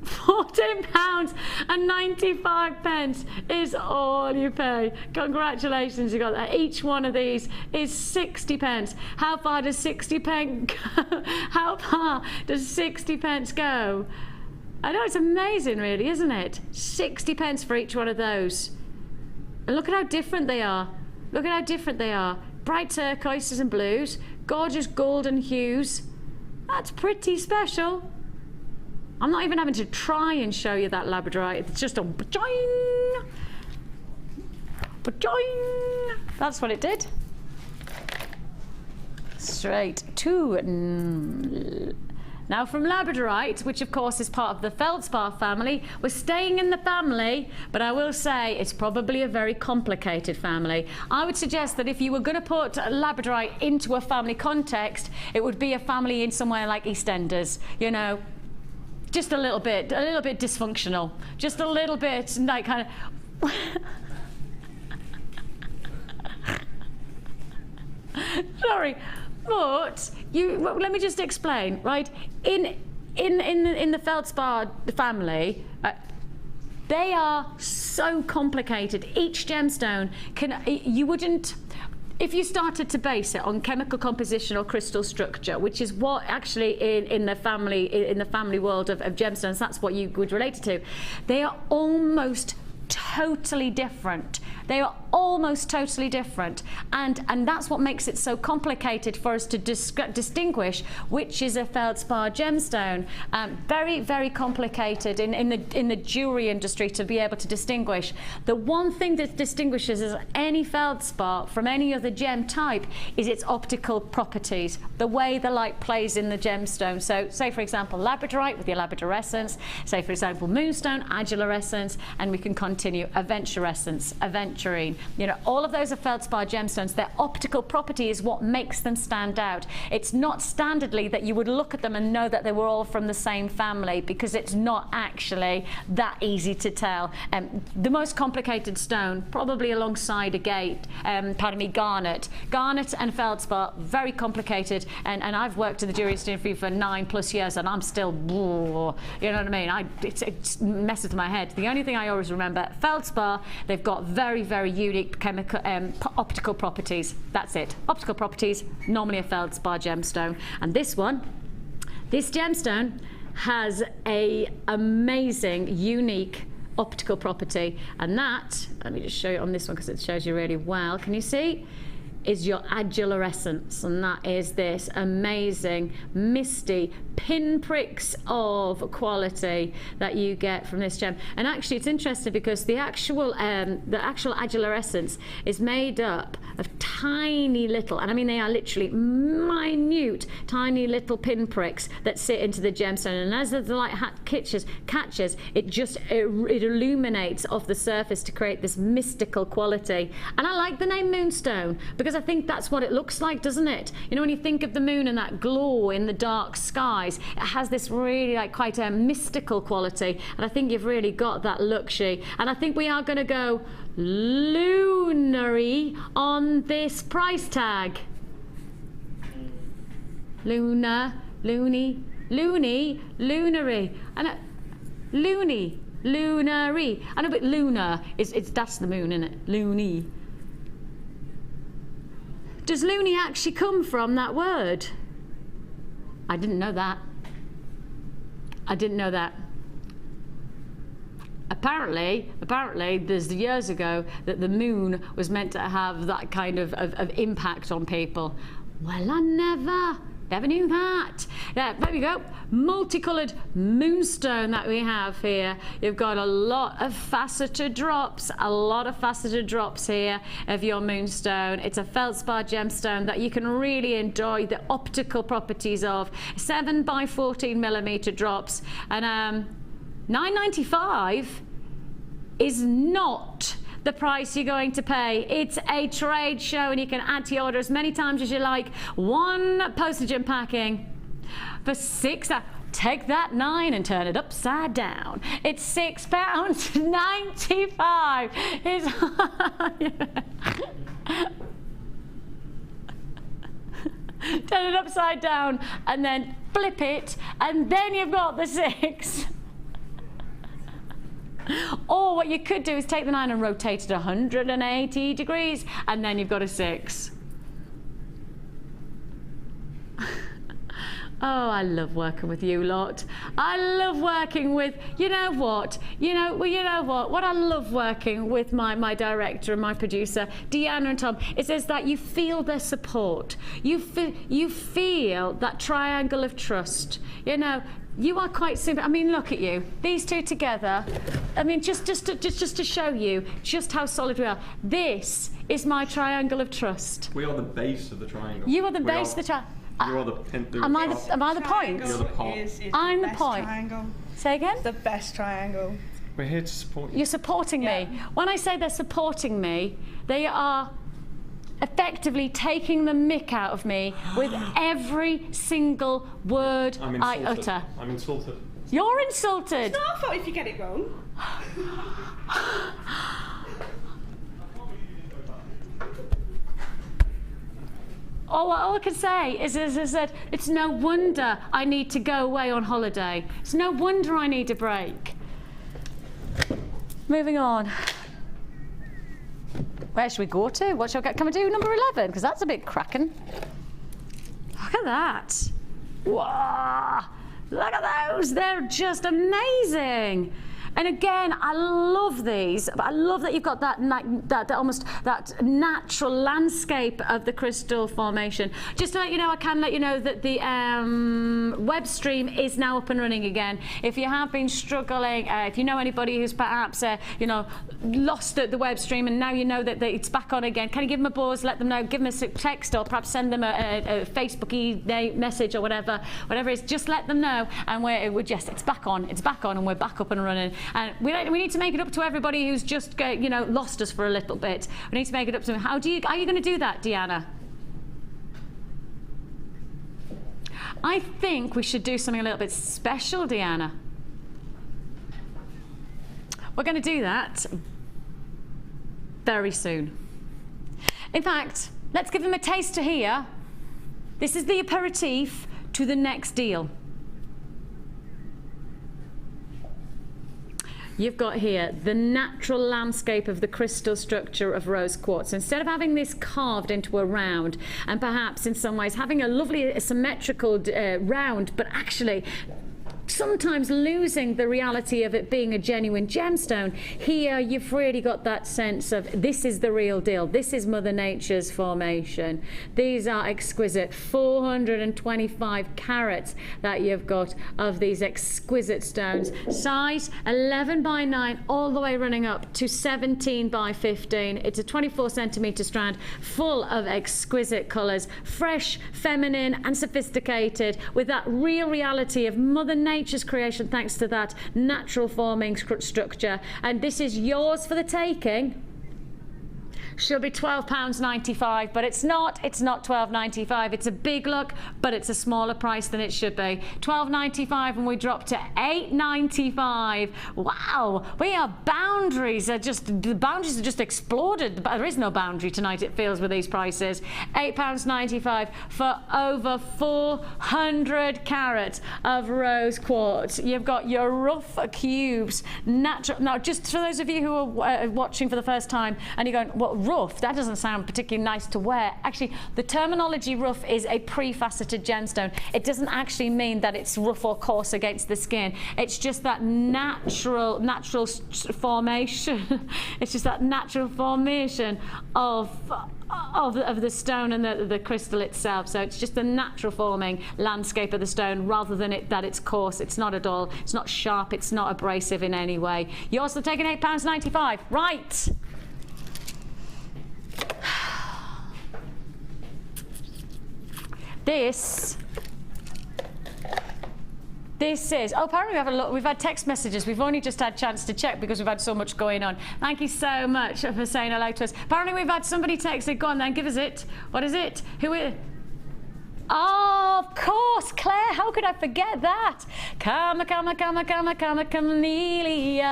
£14.95 is all you pay. Congratulations, you got that. Each one of these is 60 pence. How far does 60 pence go? How far does 60 pence go? I know, it's amazing really, isn't it? 60 pence for each one of those. And look at how different they are. Look at how different they are. Bright turquoises and blues, gorgeous golden hues. That's pretty special. I'm not even having to try and show you that labradorite. It's just a ba-joing, ba-joing. That's what it did. Straight to... Now from labradorite, which of course is part of the feldspar family, we're staying in the family, but I will say it's probably a very complicated family. I would suggest that if you were going to put labradorite into a family context, it would be a family in somewhere like EastEnders, you know. Just a little bit dysfunctional. Just a little bit, like, kind of... Sorry, but let me just explain, right? In the feldspar family, they are so complicated. Each gemstone you wouldn't... If you started to base it on chemical composition or crystal structure, which is what actually in the family world of gemstones, that's what you would relate it to, they are almost totally different. They are almost totally different, and that's what makes it so complicated for us to distinguish which is a feldspar gemstone. Very, very complicated in the jewelry industry to be able to distinguish. The one thing that distinguishes any feldspar from any other gem type is its optical properties, the way the light plays in the gemstone. So say for example labradorite with your labradorescence, say for example moonstone, adulorescence, and we can continue aventurescence, aventurine. You know, all of those are feldspar gemstones. Their optical property is what makes them stand out. It's not standardly that you would look at them and know that they were all from the same family, because it's not actually that easy to tell. The most complicated stone, probably alongside garnet. Garnet and feldspar, very complicated, and I've worked in the jewelry industry for 9+ years, and I'm still, you know what I mean? It messes with my head. The only thing I always remember, feldspar, they've got very, very unique chemical optical properties. That's it. Optical properties, normally a feldspar gemstone. And this gemstone has a amazing, unique optical property, and that, let me just show you on this one because it shows you really well. Can you see? is your adularescence, and that is this amazing misty pinpricks of quality that you get from this gem. And actually it's interesting because the actual adularescence is made up of tiny little, and I mean they are literally minute tiny little pinpricks that sit into the gemstone, and as the light catches it illuminates off the surface to create this mystical quality. And I like the name Moonstone because I think that's what it looks like, doesn't it? You know, when you think of the moon and that glow in the dark skies, it has this really like quite a mystical quality, and I think you've really got that luxury. And I think we are going to go lunary on this price tag. Lunar, loony, loony, lunary, and loony, lunary. I know, but lunar is that's the moon, isn't it? Loony. Does loony actually come from that word? I didn't know that. I didn't know that. Apparently, there's years ago that the moon was meant to have that kind of impact on people. Well, I never knew that. Yeah, there we go. Multicoloured moonstone that we have here. You've got a lot of faceted drops, here of your moonstone. It's a feldspar gemstone that you can really enjoy the optical properties of. 7 by 14 millimeter drops, and $9.95 is not the price you're going to pay. It's a trade show, and you can add to your order as many times as you like. One postage and packing for £6. Take that 9 and turn it upside down. It's £6.95. Turn it upside down and then flip it, and then you've got the 6. Or what you could do is take the 9 and rotate it 180 degrees, and then you've got a 6. Oh, I love working with you lot. I love working with, what I love working with my director and my producer, Deanna and Tom, is that you feel their support. You feel that triangle of trust. You are quite simple. I mean, look at you. These two together. I mean, just to show you just how solid we are. This is my triangle of trust. We are the base of the triangle. You are the base of the triangle. You are the pin. Am I the point? You're the pot. I'm the point. Triangle. Say again? The best triangle. We're here to support you. You're supporting me. When I say they're supporting me, they are effectively taking the mick out of me with every single word I utter. I'm insulted. You're insulted. It's not our fault if you get it wrong. All I can say is that it's no wonder I need to go away on holiday. It's no wonder I need a break. Moving on. Where should we go to? What shall we get? Can we do number 11? Because that's a bit cracking. Look at that. Wow. Look at those. They're just amazing. And again, I love these, but I love that you've got that almost that natural landscape of the crystal formation. Just to let you know, I can let you know that the web stream is now up and running again. If you have been struggling, if you know anybody who's perhaps lost the web stream, and now you know that it's back on again, can you give them a buzz, let them know, give them a text, or perhaps send them a Facebook message or whatever it is. Just let them know, and it's back on, and we're back up and running. And we need to make it up to everybody who's just lost us for a little bit. We need to make it up to them. Are you going to do that, Deanna? I think we should do something a little bit special, Deanna. We're going to do that very soon. In fact, let's give them a taste to hear. This is the aperitif to the next deal. You've got here the natural landscape of the crystal structure of rose quartz. Instead of having this carved into a round, and perhaps in some ways having a lovely symmetrical round, but actually sometimes losing the reality of it being a genuine gemstone. Here you've really got that sense of this is the real deal. This is Mother Nature's formation. These are exquisite 425 carats that you've got of these exquisite stones. Size 11 by 9 all the way running up to 17 by 15. It's a 24 centimeter strand full of exquisite colors, fresh, feminine and sophisticated, with that real reality of Mother Nature's creation thanks to that natural forming structure. And this is yours for the taking. Should be £12.95, but it's not £12.95. It's a big look, but it's a smaller price than it should be. £12.95, and we drop to £8.95. Wow, the boundaries are just exploded. There is no boundary tonight, it feels, with these prices. £8.95 for over 400 carats of rose quartz. You've got your rough cubes, natural. Now, just for those of you who are watching for the first time and you're going, what, rough? That doesn't sound particularly nice to wear. Actually, the terminology rough is a pre-faceted gemstone. It doesn't actually mean that it's rough or coarse against the skin. It's just that natural formation. It's just that natural formation of the stone and the crystal itself. So it's just the natural forming landscape of the stone, rather than that it's coarse. It's not at all. It's not sharp. It's not abrasive in any way. You're also taking £8.95, right? This is, oh, apparently we've had text messages. We've only just had a chance to check because we've had so much going on. Thank you so much for saying hello to us. Apparently we've had somebody text it. Go on then, give us it. What is it? Who is? Oh, of course, Claire, how could I forget that? Come, chameleon.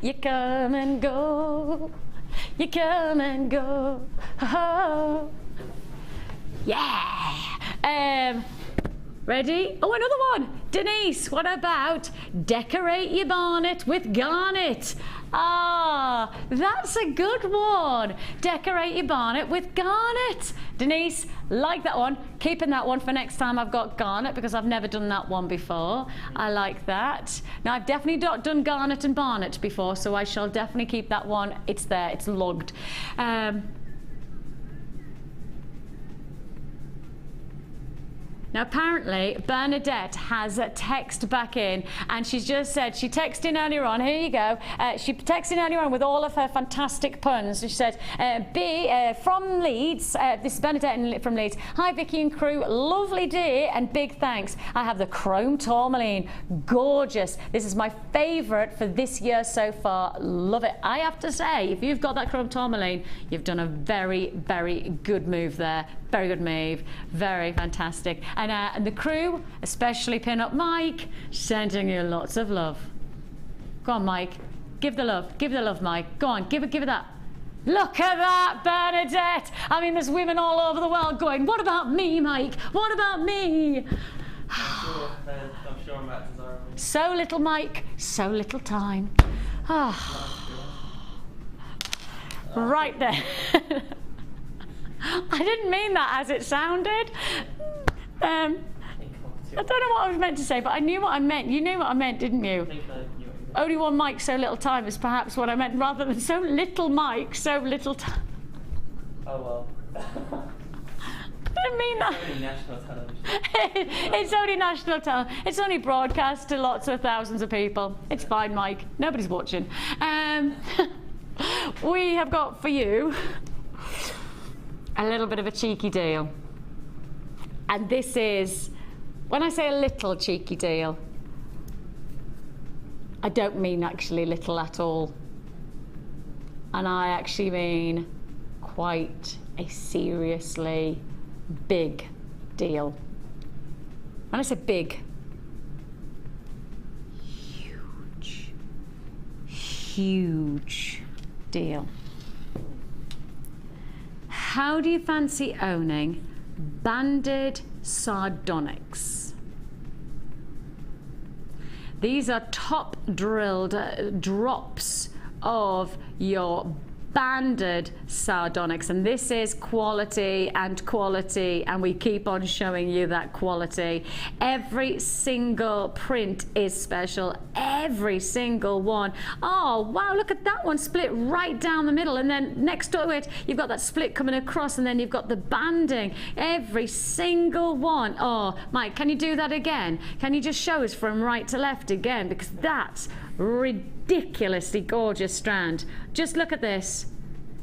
You come and go. You come and go. Oh. Yeah. Ready? Oh, another one. Denise, what about decorate your bonnet with garnet? Ah, that's a good one. Decorate your bonnet with garnet. Denise, like that one. Keeping that one for next time I've got garnet, because I've never done that one before. I like that. Now, I've definitely not done garnet and barnet before, so I shall definitely keep that one. It's there, it's logged. Now, apparently, Bernadette has a text back in, and she's just said, she texted in earlier on, here you go, she texted in earlier on with all of her fantastic puns. She said, from Leeds, this is Bernadette from Leeds, hi Vicky and crew, lovely day and big thanks. I have the chrome tourmaline, gorgeous. This is my favourite for this year so far, love it. I have to say, if you've got that chrome tourmaline, you've done a very, very good move there. Very good move, very fantastic. And the crew, especially Pin-Up Mike, sending you lots of love. Go on, Mike, give the love, Mike. Go on, give it that. Look at that, Bernadette. I mean, there's women all over the world going, what about me, Mike? What about me? I'm sure I'm that desirable. So little, Mike, so little time. Right there. I didn't mean that as it sounded. I don't know what I was meant to say, but I knew what I meant. You knew what I meant, didn't you? Only one mic, so little time is perhaps what I meant, rather than so little mic, so little time. Oh well. I didn't mean that. It's only national television. It's only national television. It's only broadcast to lots of thousands of people. It's fine, Mike. Nobody's watching. We have got for you a little bit of a cheeky deal. And this is, when I say a little cheeky deal, I don't mean actually little at all. And I actually mean quite a seriously big deal. When I say big, huge deal. How do you fancy owning banded sardonyx? These are top drilled drops of your banded sardonyx, and this is quality, and we keep on showing you that quality. Every single print is special, every single one. Oh wow, look at that one, split right down the middle, and then next to it you've got that split coming across, and then you've got the banding, every single one. Oh Mike, can you do that again? Can you just show us from right to left again, because that's ridiculously gorgeous strand. Just look at this.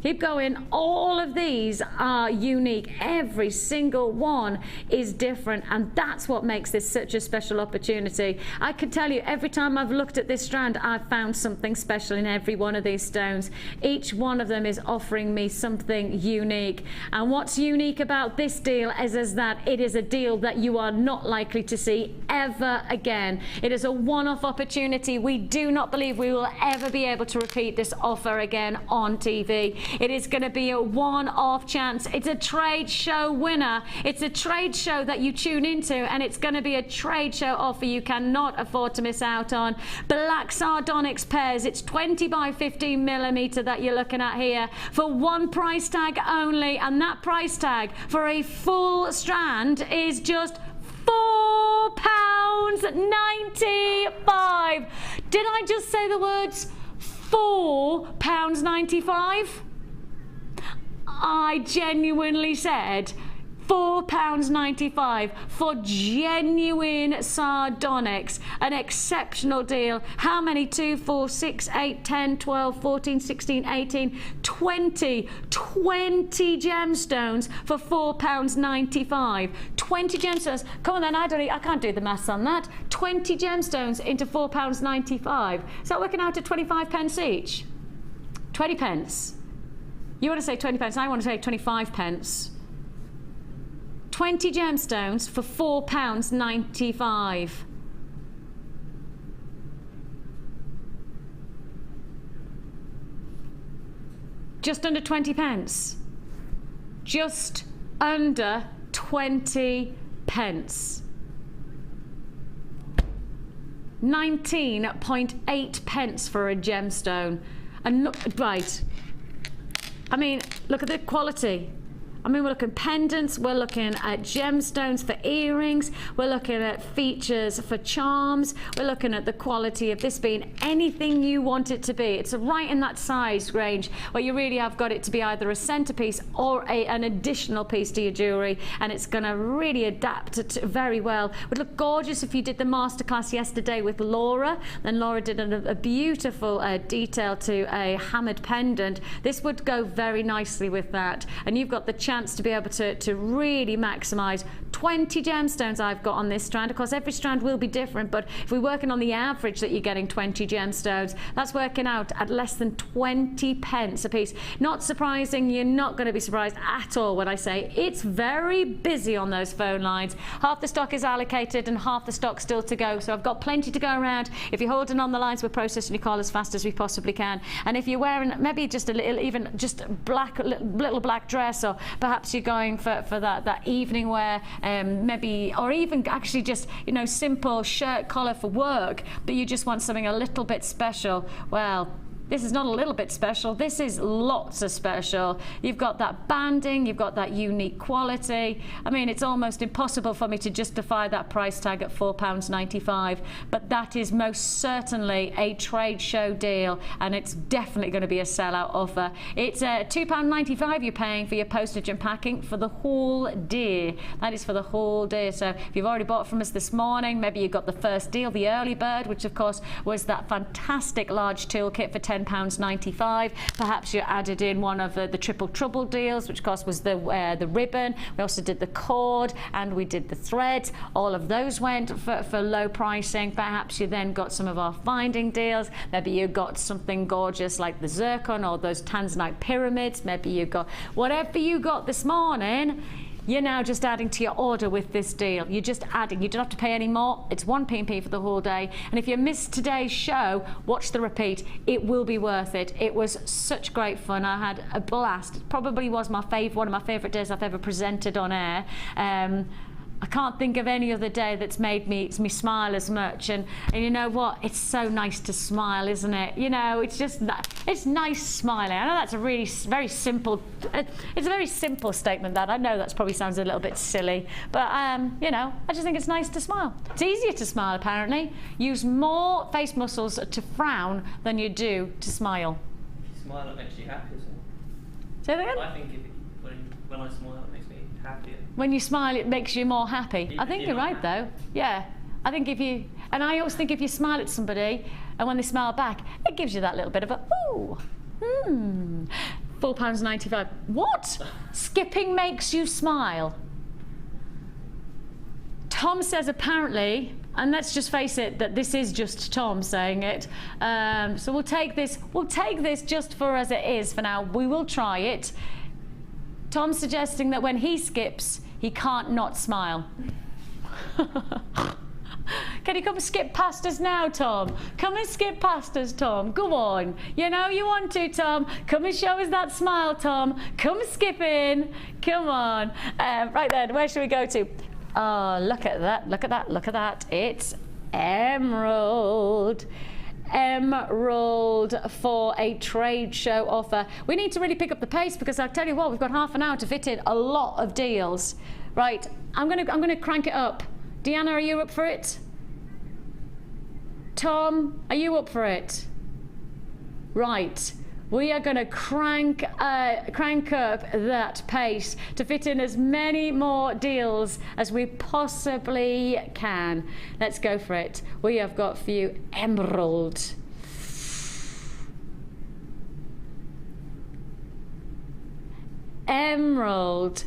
Keep going. All of these are unique. Every single one is different, and that's what makes this such a special opportunity. I can tell you, every time I've looked at this strand, I've found something special in every one of these stones. Each one of them is offering me something unique. And what's unique about this deal is that it is a deal that you are not likely to see ever again. It is a one-off opportunity. We do not believe we will ever be able to repeat this offer again on TV. It is going to be a one-off chance. It's a trade show winner. It's a trade show that you tune into, and it's going to be a trade show offer you cannot afford to miss out on. Black sardonyx pairs. It's 20 by 15 millimeter that you're looking at here for one price tag only, and that price tag for a full strand is just £4.95. Did I just say the words £4.95? I genuinely said £4.95 for genuine sardonyx. An exceptional deal. How many? 2, 4, 6, 8, 10, 12, 14, 16, 18, 20 gemstones for £4.95. 20 gemstones. Come on then, I can't do the maths on that. 20 gemstones into £4.95. Is that working out to 25 pence each? 20 pence. You want to say 20 pence, I want to say 25 pence. 20 gemstones for £4.95. Just under 20 pence. Just under 20 pence. 19.8 pence for a gemstone. And look, right. I mean, look at the quality. I mean, we're looking pendants, we're looking at gemstones for earrings, we're looking at features for charms, we're looking at the quality of this being anything you want it to be. It's right in that size range where you really have got it to be either a centerpiece or an additional piece to your jewelry, and it's going to really adapt it very well. It would look gorgeous if you did the masterclass yesterday with Laura. Then Laura did a beautiful detail to a hammered pendant. This would go very nicely with that, and you've got the chance to be able to really maximize 20 gemstones I've got on this strand. Of course, every strand will be different, but if we're working on the average that you're getting 20 gemstones, that's working out at less than 20 pence a piece. Not surprising, you're not going to be surprised at all when I say it's very busy on those phone lines. Half the stock is allocated and half the stock still to go, so I've got plenty to go around. If you're holding on the lines, we're processing your call as fast as we possibly can. And if you're wearing maybe just a little, even just black, little black dress, or perhaps you're going for that evening wear, maybe, or even actually just, you know, simple shirt collar for work, but you just want something a little bit special, well, this is not a little bit special, this is lots of special. You've got that banding, you've got that unique quality. I mean, it's almost impossible for me to justify that price tag at £4.95, but that is most certainly a trade show deal, and it's definitely going to be a sellout offer. It's £2.95 you're paying for your postage and packing for the whole day. That is for the whole day. So if you've already bought from us this morning, maybe you got the first deal, the early bird, which of course was that fantastic large toolkit for £10.95. Perhaps you added in one of the triple trouble deals, which of course was the ribbon. We also did the cord and we did the thread. All of those went for low pricing. Perhaps you then got some of our finding deals. Maybe you got something gorgeous like the zircon or those tanzanite pyramids. Maybe you got whatever you got this morning. You're now just adding to your order with this deal. You're just adding. You don't have to pay any more. It's 1 p&p for the whole day. And if you missed today's show, watch the repeat. It will be worth it. It was such great fun. I had a blast. It probably was one of my favourite days I've ever presented on air. I can't think of any other day that's made me smile as much. And you know what? It's so nice to smile, isn't it? You know, it's just it's nice smiling. I know that's a really very simple. It's a very simple statement. That I know that's probably sounds a little bit silly, but you know, I just think it's nice to smile. It's easier to smile apparently. Use more face muscles to frown than you do to smile. If you smile, it makes you happier. So. Say that again? I think when I smile, it makes me happier. When you smile, it makes you more happy. I think you're right, though. Yeah. I think if you, and I always think if you smile at somebody, and when they smile back, it gives you that little bit of a, ooh, £4.95. What? Skipping makes you smile. Tom says apparently, and let's just face it, that this is just Tom saying it. So we'll take this just for as it is for now. We will try it. Tom's suggesting that when he skips, he can't not smile. Can you come and skip past us now, Tom? Come and skip past us, Tom. Go on. You know you want to, Tom. Come and show us that smile, Tom. Come skipping. Come on. Right then, where should we go to? Oh, look at that, look at that, look at that. It's emerald. Emerald for a trade show offer. We need to really pick up the pace because I'll tell you what, we've got half an hour to fit in a lot of deals. Right, I'm gonna crank it up. Deanna, are you up for it? Tom, are you up for it? Right. We are going to crank up that pace to fit in as many more deals as we possibly can. Let's go for it. We have got for you emerald. Emerald.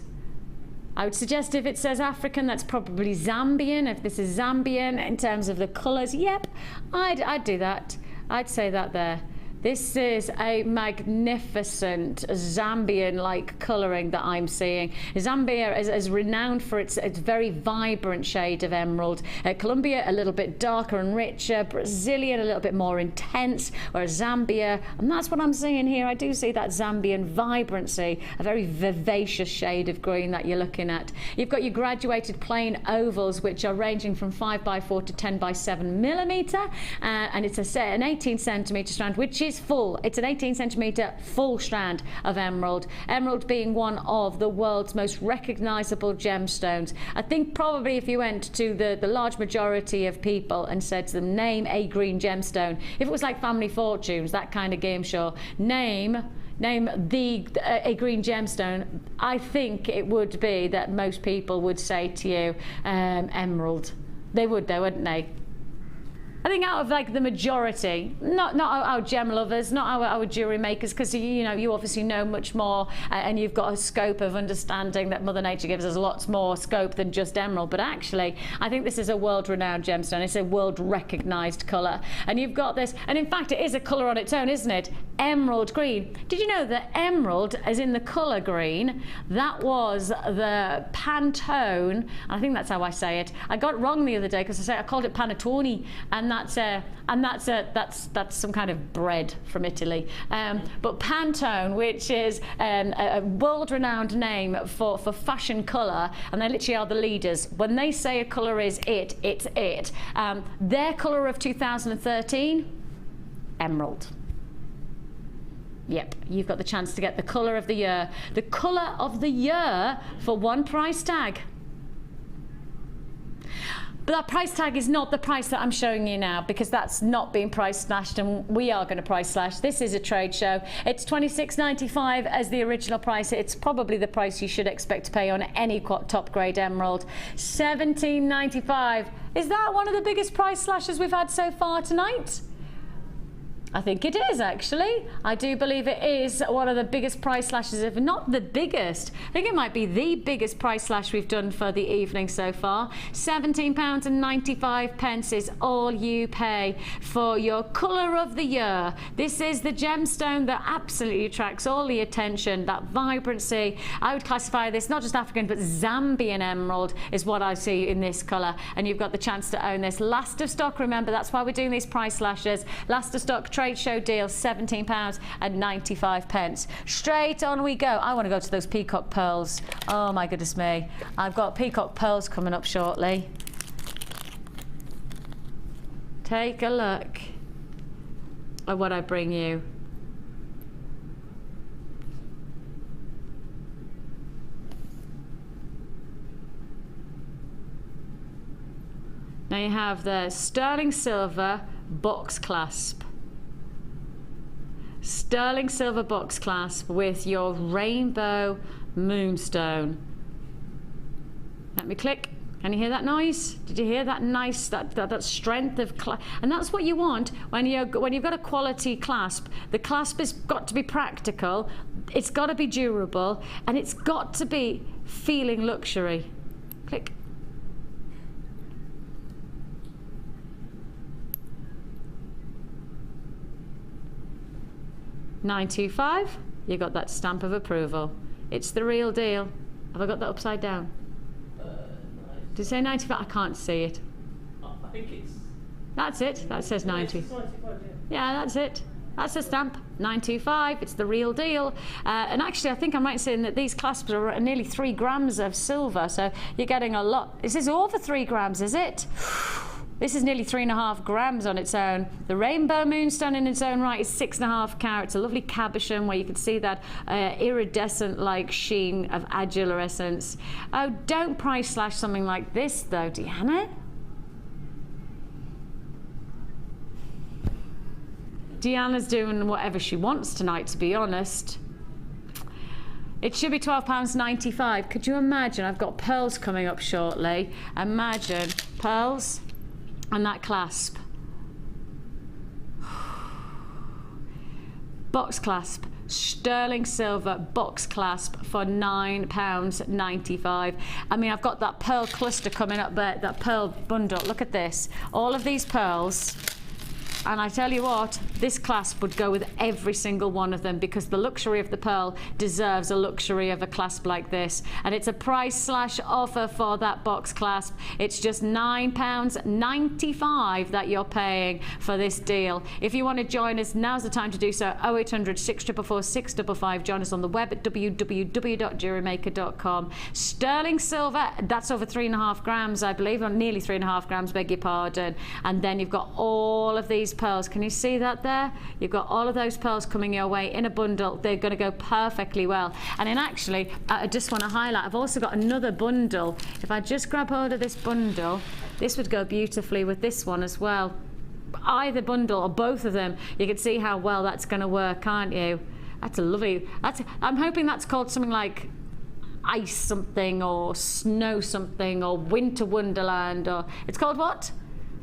I would suggest if it says African, that's probably Zambian. If this is Zambian in terms of the colours, yep, I'd do that. I'd say that there. This is a magnificent Zambian-like colouring that I'm seeing. Zambia is renowned for its very vibrant shade of emerald. Colombia, a little bit darker and richer. Brazilian, a little bit more intense. Whereas Zambia, and that's what I'm seeing here. I do see that Zambian vibrancy, a very vivacious shade of green that you're looking at. You've got your graduated plain ovals, which are ranging from 5x4 to 10x7 millimetre. And it's an 18 centimetre strand, which is full. It's an 18 centimetre full strand of emerald. Emerald being one of the world's most recognisable gemstones. I think probably if you went to the large majority of people and said to them, name a green gemstone, if it was like Family Fortunes, that kind of game show, name a green gemstone, I think it would be that most people would say to you, emerald. They would though, wouldn't they? I think out of like the majority, not our gem lovers, not our jewellery makers, because you know you obviously know much more and you've got a scope of understanding that Mother Nature gives us lots more scope than just emerald. But actually, I think this is a world-renowned gemstone. It's a world-recognised colour, and you've got this. And in fact, it is a colour on its own, isn't it? Emerald green. Did you know that emerald, as in the colour green, that was the Pantone? I think that's how I say it. I got it wrong the other day because I called it panettone, and that's some kind of bread from Italy. But Pantone, which is a world-renowned name for fashion colour, and they literally are the leaders. When they say a colour is it, it's it. Their colour of 2013, emerald. Yep, you've got the chance to get the colour of the year. The colour of the year for one price tag. But that price tag is not the price that I'm showing you now, because that's not being price slashed, and we are going to price slash. This is a trade show. It's $26.95 as the original price. It's probably the price you should expect to pay on any top grade emerald. $17.95. Is that one of the biggest price slashes we've had so far tonight? I think it is, actually. I do believe it is one of the biggest price slashes, if not the biggest. I think it might be the biggest price slash we've done for the evening so far. £17.95 is all you pay for your colour of the year. This is the gemstone that absolutely attracts all the attention, that vibrancy. I would classify this not just African, but Zambian emerald is what I see in this colour. And you've got the chance to own this. Last of stock, remember, that's why we're doing these price slashes. Last of stock trade show deal, £17.95. Straight on we go. I want to go to those peacock pearls. Oh my goodness me. I've got peacock pearls coming up shortly. Take a look at what I bring you. Now you have the sterling silver box clasp. Sterling silver box clasp with your rainbow moonstone. Let me click. Can you hear that noise? Did you hear that nice, that strength of and that's what you want when you've got a quality clasp. The clasp has got to be practical, it's got to be durable, and it's got to be feeling luxury. Click. $925, you got that stamp of approval. It's the real deal. Have I got that upside down? Did it say 95? I can't see it. I think it's... That's it. That says 90. It's 95, Yeah, that's it. That's the stamp. 925. It's the real deal. And actually, I think I'm right in saying that these clasps are nearly 3 grams of silver. So you're getting a lot. This is over 3 grams, is it? This is nearly 3.5 grams on its own. The rainbow moonstone in its own right is 6.5 carats. A lovely cabochon where you can see that iridescent-like sheen of adulorescence. Oh, don't price slash something like this, though, Deanna. Deanna's doing whatever she wants tonight, to be honest. It should be £12.95. Could you imagine? I've got pearls coming up shortly. Imagine pearls and that clasp. Box clasp, sterling silver box clasp for £9.95. I mean, I've got that pearl cluster coming up there, that pearl bundle. Look at this. All of these pearls. And I tell you what, this clasp would go with every single one of them because the luxury of the pearl deserves a luxury of a clasp like this. And it's a price slash offer for that box clasp. It's just £9.95 that you're paying for this deal. If you want to join us, now's the time to do so. 0800 644 655. Join us on the web at www.jewellerymaker.com. Sterling silver, that's over 3.5 grams, I believe, or nearly 3.5 grams, beg your pardon. And then you've got all of these pearls. Can you see that there? You've got all of those pearls coming your way in a bundle. They're going to go perfectly well. And then actually, I just want to highlight, I've also got another bundle. If I just grab hold of this bundle, this would go beautifully with this one as well. Either bundle or both of them, you can see how well that's going to work, can't you? That's a lovely, I'm hoping that's called something like ice something or snow something or winter wonderland, or it's called what?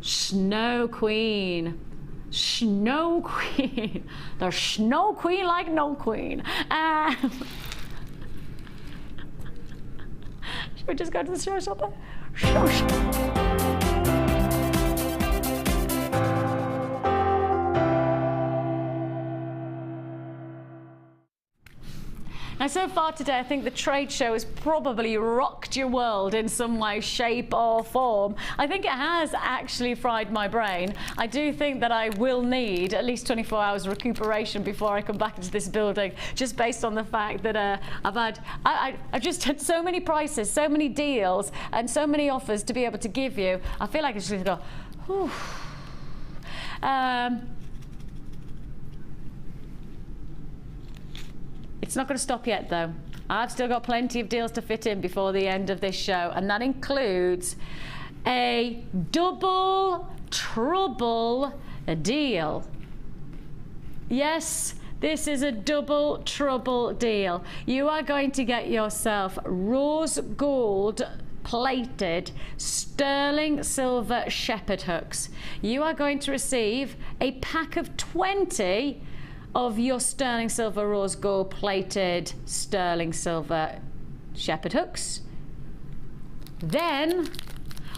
Snow Queen. Snow Queen. The Snow Queen like no queen. Should we just go to the store shopper? Now, so far today, I think the trade show has probably rocked your world in some way, shape or form. I think it has actually fried my brain. I do think that I will need at least 24 hours recuperation before I come back into this building, just based on the fact that I've just had so many prices, so many deals and so many offers to be able to give you. I feel like it's just going to go, whew. It's not going to stop yet, though. I've still got plenty of deals to fit in before the end of this show, and that includes a double trouble deal. Yes, this is a double trouble deal. You are going to get yourself rose gold plated sterling silver shepherd hooks. You are going to receive a pack of 20 of your sterling silver rose gold plated sterling silver shepherd hooks. Then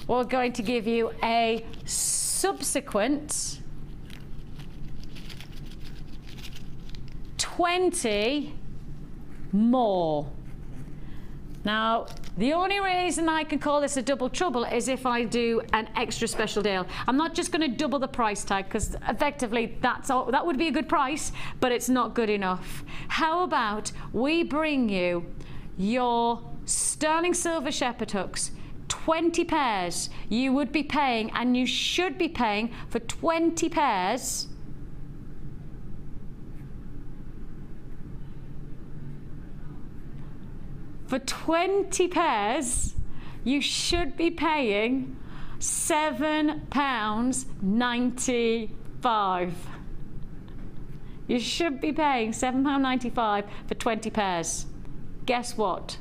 we're going to give you a subsequent 20 more Now, the only reason I can call this a double trouble is if I do an extra special deal. I'm not just going to double the price tag, because effectively that would be a good price, but it's not good enough. How about we bring you your sterling silver shepherd hooks, 20 pairs. You would be paying, and you should be paying for 20 pairs, for 20 pairs, you should be paying £7.95. You should be paying £7.95 for 20 pairs. Guess what?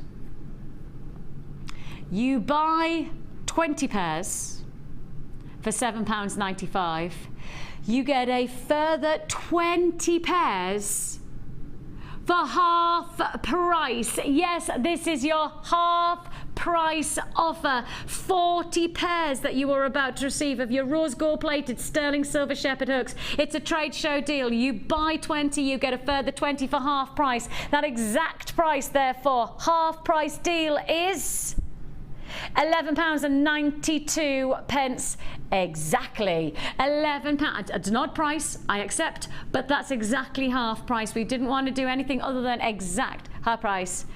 You buy 20 pairs for £7.95. You get a further 20 pairs for half price. Yes, this is your half price offer. 40 pairs that you are about to receive of your rose gold plated sterling silver shepherd hooks. It's a trade show deal. You buy 20, you get a further 20 for half price. That exact price, therefore, half price deal is £11.92 exactly. £11. It's an odd price, I accept, but that's exactly half price. We didn't want to do anything other than exact half price.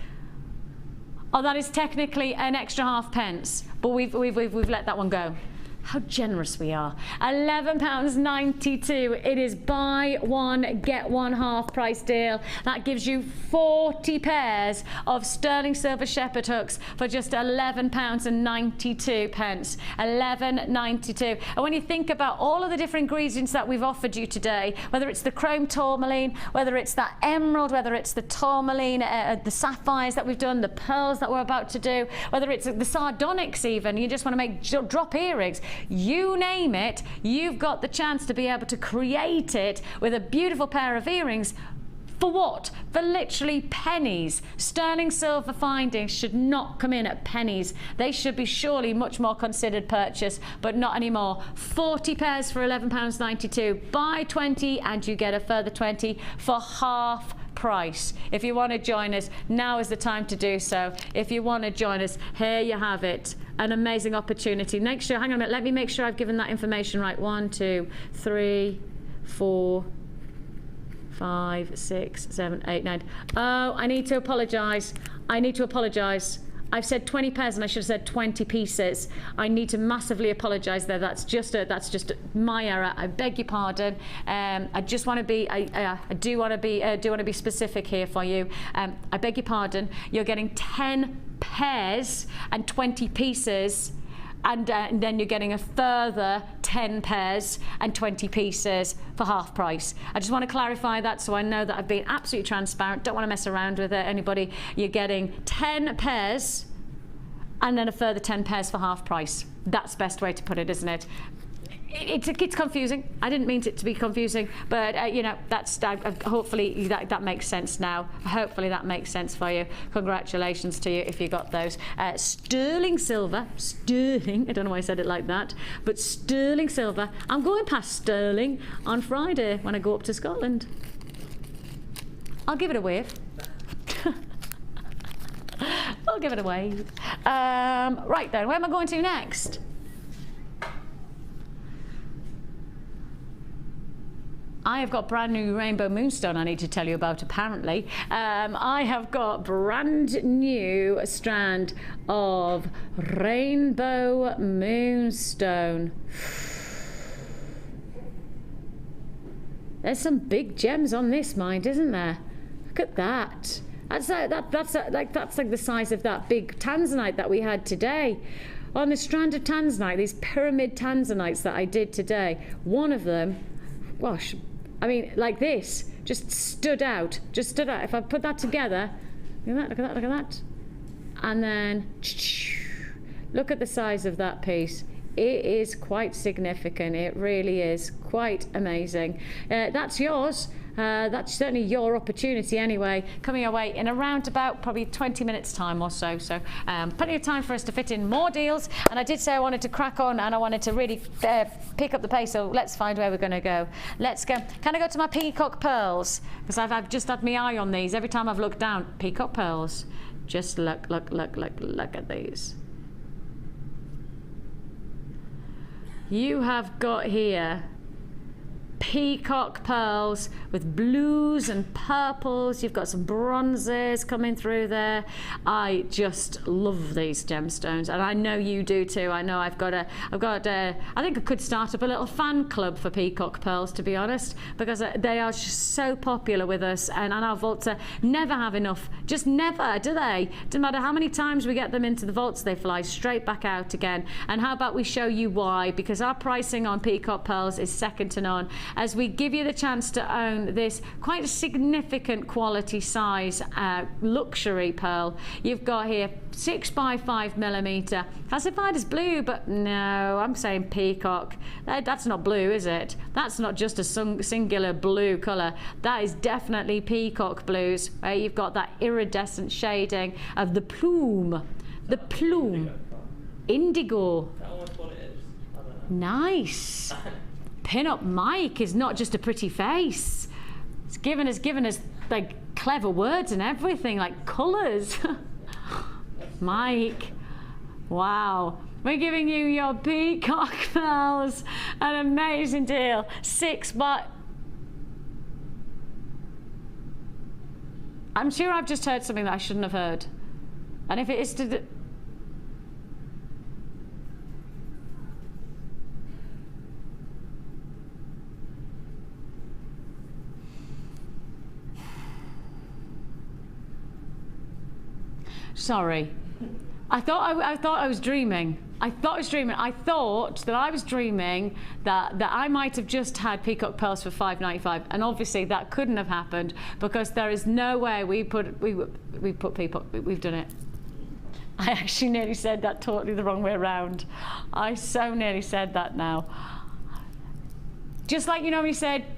Oh, that is technically an extra half pence, but we've let that one go. How generous we are. £11.92. It is buy one, get one half price deal. That gives you 40 pairs of sterling silver shepherd hooks for just £11.92. £11.92. And when you think about all of the different ingredients that we've offered you today, whether it's the chrome tourmaline, whether it's that emerald, whether it's the tourmaline, the sapphires that we've done, the pearls that we're about to do, whether it's the sardonyx even, you just want to make drop earrings. You name it, you've got the chance to be able to create it with a beautiful pair of earrings. For what? For literally pennies. Sterling silver findings should not come in at pennies. They should be surely much more considered purchase, but not anymore. 40 pairs for £11.92. Buy 20 and you get a further 20 for half price. If you want to join us, now is the time to do so. If you want to join us, here you have it. An amazing opportunity. Make sure, hang on a minute, let me make sure I've given that information right. 1, 2, 3, 4, 5, 6, 7, 8, 9. Oh, I need to apologise. I need to apologise. I've said 20 pairs and I should have said 20 pieces. I need to massively apologise there. That's just my error. I beg your pardon. I just want to be. I do want to be specific here for you. I beg your pardon. You're getting 10 pairs and 20 pieces. And then you're getting a further 10 pairs and 20 pieces for half price. I just want to clarify that so I know that I've been absolutely transparent. Don't want to mess around with it, anybody. You're getting 10 pairs and then a further 10 pairs for half price. That's the best way to put it, isn't it? It's confusing. I didn't mean it to be confusing, but you know, that's hopefully that makes sense now. Hopefully that makes sense for you. Congratulations to you if you got those. Sterling silver, sterling. I don't know why I said it like that, but sterling silver. I'm going past sterling on Friday when I go up to Scotland. I'll give it a wave. I'll give it a wave. Right then, where am I going to next? I have got brand new rainbow moonstone I need to tell you about, apparently. I have got brand new strand of rainbow moonstone. There's some big gems on this, mind, isn't there? Look at that. That's like the size of that big tanzanite that we had today. On the strand of tanzanite, these pyramid tanzanites that I did today, one of them, gosh, I mean, like this, just stood out. If I put that together, look at that. And then, look at the size of that piece. It is quite significant. It really is quite amazing. That's yours. That's certainly your opportunity anyway, coming your way in around about probably 20 minutes time or so. So plenty of time for us to fit in more deals. And I did say I wanted to crack on and I wanted to really pick up the pace. So let's find where we're going to go. Let's go. Can I go to my peacock pearls? Because I've just had my eye on these. Every time I've looked down, peacock pearls. Just look at these. You have got here peacock pearls with blues and purples. You've got some bronzes coming through there. I just love these gemstones, and I know you do too. I know I've got a I think I could start up a little fan club for peacock pearls, to be honest, because they are just so popular with us, and our vaults never have enough. Just never, do they? No matter how many times we get them into the vaults, they fly straight back out again. And how about we show you why? Because our pricing on peacock pearls is second to none, as we give you the chance to own this quite a significant quality size luxury pearl. You've got here 6 by 5 millimeter, classified as blue, but no, I'm saying peacock. That's not blue, is it? That's not just a singular blue color. That is definitely peacock blues. You've got that iridescent shading of the plume. The plume. Indigo. Is that almost what it is? I don't know. Nice. Pin-up Mike is not just a pretty face. It's given us like clever words and everything, like colours. Mike, wow. We're giving you your peacock pearls. An amazing deal. 6 by... I'm sure I've just heard something that I shouldn't have heard. And if it is to... Sorry, I thought I was dreaming. I thought I was dreaming. I thought that I was dreaming that I might have just had peacock pearls for $5.95, and obviously that couldn't have happened because there is no way we put peacock. We've done it. I actually nearly said that totally the wrong way around. I so nearly said that now. Just like you know when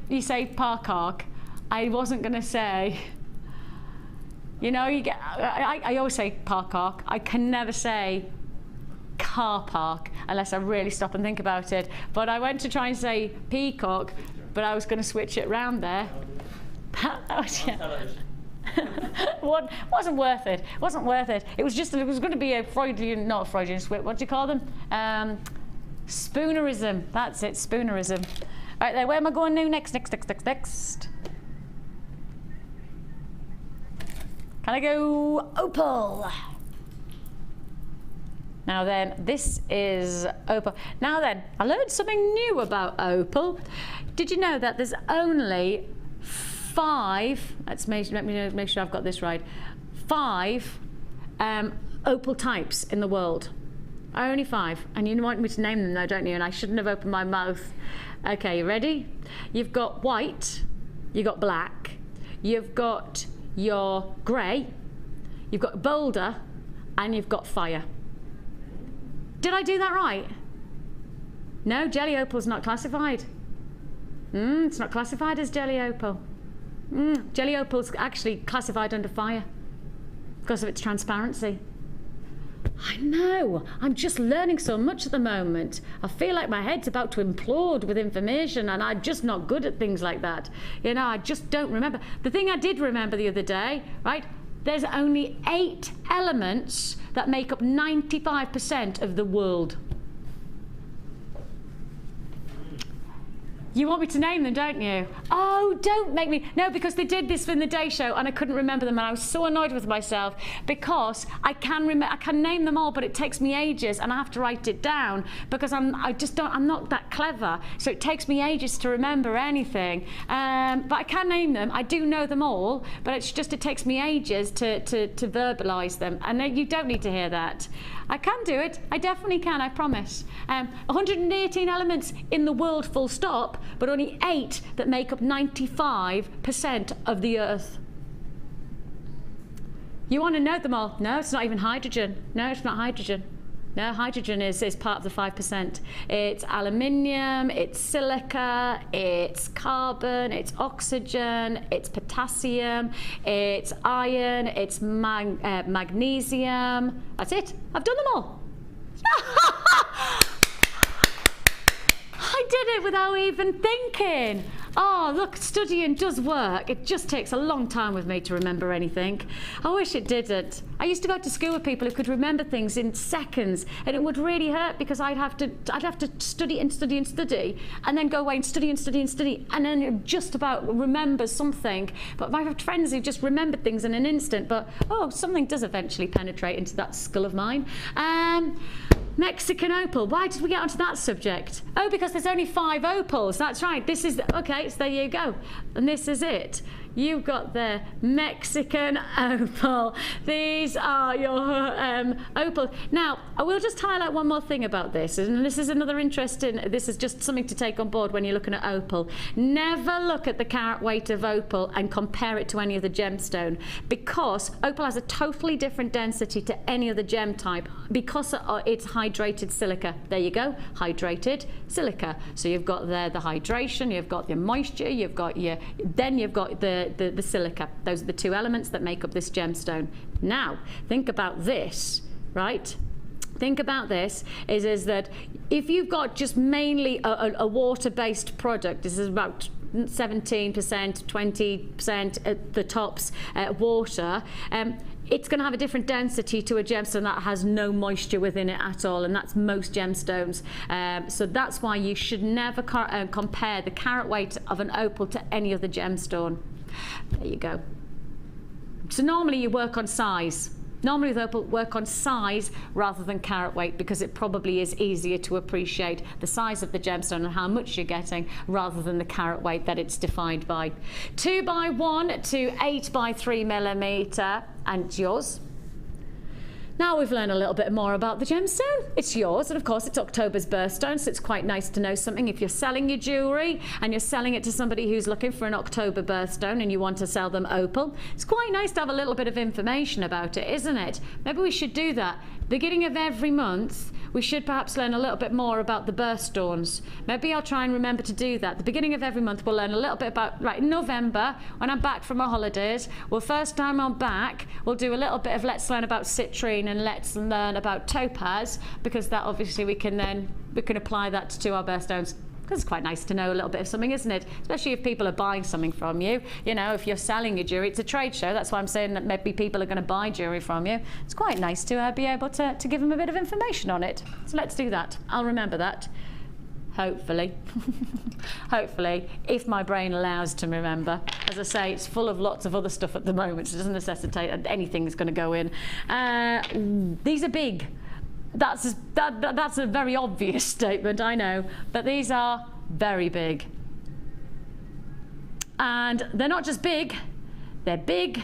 you say park, I wasn't going to say. You know, you get. I always say park. I can never say car park unless I really stop and think about it. But I went to try and say peacock, but I was going to switch it round there. What wasn't worth it. Wasn't worth it. It was going to be a Freudian, not a Freudian slip. What do you call them? Spoonerism. That's it. Spoonerism. Right there. Where am I going now? Next. Can I go opal? Now then, this is opal. Now then, I learned something new about opal. Did you know that there's only 5, let me make sure I've got this right, 5 opal types in the world. Only 5. And you want me to name them though, don't you? And I shouldn't have opened my mouth. Okay, you ready? You've got white, you've got black, you've got your grey, you've got boulder, and you've got fire. Did I do that right? No, jelly opal's not classified. It's not classified as jelly opal. Jelly opal's actually classified under fire because of its transparency. I know, I'm just learning so much at the moment. I feel like my head's about to implode with information, and I'm just not good at things like that. You know, I just don't remember. The thing I did remember the other day, right, there's only 8 elements that make up 95% of the world. You want me to name them, don't you? Oh, don't make me. No, because they did this in the day show and I couldn't remember them, and I was so annoyed with myself because I can name them all, but it takes me ages and I have to write it down because I'm not that clever. So it takes me ages to remember anything. But I can name them. I do know them all, but it takes me ages to verbalise them. And you don't need to hear that. I can do it. I definitely can, I promise. 118 elements in the world, full stop, but only 8 that make up 95% of the Earth. You want to know them all? No, it's not even hydrogen. No, it's not hydrogen. No, hydrogen is part of the 5%. It's aluminium, it's silica, it's carbon, it's oxygen, it's potassium, it's iron, it's magnesium. That's it. I've done them all. I did it without even thinking. Oh, look, studying does work. It just takes a long time with me to remember anything. I wish it didn't. I used to go to school with people who could remember things in seconds, and it would really hurt because I'd have to study and study and study, and then go away and study and study and study, and then just about remember something. But I have friends who just remember things in an instant, but oh, something does eventually penetrate into that skull of mine. Mexican opal. Why did we get onto that subject? Oh, because there's only 5 opals. That's right. This is, okay, so there you go. And this is it. You've got the Mexican opal. These are your opal. Now, I will just highlight one more thing about this, and this is another interesting, this is just something to take on board when you're looking at opal. Never look at the carat weight of opal and compare it to any other gemstone, because opal has a totally different density to any other gem type because it's hydrated silica. There you go, hydrated silica. So you've got there the hydration, you've got your moisture, you've got the silica. Those are the 2 elements that make up this gemstone. Now, think about this, right? Think about this, is that if you've got just mainly a water-based product, this is about 17%, 20% at the tops water, it's going to have a different density to a gemstone that has no moisture within it at all, and that's most gemstones. So that's why you should never compare the carat weight of an opal to any other gemstone. There you go. So normally you work on size. Normally with opal, work on size rather than carat weight, because it probably is easier to appreciate the size of the gemstone and how much you're getting rather than the carat weight that it's defined by. 2x1 to 8x3 millimeter, and it's yours. Now we've learned a little bit more about the gemstone. It's yours, and of course it's October's birthstone, so it's quite nice to know something. If you're selling your jewellery and you're selling it to somebody who's looking for an October birthstone and you want to sell them opal, it's quite nice to have a little bit of information about it, isn't it? Maybe we should do that. Beginning of every month, we should perhaps learn a little bit more about the birthstones. Maybe I'll try and remember to do that. The beginning of every month, we'll learn a little bit about, right, in November, when I'm back from my holidays, well, first time I'm back, we'll do a little bit of let's learn about citrine and let's learn about topaz, because that obviously we can apply that to our birthstones. Because it's quite nice to know a little bit of something, isn't it? Especially if people are buying something from you. You know, if you're selling your jewellery, it's a trade show. That's why I'm saying that maybe people are going to buy jewellery from you. It's quite nice to be able to give them a bit of information on it. So let's do that. I'll remember that. Hopefully. Hopefully, if my brain allows to remember. As I say, it's full of lots of other stuff at the moment, so it doesn't necessitate that anything's going to go in. These are big. That's a very obvious statement, I know, but these are very big. And they're not just big, they're big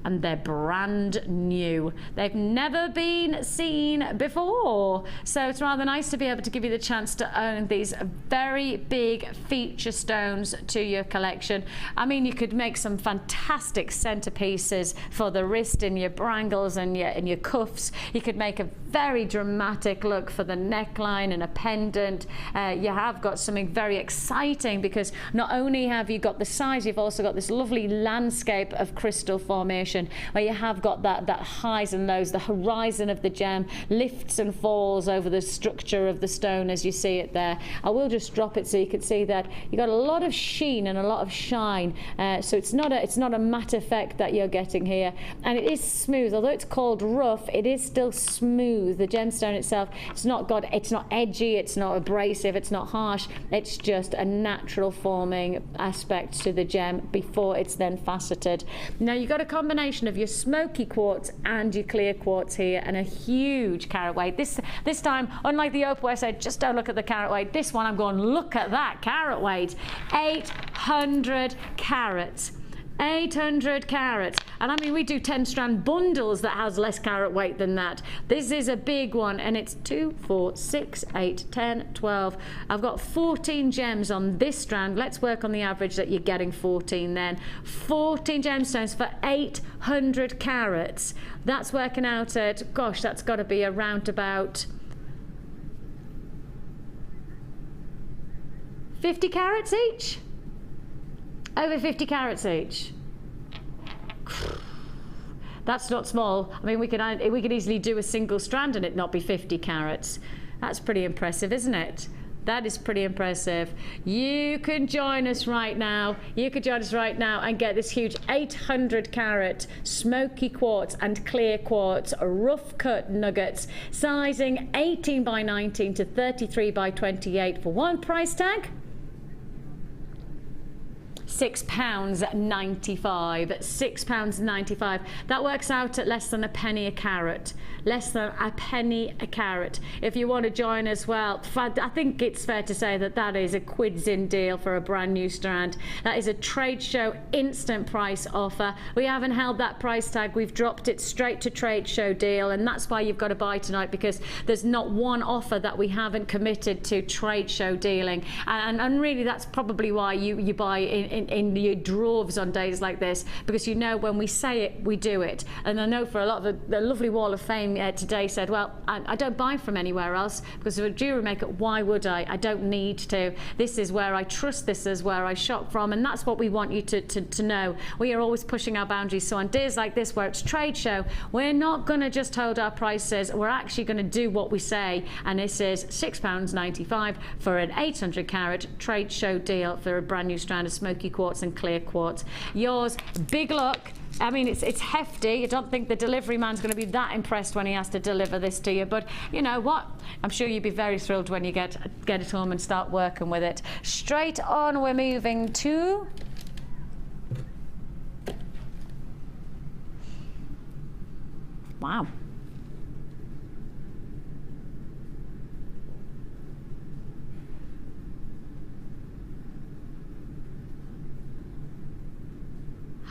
and they're brand new. They've never been seen before. So it's rather nice to be able to give you the chance to own these very big feature stones to your collection. I mean, you could make some fantastic centerpieces for the wrist in your brangles and your cuffs. You could make a very dramatic look for the neckline and a pendant. You have got something very exciting, because not only have you got the size, you've also got this lovely landscape of crystal formation, where you have got that highs and lows. The horizon of the gem lifts and falls over the structure of the stone as you see it there. I will just drop it so you can see that you got a lot of sheen and a lot of shine. So it's not a matte effect that you're getting here, and it is smooth. Although it's called rough, it is still smooth. The gemstone itself, it's not edgy, it's not abrasive, it's not harsh. It's just a natural forming aspect to the gem before it's then faceted. Now you've got a combination of your smoky quartz and your clear quartz here, and a huge carat weight. This time, unlike the opal where I said just don't look at the carat weight, this one I'm going, look at that carat weight. 800 carats. 800 carats. And I mean, we do 10 strand bundles that has less carat weight than that. This is a big one, and it's 2, 4, 6, 8, 10, 12. I've got 14 gems on this strand. Let's work on the average that you're getting 14 then. 14 gemstones for 800 carats. That's working out at, gosh, that's got to be around about 50 carats each? Over 50 carats each. That's not small. I mean, we could easily do a single strand and it not be 50 carats. That's pretty impressive, isn't it? That is pretty impressive. You can join us right now. You could join us right now and get this huge 800 carat smoky quartz and clear quartz rough cut nuggets, sizing 18 by 19 to 33 by 28 for one price tag. £6.95. £6.95. That works out at less than a penny a carat. Less than a penny a carat. If you want to join as well, I think it's fair to say that that is a quids in deal for a brand new strand. That is a trade show instant price offer. We haven't held that price tag. We've dropped it straight to trade show deal, and that's why you've got to buy tonight, because there's not one offer that we haven't committed to trade show dealing. And really that's probably why you buy in your droves on days like this, because you know when we say it, we do it. And I know for a lot of the lovely Wall of Fame today said, well, I don't buy from anywhere else because of a Jewellery Maker. Why would I? I don't need to. This is where I trust, this is where I shop from, and that's what we want you to know. We are always pushing our boundaries. So on days like this where it's trade show, we're not going to just hold our prices. We're actually going to do what we say, and this is £6.95 for an 800 carat trade show deal for a brand new strand of smoky quartz and clear quartz. Yours, big luck. I mean, it's hefty. I don't think the delivery man's going to be that impressed when he has to deliver this to you, but you know what? I'm sure you'll be very thrilled when you get it home and start working with it. Straight on, we're moving to wow.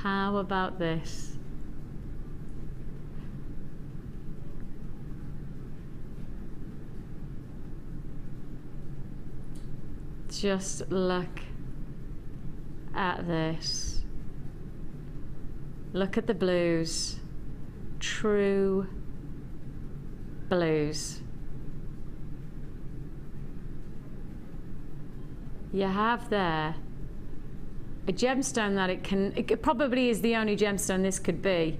How about this? Just look at this. Look at the blues. True blues. You have there a gemstone that it probably is the only gemstone this could be,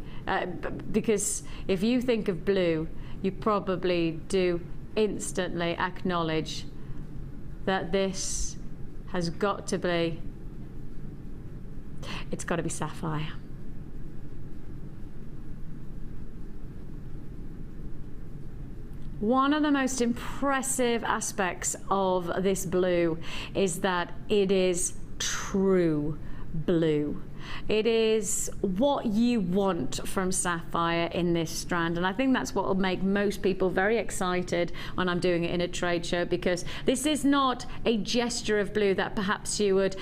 because if you think of blue, you probably do instantly acknowledge that this has got to be, it's got to be sapphire. One of the most impressive aspects of this blue is that it is true blue. It is what you want from sapphire in this strand, and I think that's what will make most people very excited when I'm doing it in a trade show, because this is not a gesture of blue that perhaps you would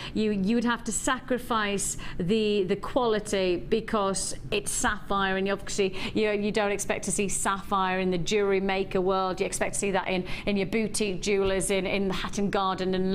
have to sacrifice the quality because it's sapphire, and obviously you don't expect to see sapphire in the Jewellery Maker world. You expect to see that in your boutique jewelers in the Hatton Garden in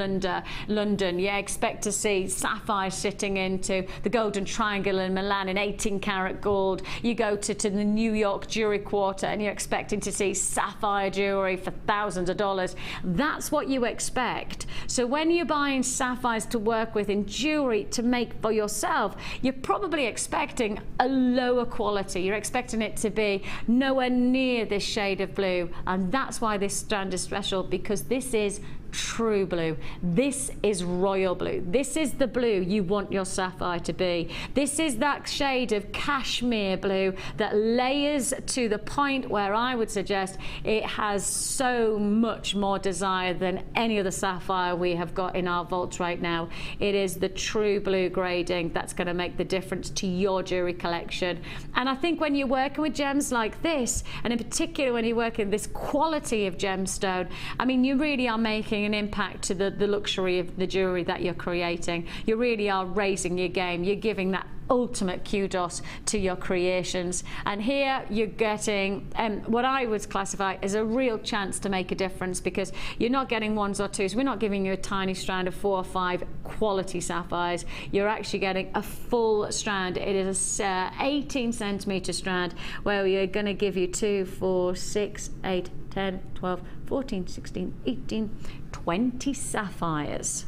London. You expect to see sapphire sitting into the Golden Triangle in Milan in 18 karat gold. You go to the New York Jewelry Quarter and you're expecting to see sapphire jewelry for thousands of dollars. That's what you expect. So when you're buying sapphires to work with in jewelry to make for yourself, you're probably expecting a lower quality. You're expecting it to be nowhere near this shade of blue, and that's why this strand is special, because this is true blue. This is royal blue. This is the blue you want your sapphire to be. This is that shade of cashmere blue that layers to the point where I would suggest it has so much more desire than any other sapphire we have got in our vaults right now. It is the true blue grading that's going to make the difference to your jewelry collection. And I think when you're working with gems like this, and in particular when you're working this quality of gemstone, I mean, you really are making an impact to the luxury of the jewelry that you're creating. You really are raising your game. You're giving that ultimate kudos to your creations, and here you're getting what I would classify as a real chance to make a difference, because you're not getting ones or twos. We're not giving you a tiny strand of 4 or 5 quality sapphires. You're actually getting a full strand. It is a 18 centimeter strand where we're going to give you 2, 4, 6, 8, 10, 12, 14, 16, 18, 20 sapphires.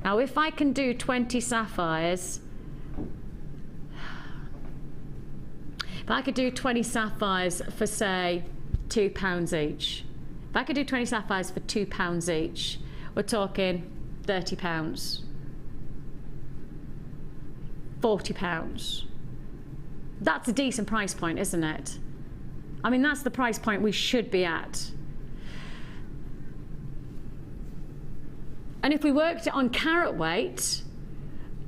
Now if I can do 20 sapphires, if I could do 20 sapphires for, say, £2 each, if I could do 20 sapphires for £2 each, we're talking £30, £40. That's a decent price point, isn't it? I mean, that's the price point we should be at. And if we worked it on carat weight,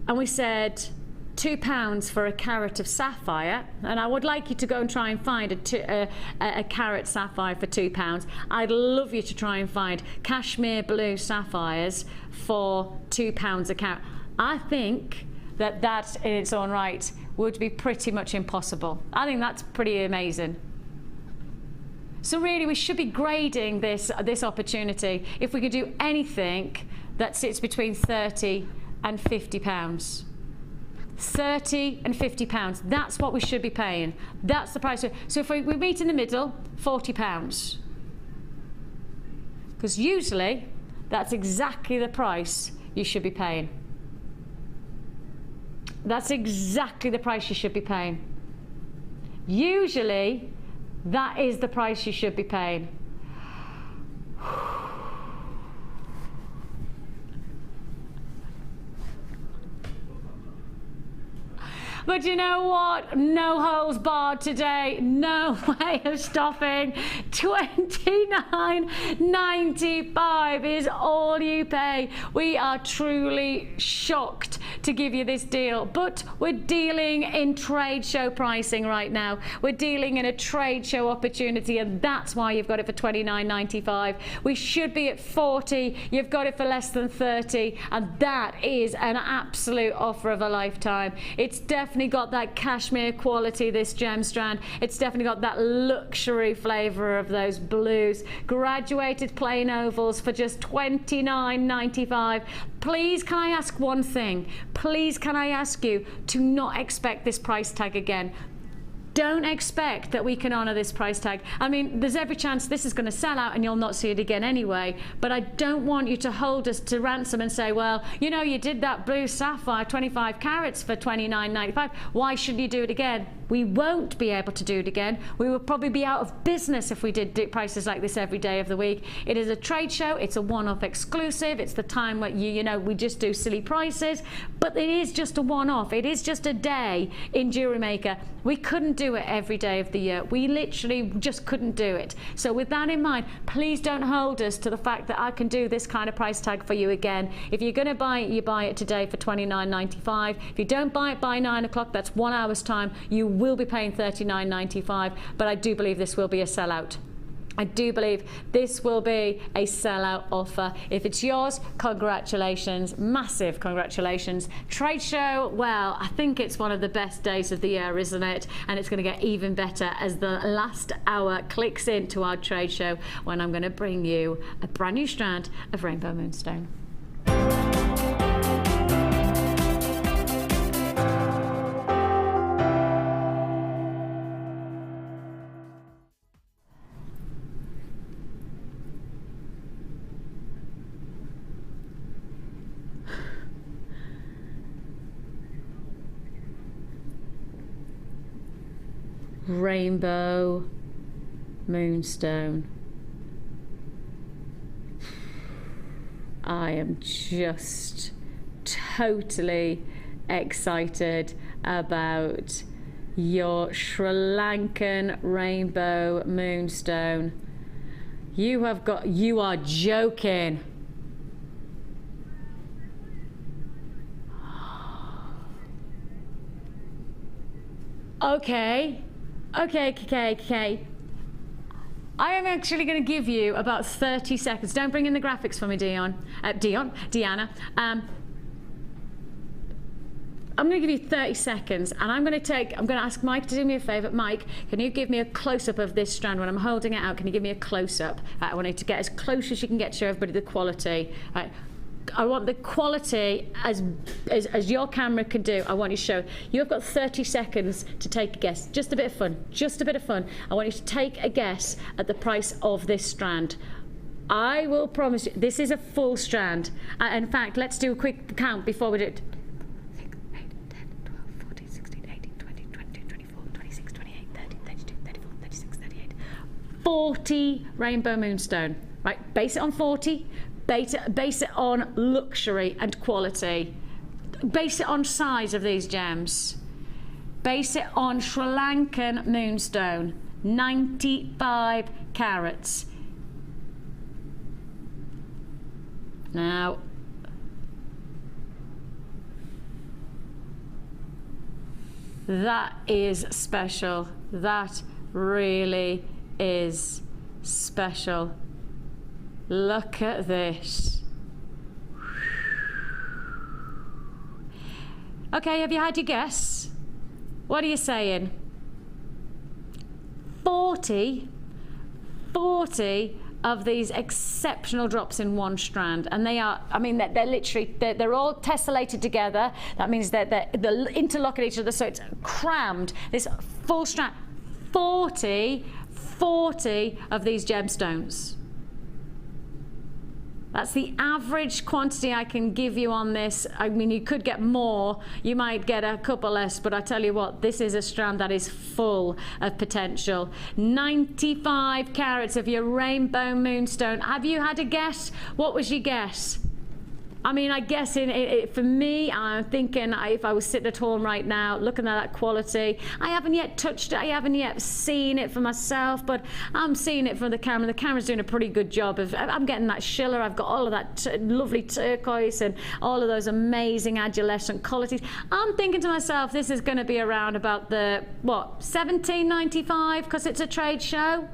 and we said £2 for a carat of sapphire, and I would like you to go and try and find a carat sapphire for £2. I'd love you to try and find cashmere blue sapphires for £2 a carat. I think that in its own right would be pretty much impossible. I think that's pretty amazing. So really, we should be grading this opportunity if we could do anything that sits between £30 and £50. £30 and £50. That's what we should be paying. That's the price. So if we meet in the middle, £40. Because usually, that's exactly the price you should be paying. That's exactly the price you should be paying. Usually, that is the price you should be paying. But you know what? No holes barred today. No way of stopping. $29.95 is all you pay. We are truly shocked to give you this deal, but we're dealing in trade show pricing right now. We're dealing in a trade show opportunity, and that's why you've got it for $29.95. We should be at $40. You've got it for less than $30, and that is an absolute offer of a lifetime. It's definitely got that cashmere quality, this gem strand. It's definitely got that luxury flavour of those blues. Graduated plain ovals for just $29.95. Please, can I ask one thing? Please, can I ask you to not expect this price tag again? Don't expect that we can honour this price tag. I mean, there's every chance this is going to sell out and you'll not see it again anyway, but I don't want you to hold us to ransom and say, well, you know, you did that blue sapphire 25 carats for $29.95. Why should you do it again? We won't be able to do it again. We will probably be out of business if we did prices like this every day of the week. It is a trade show. It's a one-off exclusive. It's the time where you know, we just do silly prices, but it is just a one-off. It is just a day in Jewellery Maker. We couldn't do it every day of the year. We literally just couldn't do it. So with that in mind, please don't hold us to the fact that I can do this kind of price tag for you again. If you're going to buy it, you buy it today for $29.95. If you don't buy it by 9 o'clock, that's 1 hour's time. You will be paying $39.95, but I do believe this will be a sellout. I do believe this will be a sellout offer. If it's yours, congratulations, massive congratulations. Trade show, well, I think it's one of the best days of the year, isn't it? And it's going to get even better as the last hour clicks into our trade show when I'm going to bring you a brand new strand of Rainbow Moonstone. Rainbow Moonstone. I am just totally excited about your Sri Lankan Rainbow Moonstone. You are joking. Okay. I am actually going to give you about 30 seconds. Don't bring in the graphics for me, Deanna. I'm going to give you 30 seconds, and I'm going to ask Mike to do me a favour. Mike, can you give me a close-up of this strand when I'm holding it out? Can you give me a close-up? I want you to get as close as you can get to show everybody the quality. I want the quality as your camera can do. I want you to show. You've got 30 seconds to take a guess. Just a bit of fun. Just a bit of fun. I want you to take a guess at the price of this strand. I will promise you, this is a full strand. In fact, let's do a quick count before we do it. 6, 8, 10, 12, 14, 16, 18, 20, 22, 24, 26, 28, 30, 32, 34, 36, 38. 40 Rainbow Moonstone. Right, base it on 40. Base it on luxury and quality. Base it on size of these gems. Base it on Sri Lankan moonstone, 95 carats. Now, that is special. That really is special. Look at this. Okay, have you had your guess? What are you saying? 40 of these exceptional drops in one strand, and they are, I mean, they're literally, they're all tessellated together. That means that they're interlocking each other, so it's crammed, this full strand. 40 of these gemstones. That's the average quantity I can give you on this. I mean, you could get more, you might get a couple less, but I tell you what, this is a strand that is full of potential. 95 carats of your rainbow moonstone. Have you had a guess? What was your guess? I mean, I guess for me, I'm thinking if I was sitting at home right now, looking at that quality, I haven't yet touched it, I haven't yet seen it for myself, but I'm seeing it from the camera. The camera's doing a pretty good job of, I'm getting that schiller, I've got all of that lovely turquoise and all of those amazing adolescent qualities. I'm thinking to myself, this is going to be around about the, what, $17.95 because it's a trade show?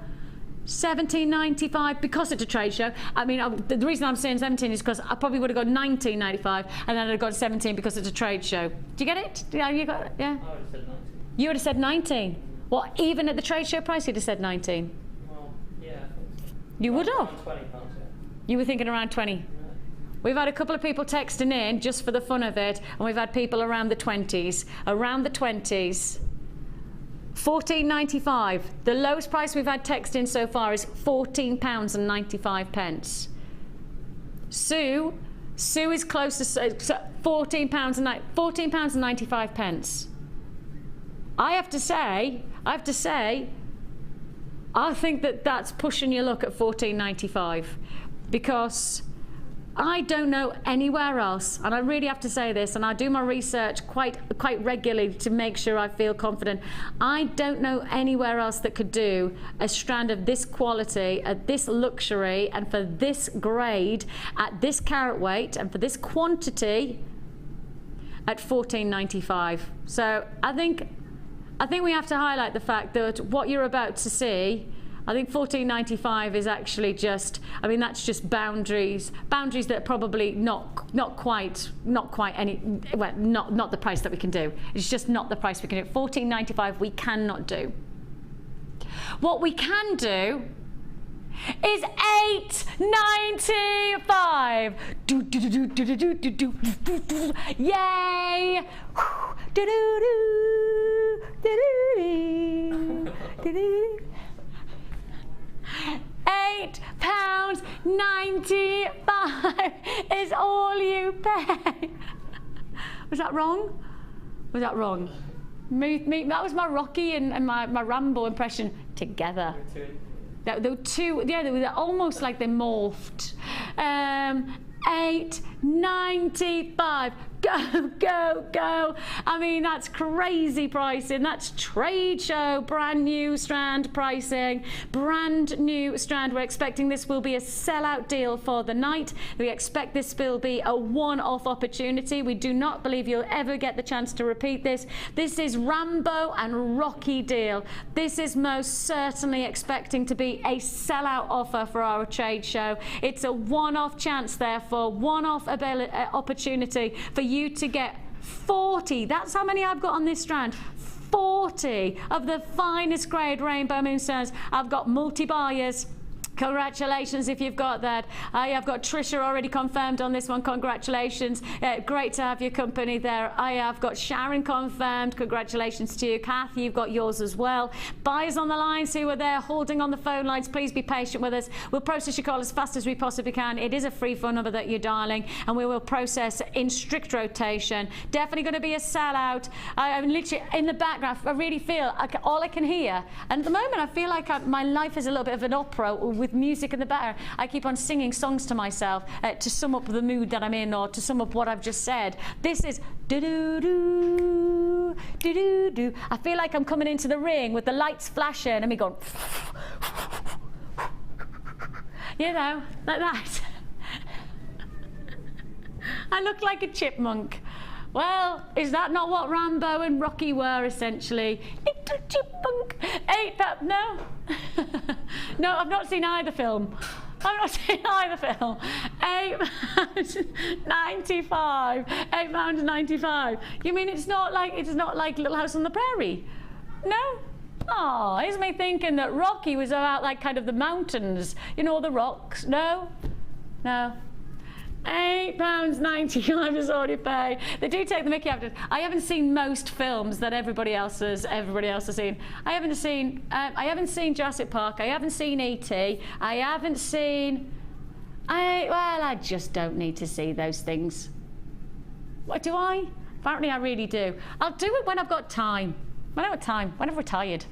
$17.95 because it's a trade show. I mean, the reason I'm saying 17 is because I probably would have gone $19.95 and then I'd have gone 17 because it's a trade show. Do you get it? Yeah, you got it? Yeah. I would have said 19. You would have said 19. What? Even at the trade show price, you'd have said 19. Well, yeah. I think so. You would have. Around 20 pounds. Yeah. You were thinking around 20. Yeah. We've had a couple of people texting in just for the fun of it, and we've had people around the 20s. Around the 20s. £14.95. The lowest price we've had text in so far is £14.95. Sue is close to £14.95. I have to say, I think that's pushing your luck at £14.95 because I don't know anywhere else, and I really have to say this, and I do my research quite regularly to make sure I feel confident. I don't know anywhere else that could do a strand of this quality, at this luxury, and for this grade, at this carat weight, and for this quantity at $14.95. So I think we have to highlight the fact that what you're about to see, I think $14.95 is actually just, I mean, that's just boundaries that are probably not quite any, well, not the price that we can do. It's just not the price we can do. $14.95 we cannot do. What we can do is $8.95. Yay! £8.95 is all you pay. Was that wrong? Was that wrong? That was my Rocky and my Rambo impression together. They were two, yeah, they were almost like they morphed. $8.95. Go, go, go. I mean, that's crazy pricing. That's trade show, brand new strand pricing. Brand new strand. We're expecting this will be a sellout deal for the night. We expect this will be a one-off opportunity. We do not believe you'll ever get the chance to repeat this. This is Rambo and Rocky deal. This is most certainly expecting to be a sellout offer for our trade show. It's a one-off chance, therefore, one-off opportunity for you to get 40, that's how many I've got on this strand, 40 of the finest grade rainbow moonstones. I've got multi-buyers. Congratulations if you've got that. I have got Trisha already confirmed on this one. Congratulations. Great to have your company there. I have got Sharon confirmed. Congratulations to you. Kath, you've got yours as well. Buyers on the lines who are there holding on the phone lines, please be patient with us. We'll process your call as fast as we possibly can. It is a free phone number that you're dialing, and we will process in strict rotation. Definitely going to be a sellout. I'm literally in the background. I really feel all I can hear. And at the moment, I feel like my life is a little bit of an opera with with music in the background. I keep on singing songs to myself to sum up the mood that I'm in or to sum up what I've just said. This is do-do-do, do-do-do. I feel like I'm coming into the ring with the lights flashing and me going, you know, like that. I look like a chipmunk. Well, is that not what Rambo and Rocky were, essentially? Little chipmunk. No. No, I've not seen either film. I've not seen either film. £8.95. £8.95. You mean it's not like Little House on the Prairie? No? Oh, is me thinking that Rocky was about like kind of the mountains, you know, the rocks? No? No. £8.95 is already paid. They do take the mickey out of it. I haven't seen most films that everybody else has seen. I haven't seen Jurassic Park. I haven't seen E.T. I haven't seen. I just don't need to see those things. What do I? Apparently, I really do. I'll do it when I've got time. When I've got time. When I've retired.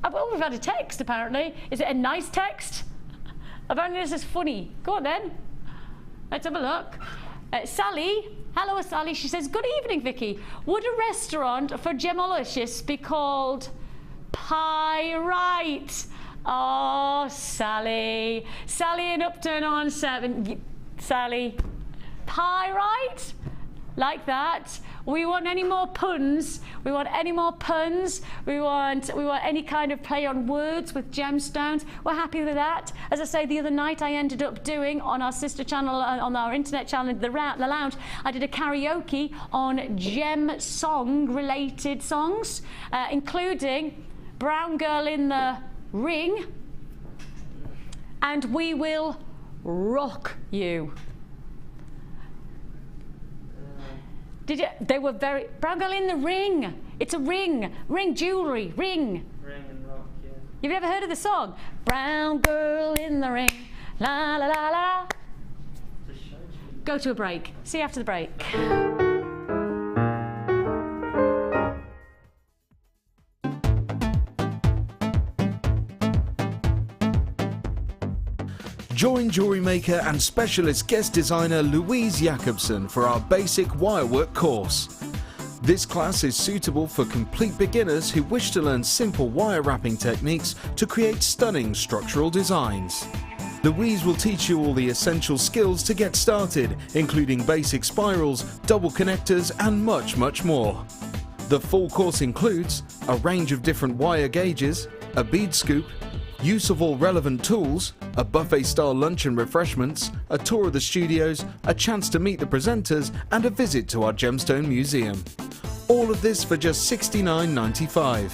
We've had a text. Apparently, is it a nice text? Apparently this is funny. Go on then. Let's have a look. Sally, hello Sally, she says, good evening Vicky. Would a restaurant for Gemolicious be called Pyrite? Oh, Sally. Sally in Upton on 7. Sally. Pyrite? Like that. We want any more puns. We want any more puns. We want any kind of play on words with gemstones. We're happy with that. As I say, the other night I ended up doing on our sister channel, on our internet channel, the Lounge, I did a karaoke on gem song related songs, including Brown Girl in the Ring and We Will Rock You. Did you? They were very. Brown Girl in the Ring. It's a ring. Ring jewellery. Ring. Ring and rock, yeah. You've never heard of the song? Brown Girl in the Ring. La la la la. Just shows you. Go to a break. See you after the break. Join Jewellery Maker and specialist guest designer Louise Jacobson for our basic wirework course. This class is suitable for complete beginners who wish to learn simple wire wrapping techniques to create stunning structural designs. Louise will teach you all the essential skills to get started, including basic spirals, double connectors and much, much more. The full course includes a range of different wire gauges, a bead scoop, use of all relevant tools, a buffet-style lunch and refreshments, a tour of the studios, a chance to meet the presenters and a visit to our Gemstone Museum. All of this for just $69.95.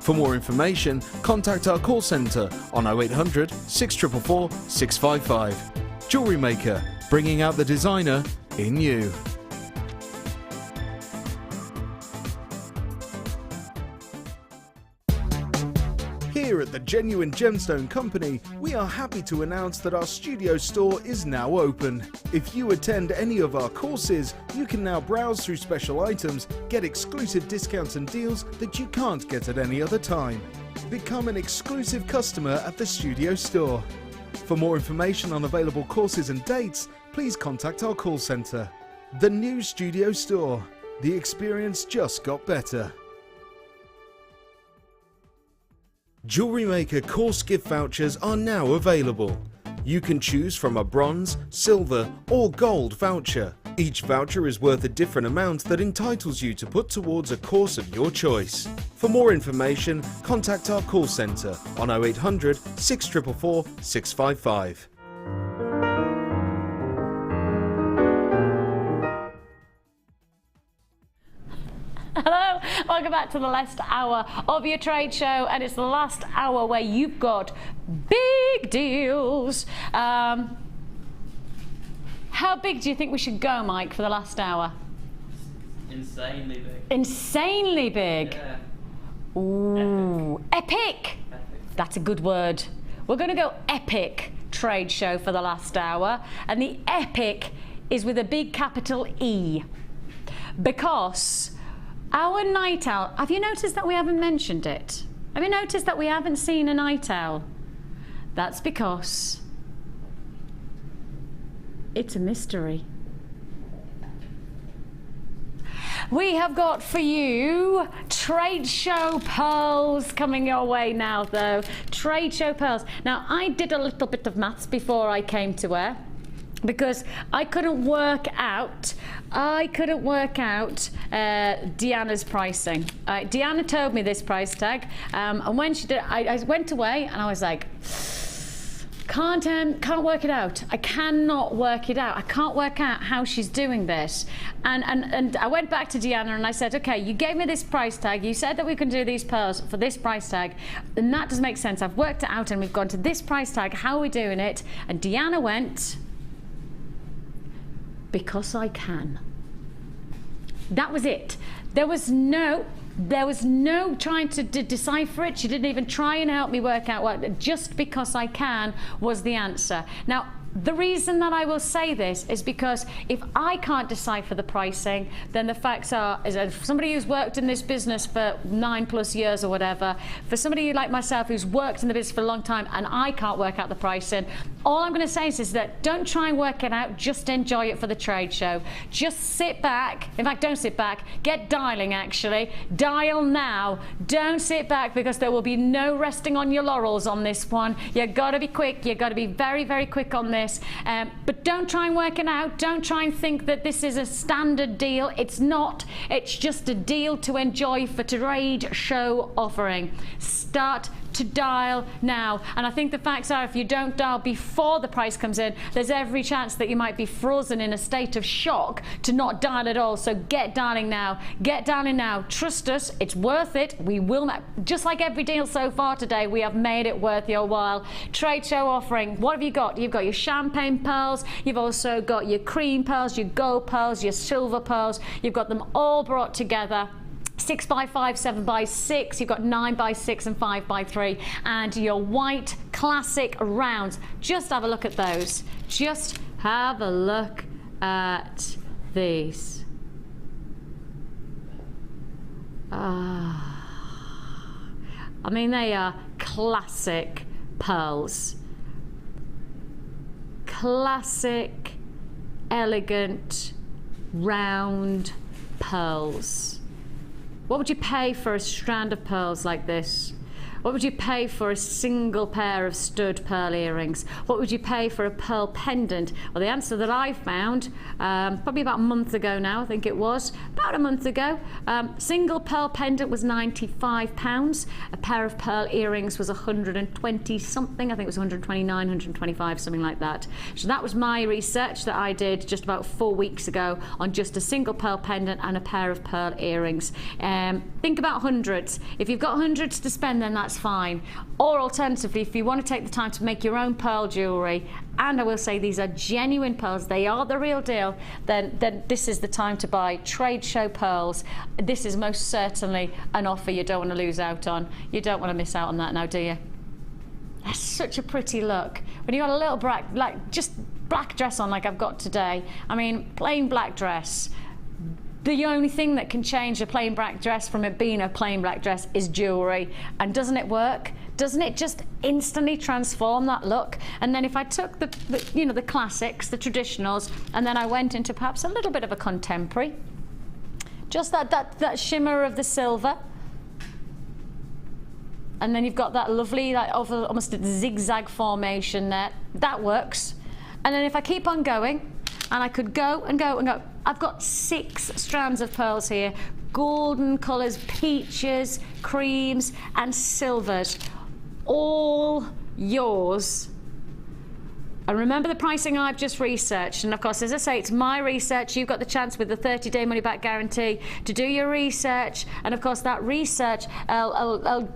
For more information, contact our call centre on 0800 644 655. Jewellery Maker, bringing out the designer in you. Here at the Genuine Gemstone Company, we are happy to announce that our studio store is now open. If you attend any of our courses, you can now browse through special items, get exclusive discounts and deals that you can't get at any other time. Become an exclusive customer at the studio store. For more information on available courses and dates, please contact our call centre. The new studio store. The experience just got better. Jewellery Maker course gift vouchers are now available. You can choose from a bronze, silver or gold voucher. Each voucher is worth a different amount that entitles you to put towards a course of your choice. For more information, contact our call centre on 0800 644 655. Hello, welcome back to the last hour of your trade show, and it's the last hour where you've got big deals. How big do you think we should go, Mike, for the last hour? Insanely big. Insanely big? Yeah. Ooh, epic. Epic. That's a good word. We're going to go epic trade show for the last hour, and the epic is with a big capital E, because our night owl, have you noticed that we haven't mentioned it? Have you noticed that we haven't seen a night owl? That's because it's a mystery. We have got for you trade show pearls coming your way now, though. Trade show pearls. Now, I did a little bit of maths before I came to her, because I couldn't work out Deanna's pricing. Deanna told me this price tag, and when she did, I went away and I was like, can't work it out. I cannot work it out. I can't work out how she's doing this. And I went back to Deanna and I said, okay, you gave me this price tag. You said that we can do these pearls for this price tag. And that doesn't make sense. I've worked it out and we've gone to this price tag. How are we doing it? And Deanna went, because I can. That was it. There was no trying to decipher it. She didn't even try and help me work out what. Just because I can was the answer. Now, the reason that I will say this is because if I can't decipher the pricing, then the facts are, is that for somebody who's worked in this business for 9+ years or whatever, for somebody like myself who's worked in the business for a long time and I can't work out the pricing, all I'm going to say is that don't try and work it out, just enjoy it for the trade show. Just sit back. In fact, don't sit back. Get dialing, actually. Dial now. Don't sit back, because there will be no resting on your laurels on this one. You've got to be quick. You've got to be very, very quick on this. But don't try and work it out. Don't try and think that this is a standard deal. It's not. It's just a deal to enjoy for trade show offering. Start to dial now. And I think the facts are, if you don't dial before the price comes in, there's every chance that you might be frozen in a state of shock to not dial at all. So get dialing now. Get dialing now. Trust us, it's worth it. We will, just like every deal so far today, we have made it worth your while. Trade show offering. What have you got? You've got your champagne pearls. You've also got your cream pearls, your gold pearls, your silver pearls. You've got them all brought together. 6x5, 7x6, you've got 9x6 and 5x3, and your white classic rounds. Just have a look at those. Just have a look at these. I mean, they are classic pearls. Classic, elegant, round pearls. What would you pay for a strand of pearls like this? What would you pay for a single pair of stud pearl earrings? What would you pay for a pearl pendant? Well, the answer that I found, probably about a month ago now, I think it was, about a month ago, single pearl pendant was £95. A pair of pearl earrings was 120 something. I think it was 129, 125, something like that. So that was my research that I did just about 4 weeks ago on just a single pearl pendant and a pair of pearl earrings. Think about hundreds. If you've got hundreds to spend, then that's fine. Or alternatively, if you want to take the time to make your own pearl jewellery, and I will say these are genuine pearls, they are the real deal, then this is the time to buy trade show pearls. This is most certainly an offer you don't want to lose out on. You don't want to miss out on that now, do you? That's such a pretty look. When you've got a little just black dress on like I've got today. I mean, plain black dress. The only thing that can change a plain black dress from it being a plain black dress is jewellery. And doesn't it work? Doesn't it just instantly transform that look? And then if I took the classics, the traditionals, and then I went into perhaps a little bit of a contemporary, just that shimmer of the silver, and then you've got that lovely, almost a zigzag formation there. That works. And then if I keep on going, and I could go and go and go. I've got 6 strands of pearls here. Golden colours, peaches, creams and silvers. All yours. And remember the pricing I've just researched. And of course, as I say, it's my research. You've got the chance with the 30-day money-back guarantee to do your research. And of course, that research, whether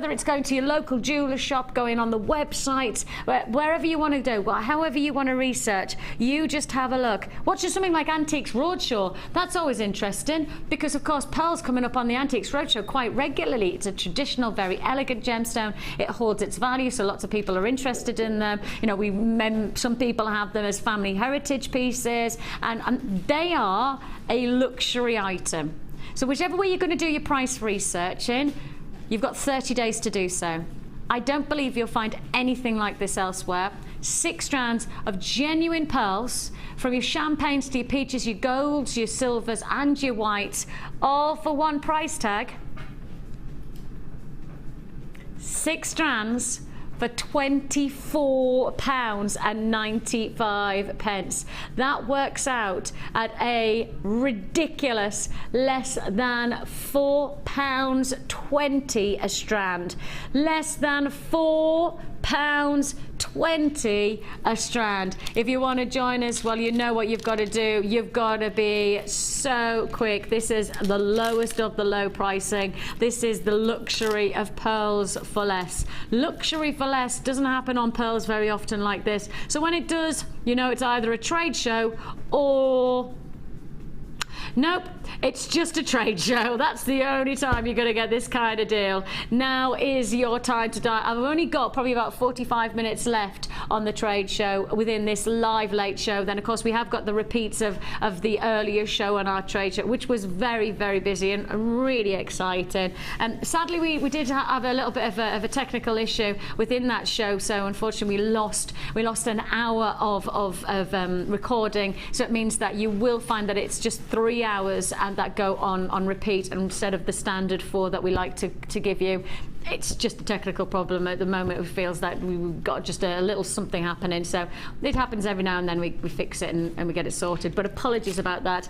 it's going to your local jeweller shop, going on the website, wherever you want to do, however you want to research, you just have a look. Watch something like Antiques Roadshow. That's always interesting because, of course, pearls coming up on the Antiques Roadshow quite regularly. It's a traditional, very elegant gemstone. It holds its value, so lots of people are interested in them. Some people have them as family heritage pieces, and they are a luxury item. So whichever way you're going to do your price research in, you've got 30 days to do so. I don't believe you'll find anything like this elsewhere. 6 strands of genuine pearls, from your champagnes to your peaches, your golds, your silvers and your whites, all for one price tag. 6 strands for £24.95. That works out at a ridiculous less than £4.20 a strand. Less than £4.20 a strand. If you want to join us, well, you know what you've got to do. You've got to be so quick. This is the lowest of the low pricing. This is the luxury of pearls for less. Luxury for less doesn't happen on pearls very often like this. So when it does, you know it's either a trade show or... Nope, it's just a trade show. That's the only time you're going to get this kind of deal. Now is your time to die. I've only got probably about 45 minutes left on the trade show within this live late show. Then, of course, we have got the repeats of the earlier show on our trade show, which was very, very busy and really exciting. And sadly, we did have a little bit of a technical issue within that show. So, unfortunately, we lost an hour of recording. So it means that you will find that it's just 3 hours and that go on repeat instead of the standard 4 that we like to give you. It's just a technical problem at the moment. It feels that we've got just a little something happening, so it happens every now and then. We fix it and we get it sorted, but apologies about that.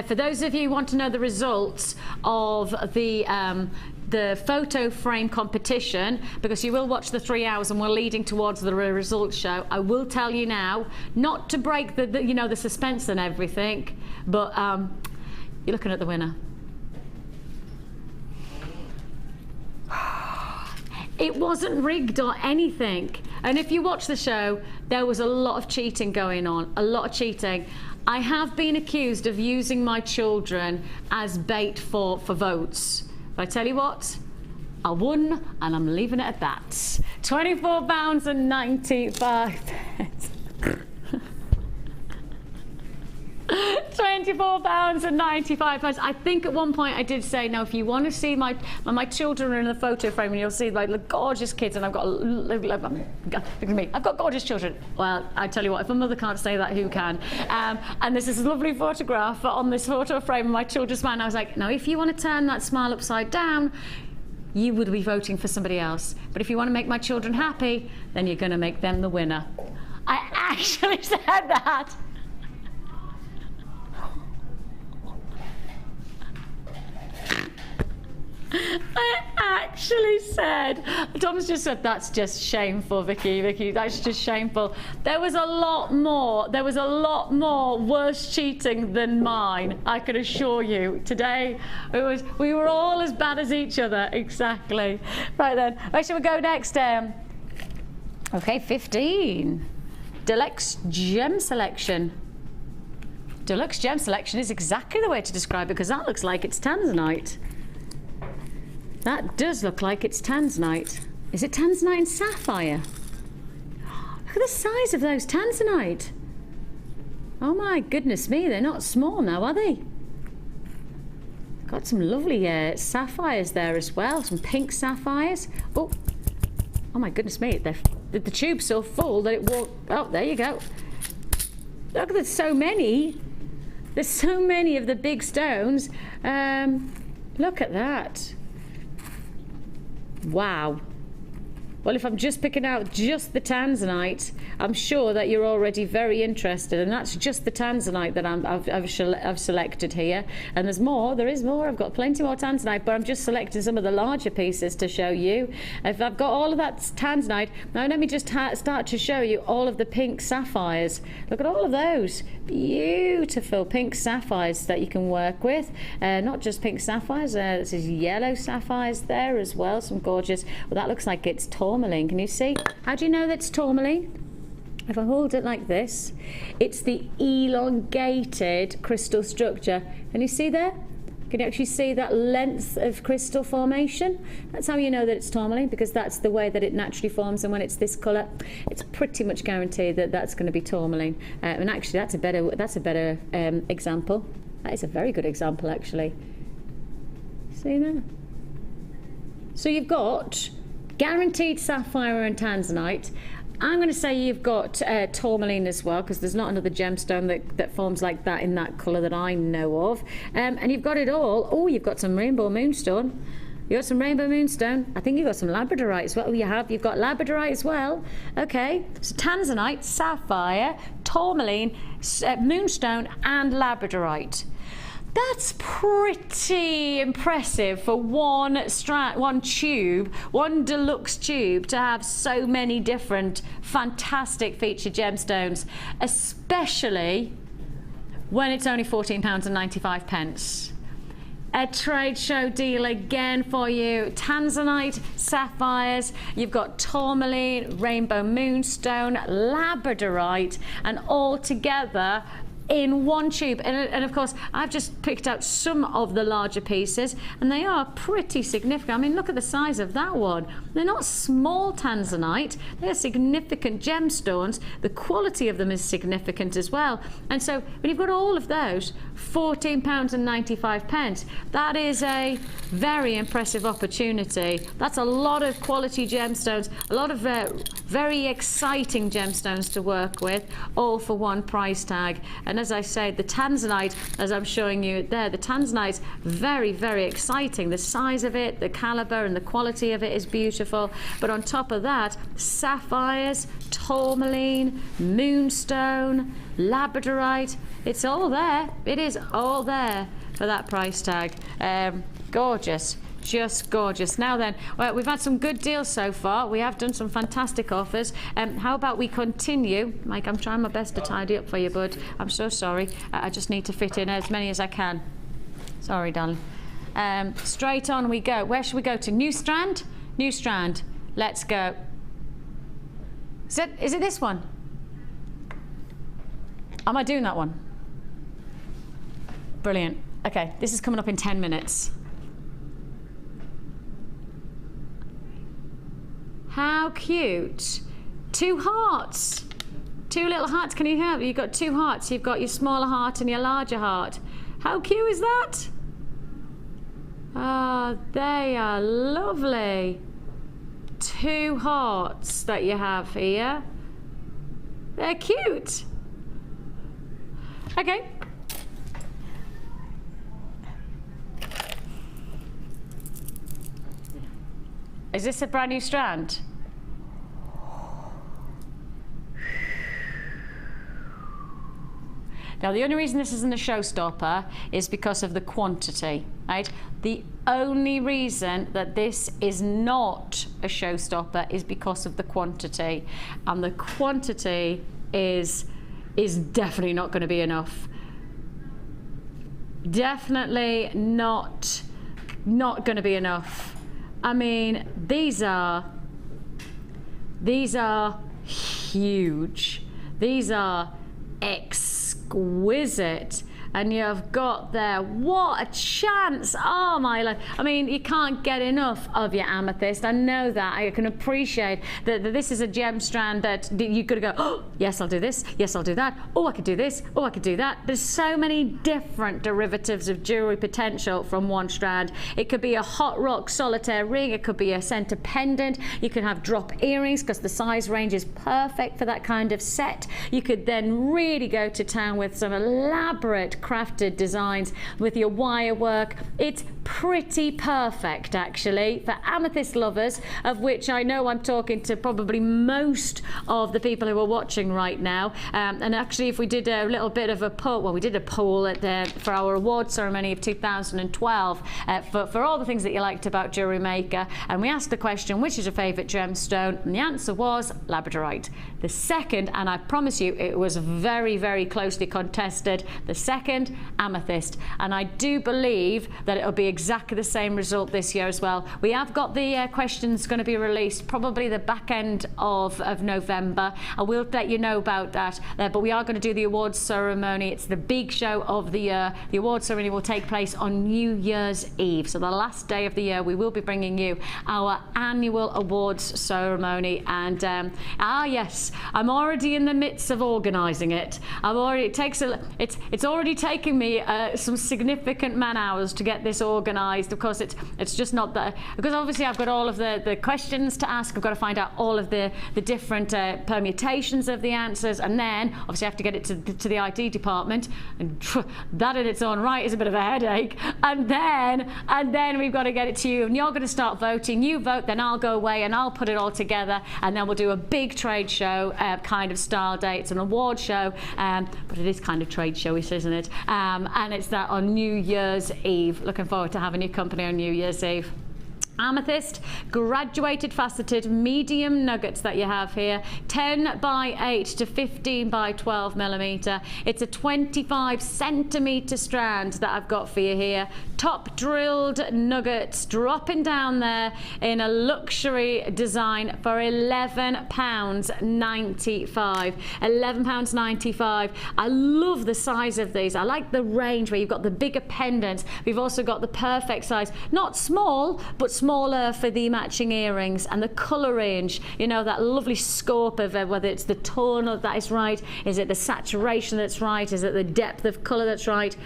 For those of you who want to know the results of the photo frame competition, because you will watch the 3 hours and we're leading towards the results show, I will tell you now, not to break the suspense and everything, but you're looking at the winner. It wasn't rigged or anything, and if you watch the show, there was a lot of cheating going on, a lot of cheating. I have been accused of using my children as bait for votes. But I tell you what, I won, and I'm leaving it at that. £24.95. £24.95. I think at one point I did say, now if you want to see my children are in the photo frame and you'll see like the gorgeous kids, and I've got look at me, I've got gorgeous children. Well, I tell you what, if a mother can't say that, who can? And there's this lovely photograph on this photo frame of my children's smile, and I was like, now if you want to turn that smile upside down, you would be voting for somebody else. But if you want to make my children happy, then you're going to make them the winner. I actually said that. I actually said, Tom's just said, that's just shameful, Vicky, that's just shameful. There was a lot more worse cheating than mine, I can assure you. Today, we were all as bad as each other, exactly. Right then, where shall we go next? Okay, 15. Deluxe Gem Selection. Deluxe Gem Selection is exactly the way to describe it, because that looks like it's tanzanite. That does look like it's tanzanite. Is it tanzanite and sapphire? Look at the size of those tanzanite. Oh my goodness me, they're not small now, are they? Got some lovely sapphires there as well, some pink sapphires. Oh my goodness me, the tube's so full that it won't. Oh, there you go. Look, there's so many. There's so many of the big stones. Look at that. Wow. Well, if I'm just picking out just the tanzanite, I'm sure that you're already very interested, and that's just the tanzanite that I've selected here. And there's more. There is more. I've got plenty more tanzanite, but I'm just selecting some of the larger pieces to show you. If I've got all of that tanzanite, now let me just start to show you all of the pink sapphires. Look at all of those beautiful pink sapphires that you can work with. Not just pink sapphires. This is yellow sapphires there as well. Some gorgeous. Well, that looks like it's tourmaline. Can you see? How do you know that's tourmaline? If I hold it like this, it's the elongated crystal structure. Can you see there? Can you actually see that length of crystal formation? That's how you know that it's tourmaline, because that's the way that it naturally forms, and when it's this colour, it's pretty much guaranteed that that's going to be tourmaline. And actually, that's a better example. That is a very good example, actually. See there? So you've got guaranteed sapphire and tanzanite. I'm going to say you've got tourmaline as well, because there's not another gemstone that forms like that in that colour that I know of. And you've got it all. Oh, you've got some rainbow moonstone. You got some rainbow moonstone. I think you've got some labradorite as well. Oh, you have. You've got labradorite as well. Okay. So tanzanite, sapphire, tourmaline, moonstone, and labradorite. That's pretty impressive for one tube, one deluxe tube, to have so many different fantastic featured gemstones, especially when it's only £14.95. A trade show deal again for you. Tanzanite, sapphires, you've got tourmaline, rainbow moonstone, labradorite, and all together in one tube. And of course, I've just picked out some of the larger pieces, and they are pretty significant. I mean, look at the size of that one. They're not small tanzanite, they're significant gemstones. The quality of them is significant as well. And so when you've got all of those, £14.95, that is a very impressive opportunity. That's a lot of quality gemstones, a lot of very exciting gemstones to work with, all for one price tag. And as I say, the tanzanite, as I'm showing you there, the tanzanite's very, very exciting. The size of it, the caliber and the quality of it is beautiful. But on top of that, sapphires, tourmaline, moonstone, labradorite, it's all there. It is all there for that price tag. Gorgeous. Just gorgeous. Now then, well, we've had some good deals so far. We have done some fantastic offers. How about we continue? Mike, I'm trying my best to tidy up for you, bud. I'm so sorry. I just need to fit in as many as I can. Sorry, darling. Straight on we go. Where should we go to? New Strand? New Strand. Let's go. Is it this one? Am I doing that one? Brilliant. Okay, this is coming up in 10 minutes. How cute. 2 hearts. 2 little hearts. Can you hear? You've got 2 hearts. You've got your smaller heart and your larger heart. How cute is that? Ah, they are lovely. 2 hearts that you have here. They're cute. Okay. Is this a brand new strand? Now, the only reason this isn't a showstopper is because of the quantity, right? The only reason that this is not a showstopper is because of the quantity. And the quantity is definitely not going to be enough. Definitely not going to be enough. I mean, these are huge. These are exquisite. And you've got there, what a chance. Oh my life. I mean, you can't get enough of your amethyst. I know that. I can appreciate that this is a gem strand that you're going to go, oh, yes, I'll do this. Yes, I'll do that. Oh, I could do this. Oh, I could do that. There's so many different derivatives of jewelry potential from one strand. It could be a hot rock solitaire ring. It could be a center pendant. You can have drop earrings because the size range is perfect for that kind of set. You could then really go to town with some elaborate crafted designs with your wire work. It's pretty perfect, actually, for amethyst lovers, of which I know I'm talking to probably most of the people who are watching right now. And actually, if we did a little bit of a poll, well, we did a poll for our award ceremony of 2012 for all the things that you liked about Jewellery Maker, and we asked the question, which is your favourite gemstone? And the answer was labradorite. The second, and I promise you it was very, very closely contested, the second, amethyst. And I do believe that it'll be exactly the same result this year as well. We have got the questions going to be released probably the back end of November. I will let you know about that, but we are going to do the awards ceremony. It's the big show of the year. The awards ceremony will take place on New Year's Eve, so the last day of the year. We will be bringing you our annual awards ceremony, and yes, I'm already in the midst of organising it. It's already taken me some significant man hours to get this organised. organised. Of course, it's just not that, because obviously I've got all of the questions to ask. I've got to find out all of the different permutations of the answers, and then obviously I have to get it to the IT department, and that in its own right is a bit of a headache. And then we've got to get it to you, and you're going to start voting. You vote, then I'll go away and I'll put it all together, and then we'll do a big trade show kind of style day. It's an award show, but it is kind of trade showish, isn't it? And it's that on New Year's Eve. Looking forward to having your company on New Year's Eve. Amethyst, graduated faceted medium nuggets that you have here, 10 by 8 to 15 by 12 millimeter. It's a 25 centimeter strand that I've got for you here. Top drilled nuggets dropping down there in a luxury design for £11.95. £11.95. I love the size of these. I like the range where you've got the bigger pendants. We've also got the perfect size, not small, but smaller for the matching earrings, and the colour range, you know, that lovely scope of whether it's the tone that is right, is it the saturation that's right, is it the depth of colour that's right.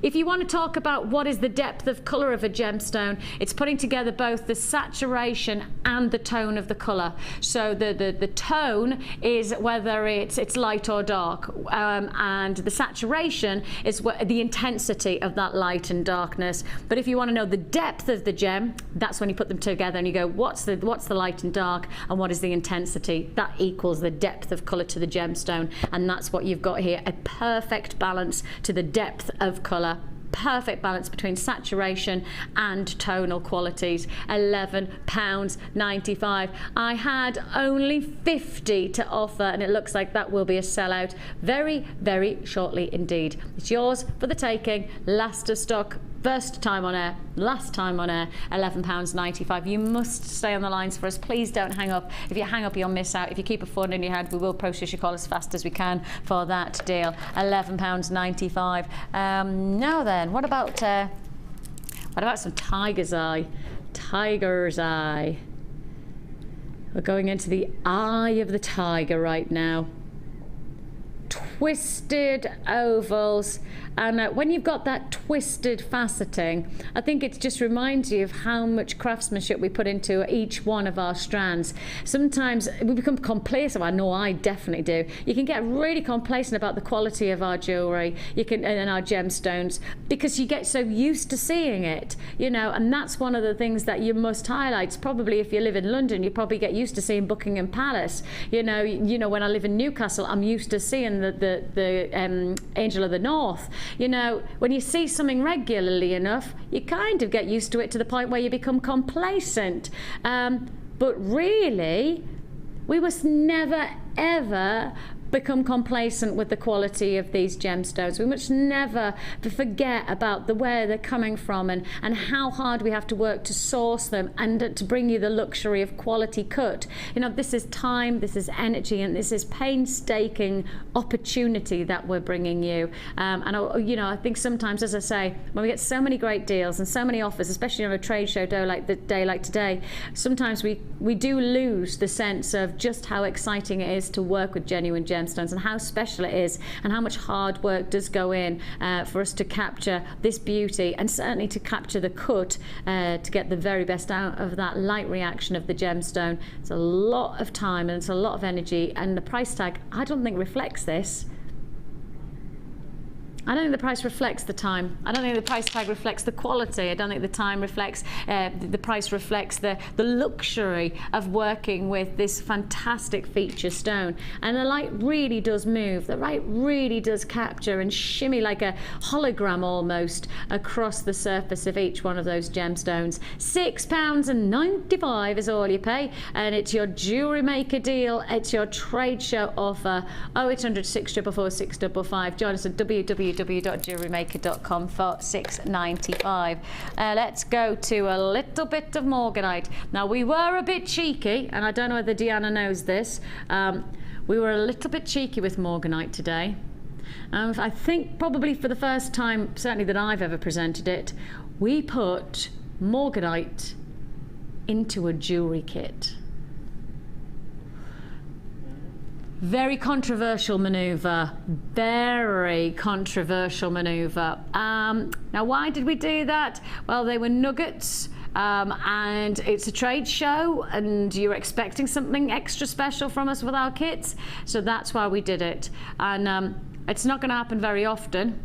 If you want to talk about what is the depth of colour of a gemstone, it's putting together both the saturation and the tone of the colour. So the tone is whether it's light or dark, and the saturation is the intensity of that light and darkness. But if you want to know the depth of the gem, that's when you put them together and you go, what's the light and dark, and what is the intensity? That equals the depth of colour to the gemstone, and that's what you've got here, a perfect balance to the depth of colour. Perfect balance between saturation and tonal qualities. £11.95. I had only 50 to offer, and it looks like that will be a sellout very, very shortly indeed. It's yours for the taking. Last of stock. First time on air, last time on air, £11.95. You must stay on the lines for us. Please don't hang up. If you hang up, you'll miss out. If you keep a phone in your hand, we will process your call as fast as we can for that deal. £11.95. Now then, what about some tiger's eye? Tiger's eye. We're going into the eye of the tiger right now. Twisted ovals, and when you've got that twisted faceting, I think it just reminds you of how much craftsmanship we put into each one of our strands. Sometimes we become complacent. I know I definitely do. You can get really complacent about the quality of our jewellery, and our gemstones, because you get so used to seeing it, you know, and that's one of the things that you must highlight. Probably if you live in London, you probably get used to seeing Buckingham Palace. You know, when I live in Newcastle, I'm used to seeing the Angel of the North. You know, when you see something regularly enough, you kind of get used to it to the point where you become complacent. But really, we must never, ever become complacent with the quality of these gemstones. We must never forget about where they're coming from, and how hard we have to work to source them and to bring you the luxury of quality cut. You know, this is time, this is energy, and this is painstaking opportunity that we're bringing you. I think sometimes, as I say, when we get so many great deals and so many offers, especially on a trade show day like today, sometimes we do lose the sense of just how exciting it is to work with genuine gemstones, and how special it is, and how much hard work does go in for us to capture this beauty, and certainly to capture the cut to get the very best out of that light reaction of the gemstone. It's a lot of time and it's a lot of energy, and the price tag, I don't think, reflects this. I don't think the price reflects the time. I don't think the price tag reflects the quality. I don't think the time reflects, the price reflects the luxury of working with this fantastic feature stone. And the light really does move. The light really does capture and shimmy like a hologram almost across the surface of each one of those gemstones. £6.95 is all you pay. And it's your Jewellery Maker deal. It's your trade show offer. 0800 644 655. Join us at www.jewellerymaker.com for £6.95. Let's go to a little bit of morganite. Now, we were a bit cheeky, and I don't know whether Deanna knows this. We were a little bit cheeky with morganite today. I think probably for the first time, certainly that I've ever presented it, we put morganite into a jewellery kit. Very controversial maneuver, very controversial maneuver. Now, why did we do that? Well, they were nuggets, and it's a trade show, and you're expecting something extra special from us with our kits, so that's why we did it. And it's not going to happen very often.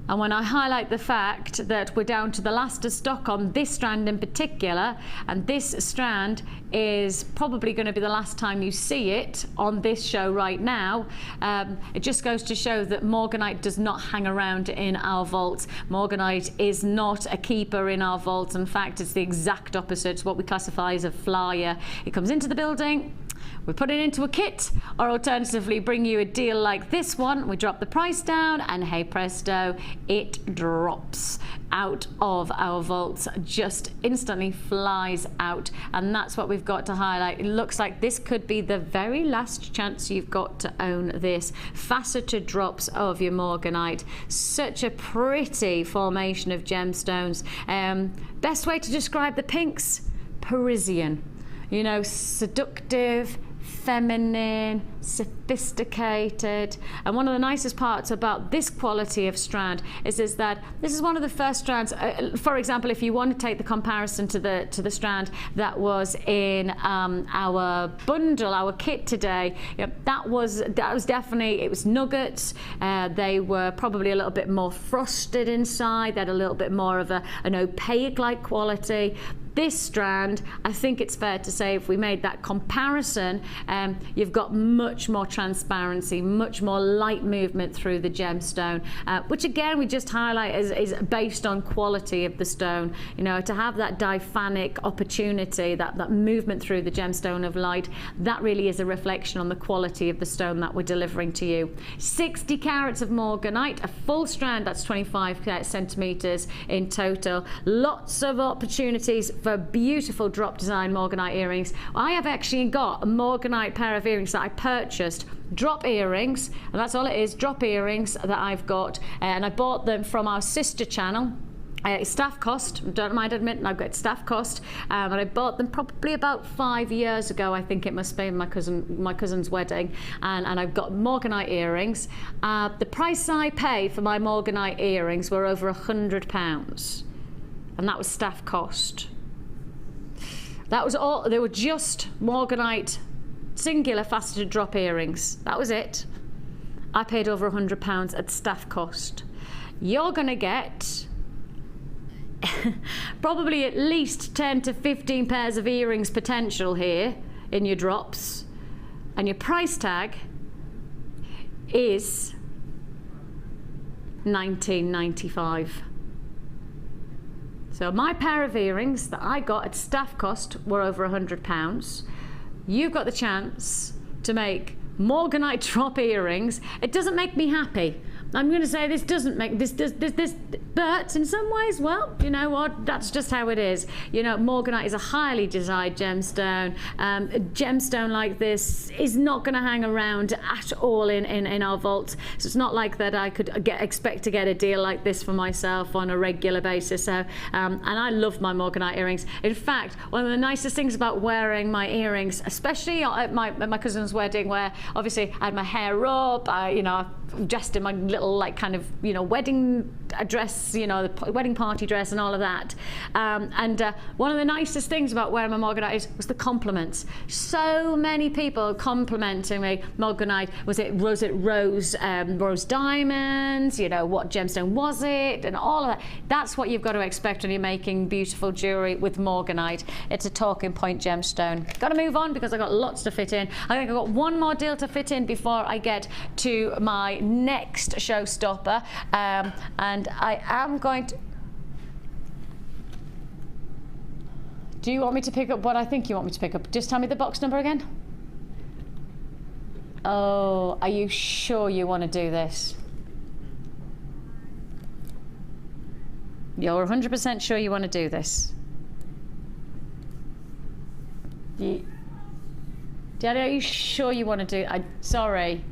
And when I highlight the fact that we're down to the last of stock on this strand in particular, and this strand is probably going to be the last time you see it on this show right now, it just goes to show that morganite does not hang around in our vaults. Morganite is not a keeper in our vaults. In fact, it's the exact opposite. It's what we classify as a flyer. It comes into the building, we put it into a kit, or alternatively bring you a deal like this one. We drop the price down and hey presto, it drops out of our vaults, just instantly flies out. And that's what we've got to highlight. It looks like this could be the very last chance you've got to own this. Faceted drops of your morganite. Such a pretty formation of gemstones. Best way to describe the pinks? Parisian. You know, seductive, feminine, sophisticated. And one of the nicest parts about this quality of strand is that this is one of the first strands. For example, if you want to take the comparison to the strand that was in our bundle, our kit today, you know, that was definitely, it was nuggets. They were probably a little bit more frosted inside. They had a little bit more of an opaque-like quality. This strand, I think it's fair to say, if we made that comparison, you've got much more transparency, much more light movement through the gemstone, which again we just highlight is based on quality of the stone. You know, to have that diphanic opportunity, that movement through the gemstone of light, that really is a reflection on the quality of the stone that we're delivering to you. 60 carats of morganite, a full strand, that's 25 centimeters in total. Lots of opportunities for beautiful drop design morganite earrings. I have actually got a morganite pair of earrings that I purchased, drop earrings, and that's all it is, drop earrings that I've got, and I bought them from our sister channel. Staff cost, don't mind admitting I've got staff cost, and I bought them probably about 5 years ago, I think it must be, my cousin's wedding, and I've got morganite earrings. The price I paid for my morganite earrings were over £100, and that was staff cost. That was all. They were just morganite singular faceted drop earrings. That was it. I paid over £100 at staff cost. You're going to get probably at least 10 to 15 pairs of earrings potential here in your drops, and your price tag is £19.95. So my pair of earrings that I got at staff cost were over £100. You've got the chance to make morganite drop earrings. It doesn't make me happy. I'm going to say this doesn't make this, but in some ways, well, you know what? That's just how it is. You know, morganite is a highly desired gemstone. A gemstone like this is not going to hang around at all in our vaults. So it's not like that I could expect to get a deal like this for myself on a regular basis. So, and I love my morganite earrings. In fact, one of the nicest things about wearing my earrings, especially at my cousin's wedding, where obviously I had my hair up, you know, dressed in my little like kind of, you know, wedding dress, you know, the wedding party dress and all of that. And one of the nicest things about wearing my morganite was the compliments. So many people complimenting me. Morganite, was it rose diamonds? You know, what gemstone was it? And all of that. That's what you've got to expect when you're making beautiful jewelry with morganite. It's a talking point gemstone. Got to move on because I've got lots to fit in. I think I've got one more deal to fit in before I get to my next showstopper, and I am going to... Do you want me to pick up what I think you want me to pick up? Just tell me the box number again. Oh, are you sure you want to do this? You're 100% sure you want to do this? Daddy, are you sure you want to do... sorry.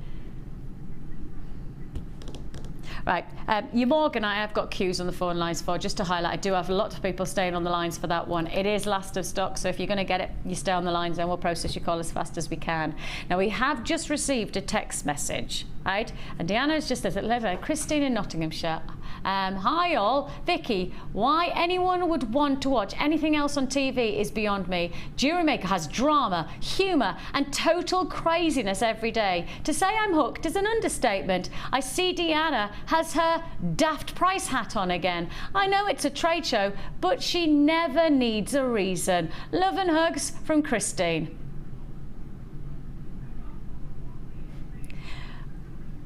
Right, your Morgan I have got queues on the phone lines for, just to highlight, I do have a lot of people staying on the lines for that one. It is last of stock, so if you're going to get it, you stay on the lines and we'll process your call as fast as we can. Now we have just received a text message, right? And Deanna's just said, Christine in Nottinghamshire. Hi all, Vicki, why anyone would want to watch anything else on TV is beyond me. Jewellery Maker has drama, humour and total craziness every day. To say I'm hooked is an understatement. I see Deanna has her daft price hat on again. I know it's a trade show, but she never needs a reason. Love and hugs from Christine.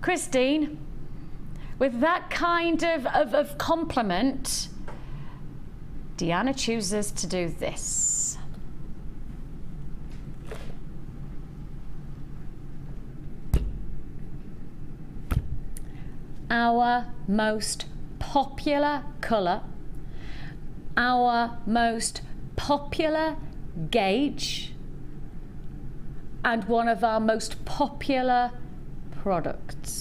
Christine, with that kind of compliment, Deanna chooses to do this. Our most popular colour, our most popular gauge, and one of our most popular products.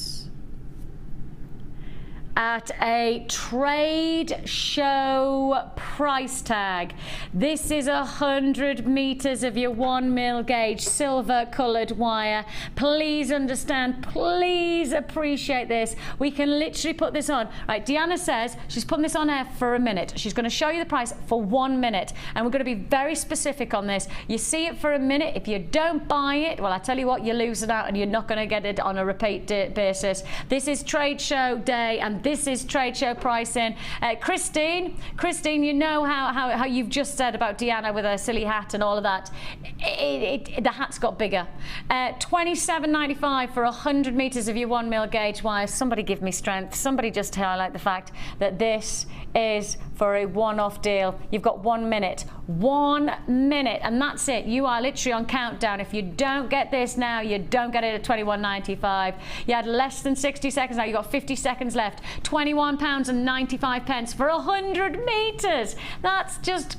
At a trade show price tag. This is 100 meters of your 1mm gauge silver colored wire. Please understand, please appreciate this. We can literally put this on. Right, Deanna says she's putting this on air for a minute. She's going to show you the price for 1 minute, and we're going to be very specific on this. You see it for a minute. If you don't buy it, well, I tell you what, you're losing out and you're not going to get it on a repeat basis. This is trade show day, and this is trade show pricing. Christine, you know how you've just said about Deanna with her silly hat and all of that. The hat's got bigger. $27.95 for 100 meters of your 1mm gauge wire. Somebody give me strength. Somebody just highlight the fact that this is for a one-off deal. You've got 1 minute. 1 minute, and that's it. You are literally on countdown. If you don't get this now, you don't get it at £21.95. You had less than 60 seconds now. You've got 50 seconds left. £21.95 for 100 meters. That's just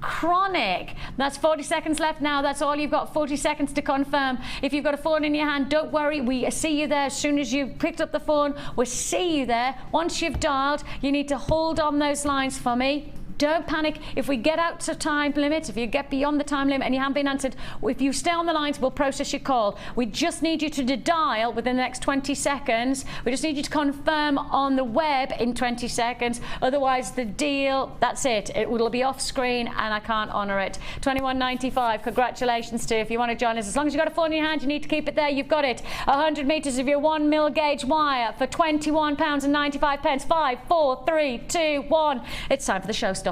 chronic. That's 40 seconds left now. That's all you've got. 40 seconds to confirm. If you've got a phone in your hand, don't worry, we see you there as soon as you've picked up the phone. We'll see you there. Once you've dialed, you need to hold on those lines for me. Don't panic. If we get out to time limit, if you get beyond the time limit and you haven't been answered, if you stay on the lines, we'll process your call. We just need you to dial within the next 20 seconds. We just need you to confirm on the web in 20 seconds. Otherwise, the deal, that's it. It will be off screen and I can't honour it. £21.95. Congratulations to you. If you want to join us, as long as you've got a phone in your hand, you need to keep it there. You've got it. 100 metres of your 1mm gauge wire for £21.95. 5, 4, 3, 2, 1. It's time for the showstopper.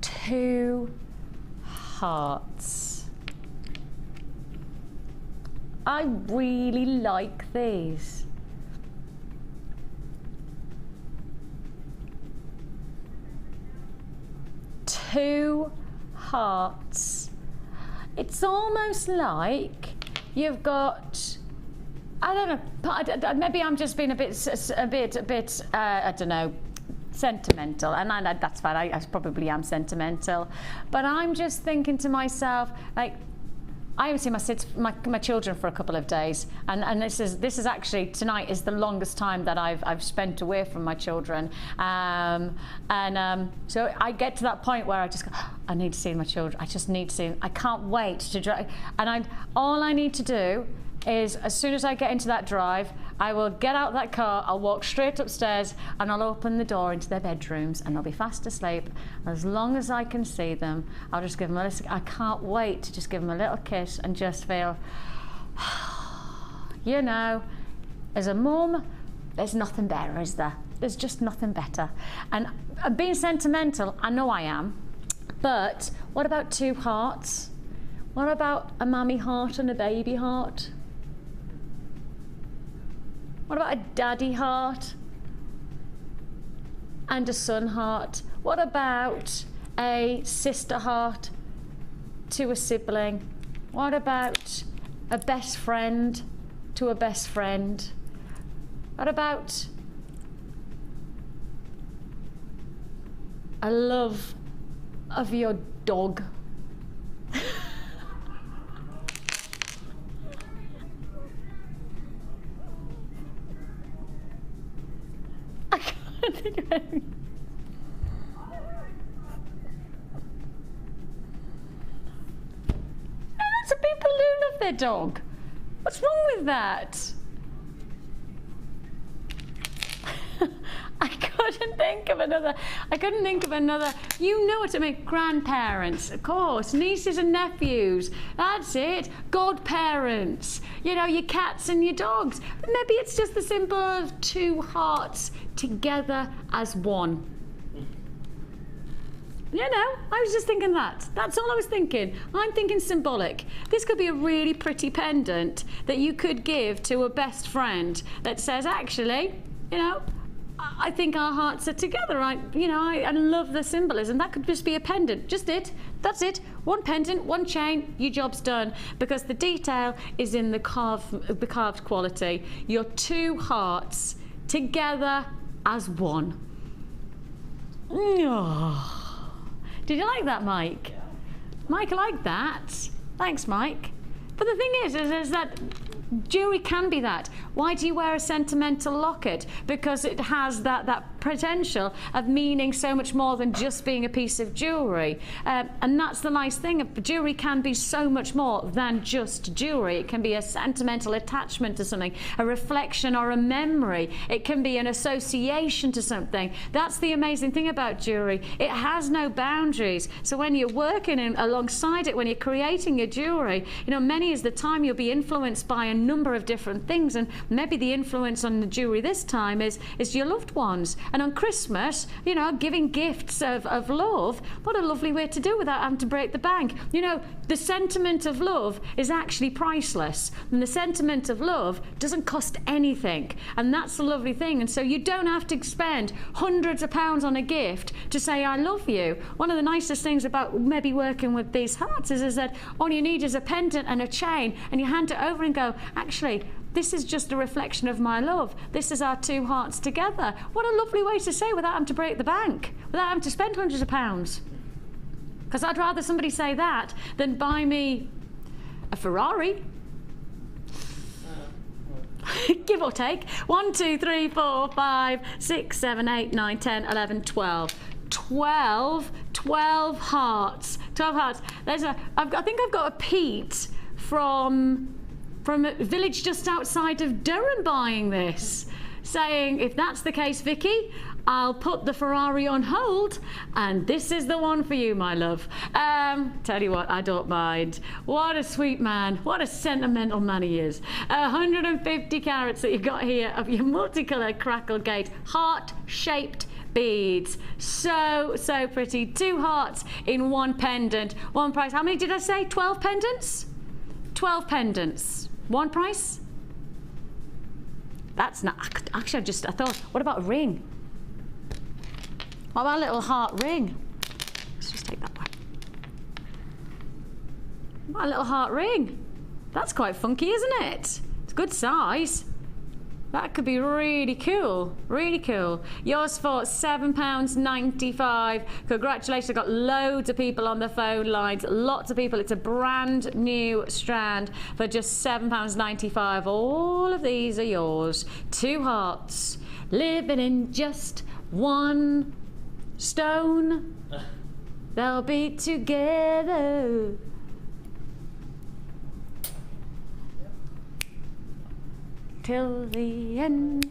Two hearts. I really like these. Two hearts. It's almost like you've got, I don't know, maybe I'm just being a bit, I don't know, sentimental, and that's fine. I probably am sentimental, but I'm just thinking to myself, like, I haven't seen my children for a couple of days, and this is actually, tonight is the longest time that I've spent away from my children, so I get to that point where I just go, I need to see my children. I just need to see them. I can't wait to drive, and all I need to do is, as soon as I get into that drive, I will get out that car, I'll walk straight upstairs and I'll open the door into their bedrooms and they'll be fast asleep. As long as I can see them, I'll just give them a little, I can't wait to just give them a little kiss and just feel, you know, as a mum, there's nothing better, is there? There's just nothing better. And being sentimental, I know I am, but what about two hearts? What about a mammy heart and a baby heart? What about a daddy heart? and a son heart? What about a sister heart to a sibling? What about a best friend to a best friend? What about a love of your dog? I can't think of anything. Some people do love their dog. What's wrong with that? I couldn't think of another. You know what I mean. Grandparents, of course. Nieces and nephews. That's it. Godparents. You know, your cats and your dogs. But maybe it's just the symbol of two hearts together as one. You know, I was just thinking that. That's all I was thinking. I'm thinking symbolic. This could be a really pretty pendant that you could give to a best friend that says, actually, you know, I think our hearts are together. I love the symbolism. That could just be a pendant. Just it. That's it. One pendant, one chain, your job's done. Because the detail is in the carved quality. Your two hearts together as one. Oh. Did you like that, Mike? Yeah. Mike liked that. Thanks, Mike. But the thing is that jewellery can be that. Why do you wear a sentimental locket? Because it has that potential of meaning so much more than just being a piece of jewellery. And that's the nice thing. Jewellery can be so much more than just jewellery. It can be a sentimental attachment to something, a reflection or a memory. It can be an association to something. That's the amazing thing about jewellery. It has no boundaries. So when you're working alongside it, when you're creating your jewellery, you know, many is the time you'll be influenced by a number of different things, and maybe the influence on the jewellery this time is your loved ones. And on Christmas, you know, giving gifts of love, what a lovely way to do without having to break the bank. You know, the sentiment of love is actually priceless, and the sentiment of love doesn't cost anything, and that's the lovely thing. And so you don't have to spend hundreds of pounds on a gift to say I love you. One of the nicest things about maybe working with these hearts is that all you need is a pendant and a chain, and you hand it over and go, actually, this is just a reflection of my love. This is our two hearts together. What a lovely way to say without having to break the bank, without having to spend hundreds of pounds. Because I'd rather somebody say that than buy me a Ferrari. Give or take. 1, 2, 3, 4, 5, 6, 7, 8, 9, 10, 11, 12. 12 hearts. 12 hearts. I think I've got a Pete from a village just outside of Durham buying this, saying, if that's the case, Vicky, I'll put the Ferrari on hold, and this is the one for you, my love. Tell you what, I don't mind. What a sweet man. What a sentimental man he is. 150 carats that you've got here of your multicoloured crackle gate, heart-shaped beads. So pretty. 2 hearts in 1 pendant. 1 price. How many did I say? 12 pendants? 12 pendants. 1 price? That's not... Actually, I thought, what about a ring? What about a little heart ring? Let's just take that back. What a little heart ring. That's quite funky, isn't it? It's a good size. That could be really cool. Really cool. Yours for £7.95. Congratulations. I've got loads of people on the phone lines. Lots of people. It's a brand new strand for just £7.95. All of these are yours. 2 hearts. Living in just 1 stone. They'll be together. Till the end.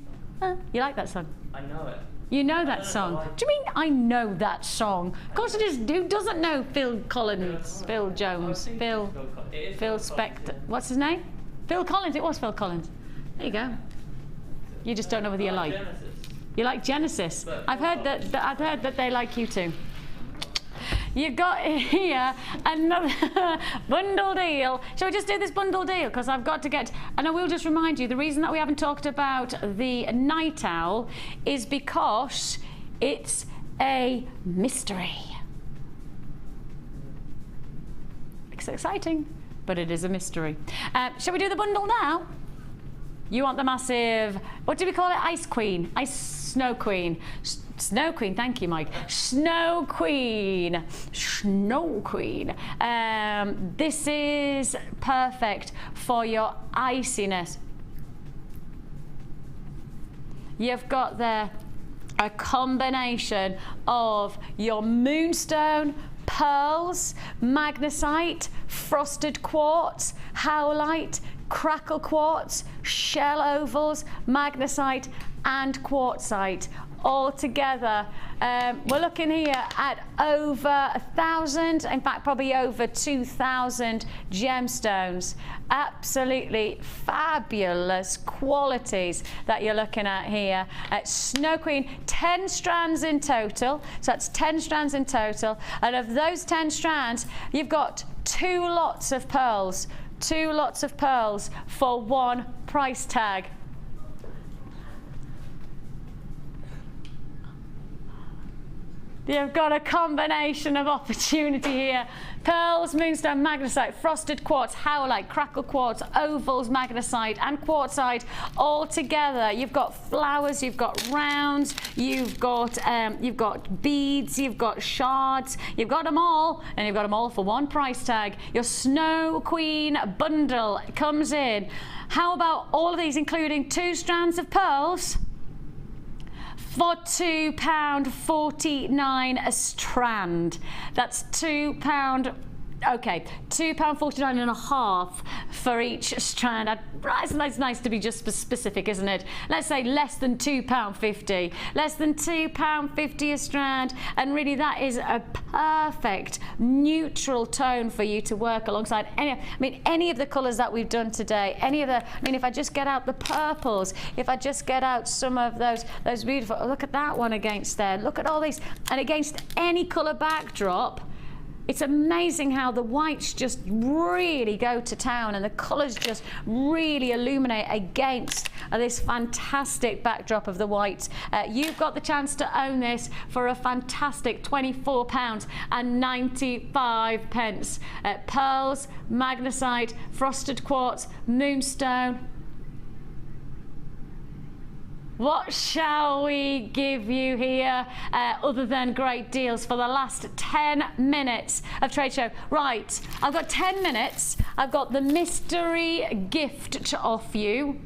You like that song? I know it. You know that song? Do you mean I know that song? Of course it is. Who doesn't know Phil Collins, Phil Jones, Phil Spector? What's his name? Phil Collins. It was Phil Collins. There you go. You just don't know whether you like. You like Genesis. I've heard that they like you too. You got here another bundle deal. Shall we just do this bundle deal? Because I've got to get... And I will just remind you, the reason that we haven't talked about the night owl is because It's a mystery. It's exciting, but it is a mystery. Shall we do the bundle now? You want the massive, what do we call it? Ice Queen, Snow Queen. Snow Queen, thank you, Mike. Snow Queen. This is perfect for your iciness. You've got there a combination of your moonstone, pearls, magnesite, frosted quartz, howlite, crackle quartz, shell ovals, magnesite and quartzite all together. We're looking here at over 1,000, in fact probably over 2,000 gemstones. Absolutely fabulous qualities that you're looking at here. Snow Queen, 10 strands in total, so that's 10 strands in total, and of those 10 strands you've got 2 lots of pearls. 2 lots of pearls for 1 price tag. You've got a combination of opportunity here. Pearls, moonstone, magnesite, frosted quartz, howlite, crackle quartz, ovals, magnesite and quartzite all together. You've got flowers, you've got rounds, you've got beads, you've got shards, you've got them all, and you've got them all for 1 price tag. Your Snow Queen bundle comes in. How about all of these including 2 strands of pearls? For £2.49 a strand. That's £2. Okay, £2.49 and a half for each strand. It's nice to be just specific, isn't it? Let's say less than £2.50. Less than £2.50 a strand, and really that is a perfect neutral tone for you to work alongside any of the colours that we've done today. If I just get out the purples, if I just get out some of those beautiful, look at that one against there. Look at all these, and against any colour backdrop. It's amazing how the whites just really go to town and the colours just really illuminate against this fantastic backdrop of the whites. You've got the chance to own this for a fantastic £24.95. Pearls, magnesite, frosted quartz, moonstone. What shall we give you here other than great deals for the last 10 minutes of trade show? Right, I've got 10 minutes. I've got the mystery gift to offer you.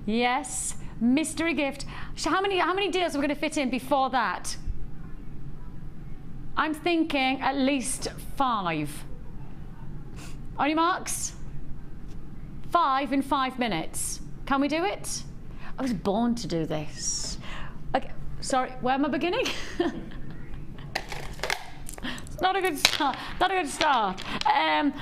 Yes, mystery gift. So how many deals are we going to fit in before that? I'm thinking at least 5. On your marks? 5 in 5 minutes. Can we do it? I was born to do this. Okay, sorry, where am I beginning? Not a good start. Not a good start.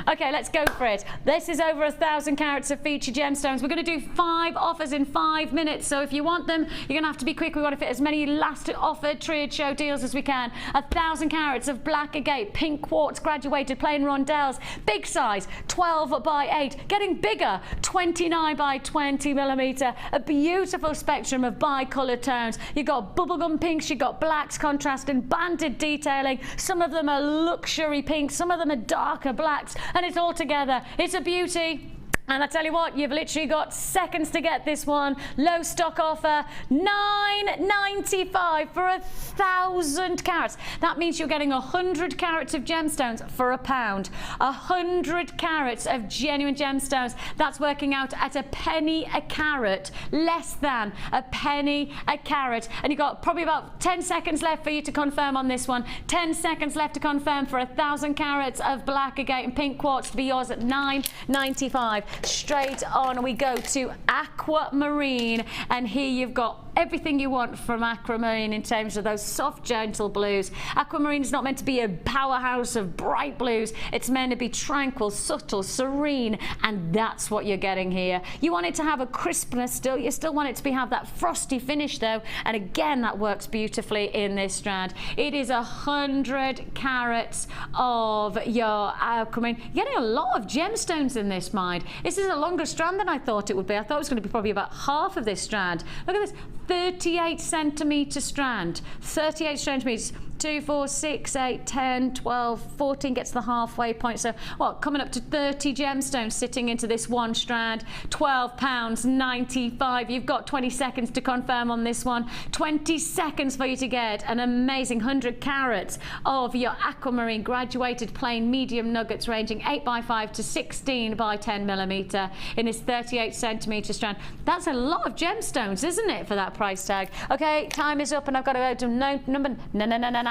Okay, let's go for it. This is over 1,000 carats of featured gemstones. We're going to do 5 offers in 5 minutes. So if you want them, you're going to have to be quick. We want to fit as many last offered trade show deals as we can. 1,000 carats of black agate, pink quartz, graduated plain rondelles, big size, 12 by 8, getting bigger, 29 by 20 millimeter. A beautiful spectrum of bi-colored tones. You've got bubblegum pinks, you've got blacks, contrast and banded detailing. Some of them are luxury pinks, some of them are darker blacks, and it's all together. It's a beauty. And I tell you what, you've literally got seconds to get this one. Low stock offer, $9.95 for 1,000 carats. That means you're getting 100 carats of gemstones for £1. 100 carats of genuine gemstones. That's working out at a penny a carat, less than a penny a carat. And you've got probably about 10 seconds left for you to confirm on this one. 10 seconds left to confirm for 1,000 carats of black agate and pink quartz to be yours at $9.95. Straight on we go to aquamarine, and here you've got everything you want from aquamarine in terms of those soft, gentle blues. Aquamarine is not meant to be a powerhouse of bright blues. It's meant to be tranquil, subtle, serene, and that's what you're getting here. You want it to have a crispness still. You still want it to have that frosty finish though, and again that works beautifully in this strand. It is 100 carats of your aquamarine. You're getting a lot of gemstones in this, mind. This is a longer strand than I thought it would be. I thought it was going to be probably about half of this strand. Look at this. 38 centimetre strand, 38 centimetres. 2, 4, 6, 8, 10, 12, 14 gets to the halfway point. So, what, coming up to 30 gemstones sitting into this one strand. £12.95. You've got 20 seconds to confirm on this one. 20 seconds for you to get an amazing 100 carats of your aquamarine graduated plain medium nuggets ranging 8 by 5 to 16 by 10 millimetre in this 38 centimetre strand. That's a lot of gemstones, isn't it, for that price tag? Okay, time is up and I've got to go to number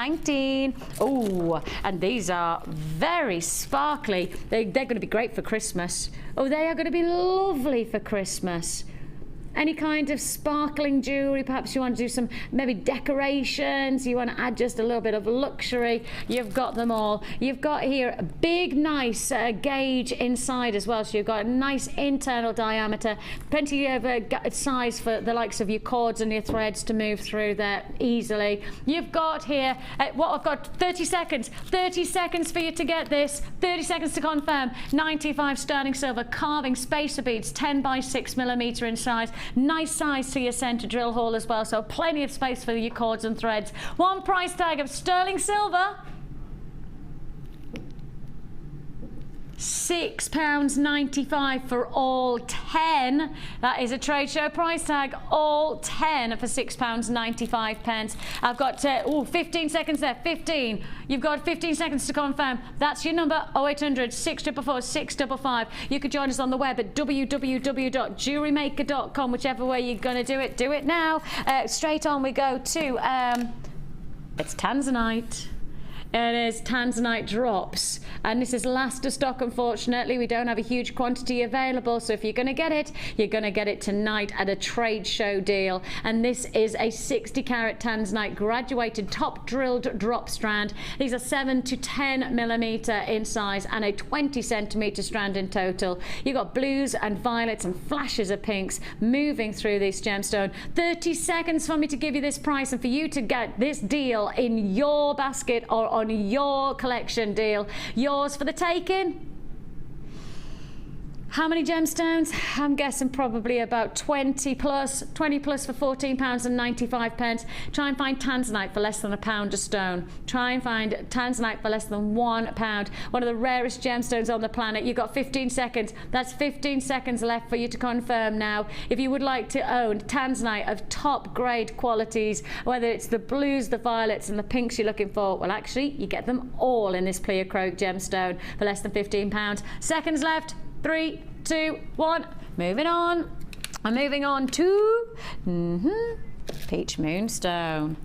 19. Oh, and these are very sparkly. They're going to be great for Christmas. Oh, they are going to be lovely for Christmas. Any kind of sparkling jewellery, perhaps you want to do some maybe decorations, you want to add just a little bit of luxury, you've got them all. You've got here a big nice gauge inside as well, so you've got a nice internal diameter, plenty of size for the likes of your cords and your threads to move through there easily. You've got here, I've got 30 seconds for you to get this, 30 seconds to confirm. 95 sterling silver carving spacer beads, 10 by 6 millimetre in size. Nice size to your centre drill hole as well, so plenty of space for your cords and threads. One price tag of sterling silver, £6.95 for all 10. That is a trade show price tag, all 10 for £6.95. I've got 15 seconds there. 15. You've got 15 seconds to confirm. That's your number, 0800 644 655. You could join us on the web at www.jewellerymaker.com. Whichever way you're going to do it now. Straight on we go to it's Tanzanite. It is Tanzanite drops, and this is last of stock. Unfortunately, we don't have a huge quantity available, so if you're going to get it, you're going to get it tonight at a trade show deal. And this is a 60 carat Tanzanite graduated top drilled drop strand. These are 7 to 10 millimetre in size and a 20 centimetre strand in total. You've got blues and violets and flashes of pinks moving through this gemstone. 30 seconds for me to give you this price and for you to get this deal in your basket or on your collection deal. Yours for the taking. How many gemstones? I'm guessing probably about 20 plus for £14.95. Try and find Tanzanite for less than £1 a stone. Try and find Tanzanite for less than £1. One of the rarest gemstones on the planet. You've got 15 seconds. That's 15 seconds left for you to confirm now. If you would like to own Tanzanite of top grade qualities, whether it's the blues, the violets and the pinks you're looking for, well actually you get them all in this pleochroic gemstone for less than £15. Seconds left. 3, 2, 1. Moving on. I'm moving on to peach moonstone.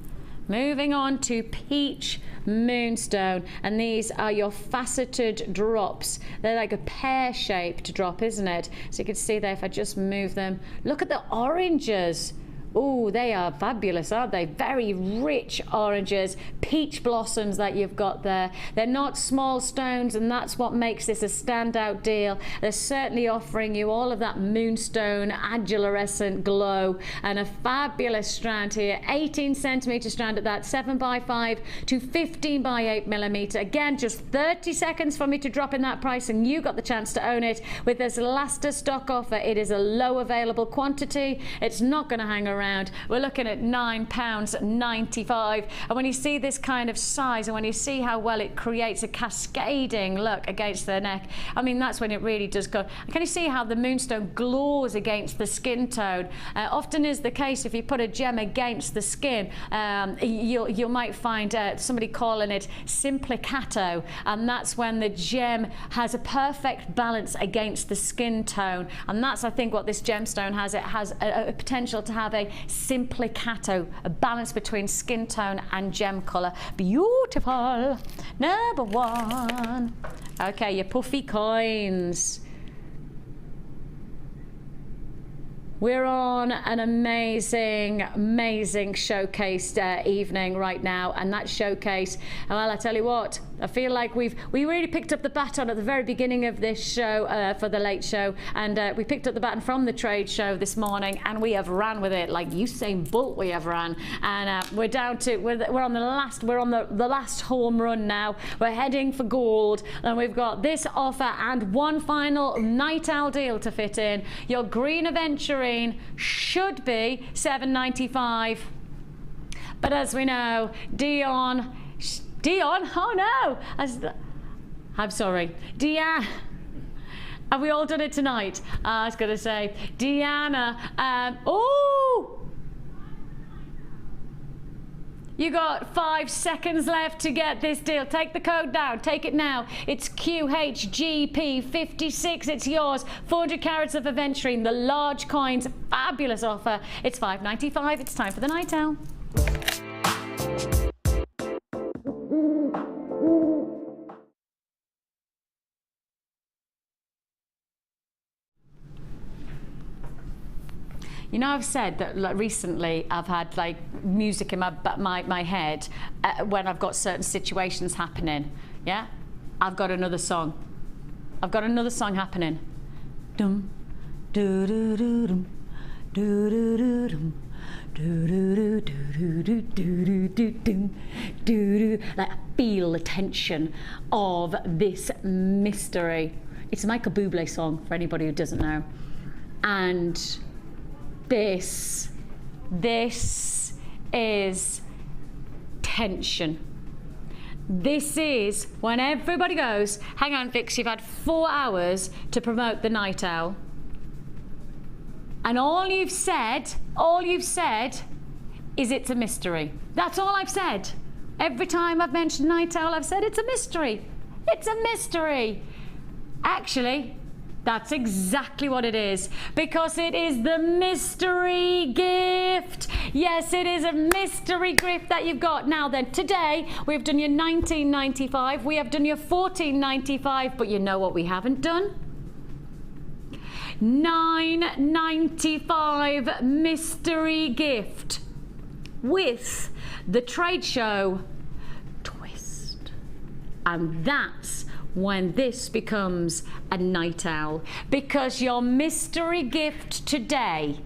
Moving on to peach moonstone, and these are your faceted drops. They're like a pear-shaped drop, isn't it? So you can see there if I just move them. Look at the oranges. Oh, they are fabulous, aren't they? Very rich oranges, peach blossoms that you've got there. They're not small stones, and that's what makes this a standout deal. They're certainly offering you all of that moonstone adulorescent glow, and a fabulous strand here. 18 centimetre strand at that, 7 by 5 to 15 by 8 millimetre. Again, just 30 seconds for me to drop in that price, and you got the chance to own it with this last stock offer. It is a low available quantity. It's not going to hang around. We're looking at £9.95, and when you see this kind of size and when you see how well it creates a cascading look against the neck, I mean that's when it really does go. Can you see how the moonstone glows against the skin tone? Often is the case if you put a gem against the skin, you might find somebody calling it simplicato, and that's when the gem has a perfect balance against the skin tone, and that's I think what this gemstone has. It has a potential to have a simplicato, a balance between skin tone and gem colour. Beautiful. Number 1. Okay, your puffy coins. We're on an amazing showcase evening right now, and that showcase, well, I tell you what, I feel like we really picked up the baton at the very beginning of this show for the late show, and we picked up the baton from the trade show this morning, and we have ran with it like Usain Bolt. We have ran, and we're down to we're on the last home run now. We're heading for gold, and we've got this offer and one final night owl deal to fit in. Your green aventurine should be $7.95, but as we know, Dion, oh no, I'm sorry, Deanne, have we all done it tonight? I was going to say, Deanna, oh, you got 5 seconds left to get this deal. Take the code down, take it now. It's QHGP56, it's yours. 400 carats of aventurine, the large coins, fabulous offer. It's $5.95, it's time for the night owl. You know, I've said that like, recently I've had like music in my head when I've got certain situations happening. Yeah, I've got another song. I've got another song happening. Dum, do do do dum, do do do dum, do do do do do do do do. Like I feel the tension of this mystery. It's a Michael Bublé song for anybody who doesn't know, and this is tension. This is when everybody goes, hang on Vix, you've had 4 hours to promote the night owl, and all you've said is it's a mystery. That's all I've said. Every time I've mentioned night owl, I've said it's a mystery. It's a mystery. Actually, that's exactly what it is, because it is the mystery gift. Yes, it is a mystery gift that you've got. Now then, today we've done your $19.95, we have done your $14.95, but you know what we haven't done? $9.95 mystery gift with the trade show twist. And that's when this becomes a night owl, because your mystery gift today,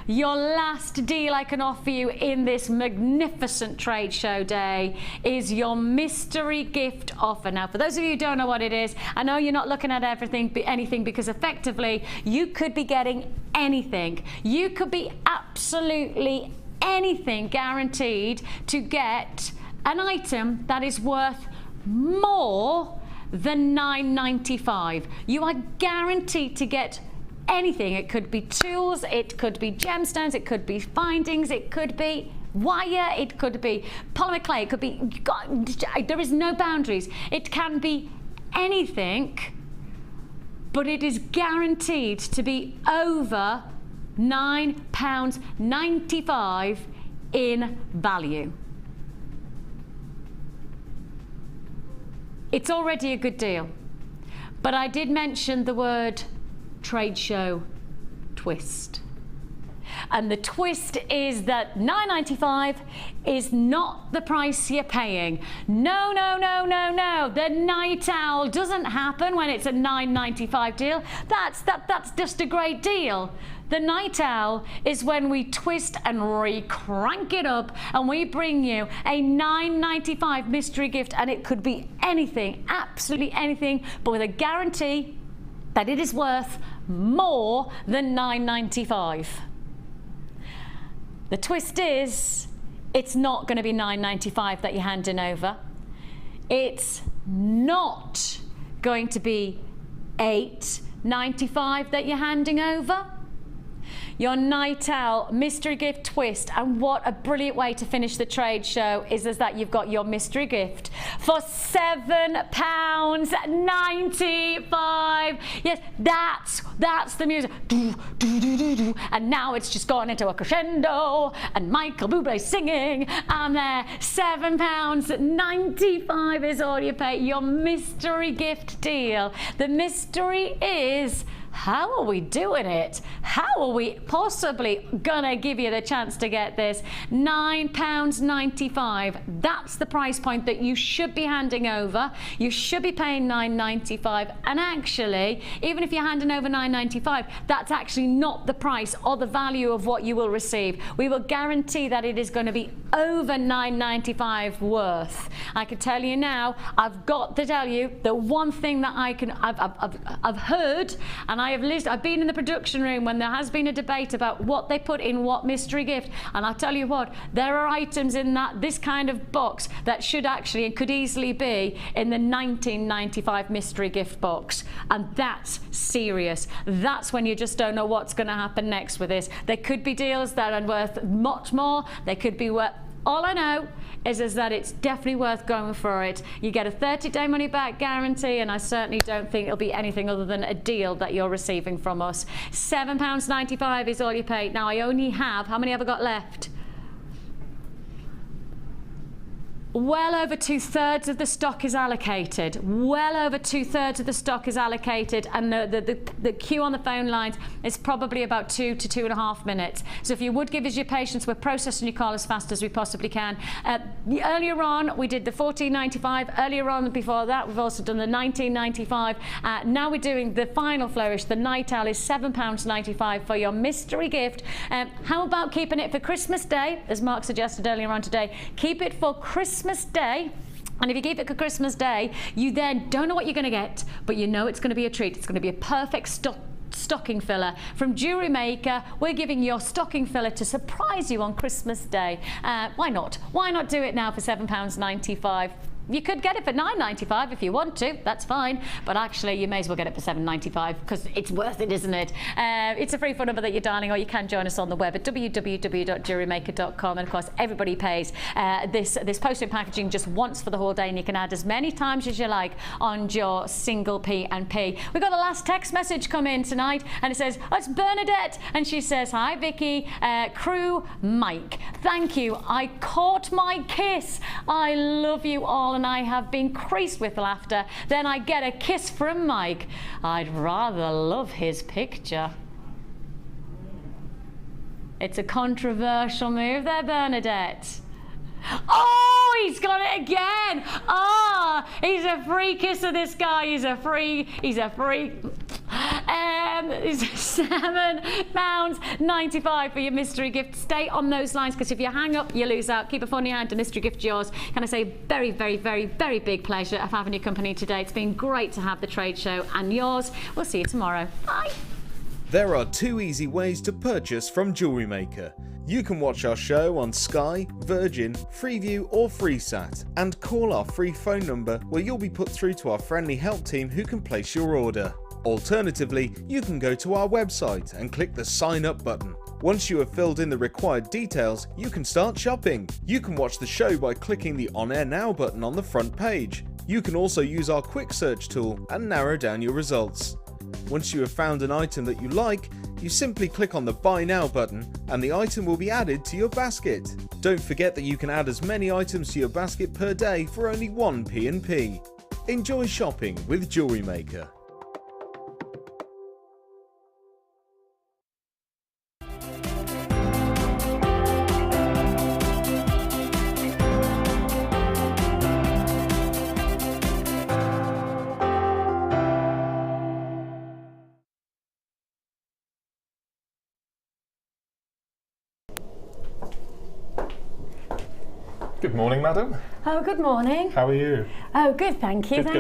your last deal I can offer you in this magnificent trade show day, is your mystery gift offer. Now, for those of you who don't know what it is, I know you're not looking at anything, because effectively you could be getting anything. You could be absolutely anything guaranteed to get an item that is worth more than $9.95. You are guaranteed to get anything. It could be tools, it could be gemstones, it could be findings, it could be wire, it could be polymer clay, it could be, there is no boundaries. It can be anything, but it is guaranteed to be over £9.95 in value. It's already a good deal, but I did mention the word trade show twist. And the twist is that $9.95 is not the price you're paying. No, no, no, no, no. The night owl doesn't happen when it's a $9.95 deal. That's just a great deal. The night owl is when we twist and re-crank it up and we bring you a $9.95 mystery gift, and it could be anything, absolutely anything, but with a guarantee that it is worth more than $9.95. The twist is, it's not going to be $9.95 that you're handing over. It's not going to be $8.95 that you're handing over. Your night owl mystery gift twist, and what a brilliant way to finish the trade show is that you've got your mystery gift for £7.95. Yes, that's the music. And now it's just gone into a crescendo, and Michael Bublé singing, and there, £7.95 is all you pay. Your mystery gift deal. The mystery is how are we doing it? How are we possibly gonna give you the chance to get this? £9.95. That's the price point that you should be handing over. You should be paying £9.95, and actually, even if you're handing over £9.95, that's actually not the price or the value of what you will receive. We will guarantee that it is going to be over £9.95 worth. I can tell you now, I've got to tell you, the one thing that I've heard, and I've been in the production room when there has been a debate about what they put in what mystery gift, and I'll tell you what, there are items in this kind of box that should actually and could easily be in the £19.95 mystery gift box, and that's serious. That's when you just don't know what's going to happen next with this. There could be deals that are worth much more. They could be worth. All I know is that it's definitely worth going for it. You get a 30-day money-back guarantee, and I certainly don't think it'll be anything other than a deal that you're receiving from us. £7.95 is all you pay. Now, I only have, how many have I got left? Well over 2/3 of the stock is allocated. Well over 2/3 of the stock is allocated, and the queue on the phone lines is probably about 2 to 2.5 minutes. So if you would give us your patience, we're processing your call as fast as we possibly can. Earlier on, we did the £14.95. Earlier on, before that, we've also done the £19.95. Now we're doing the final flourish. The Night Owl is £7.95 for your mystery gift. How about keeping it for Christmas Day, as Mark suggested earlier on today? Keep it for Christmas Day. And if you keep it for Christmas Day, you then don't know what you're going to get, but you know it's going to be a treat. It's going to be a perfect stocking filler from Jewellery Maker. We're giving your stocking filler to surprise you on Christmas Day. Why not? Why not do it now for £7.95? You could get it for £9.95 if you want to, that's fine, but actually you may as well get it for £7.95 because it's worth it, isn't it? It's a free phone number that you're dialing, or you can join us on the web at www.jewellerymaker.com, and of course everybody pays this postage packaging just once for the whole day, and you can add as many times as you like on your single P&P. We've got the last text message come in tonight, and it says, oh, it's Bernadette, and she says, hi Vicki, crew Mike, thank you, I caught my kiss, I love you all, and I have been creased with laughter. Then I get a kiss from Mike. I'd rather love his picture. It's a controversial move there, Bernadette. Oh, he's got it again. Ah, he's a free kisser, this guy. He's a free. It's £7.95 for your mystery gift. Stay on those lines, because if you hang up, you lose out. Keep a phone in your hand, the mystery gift yours. Can I say very, very, very, very big pleasure of having your company today. It's been great to have the trade show, and yours. We'll see you tomorrow. Bye. There are 2 easy ways to purchase from Jewellery Maker. You can watch our show on Sky, Virgin, Freeview or FreeSat, and call our free phone number where you'll be put through to our friendly help team who can place your order. Alternatively, you can go to our website and click the sign up button. Once you have filled in the required details, you can start shopping. You can watch the show by clicking the On Air Now button on the front page. You can also use our quick search tool and narrow down your results. Once you have found an item that you like, you simply click on the Buy Now button and the item will be added to your basket. Don't forget that you can add as many items to your basket per day for only one P&P. Enjoy shopping with Jewellery Maker. Good morning, madam. Oh, good morning. How are you? Oh, good, thank you. Good, good.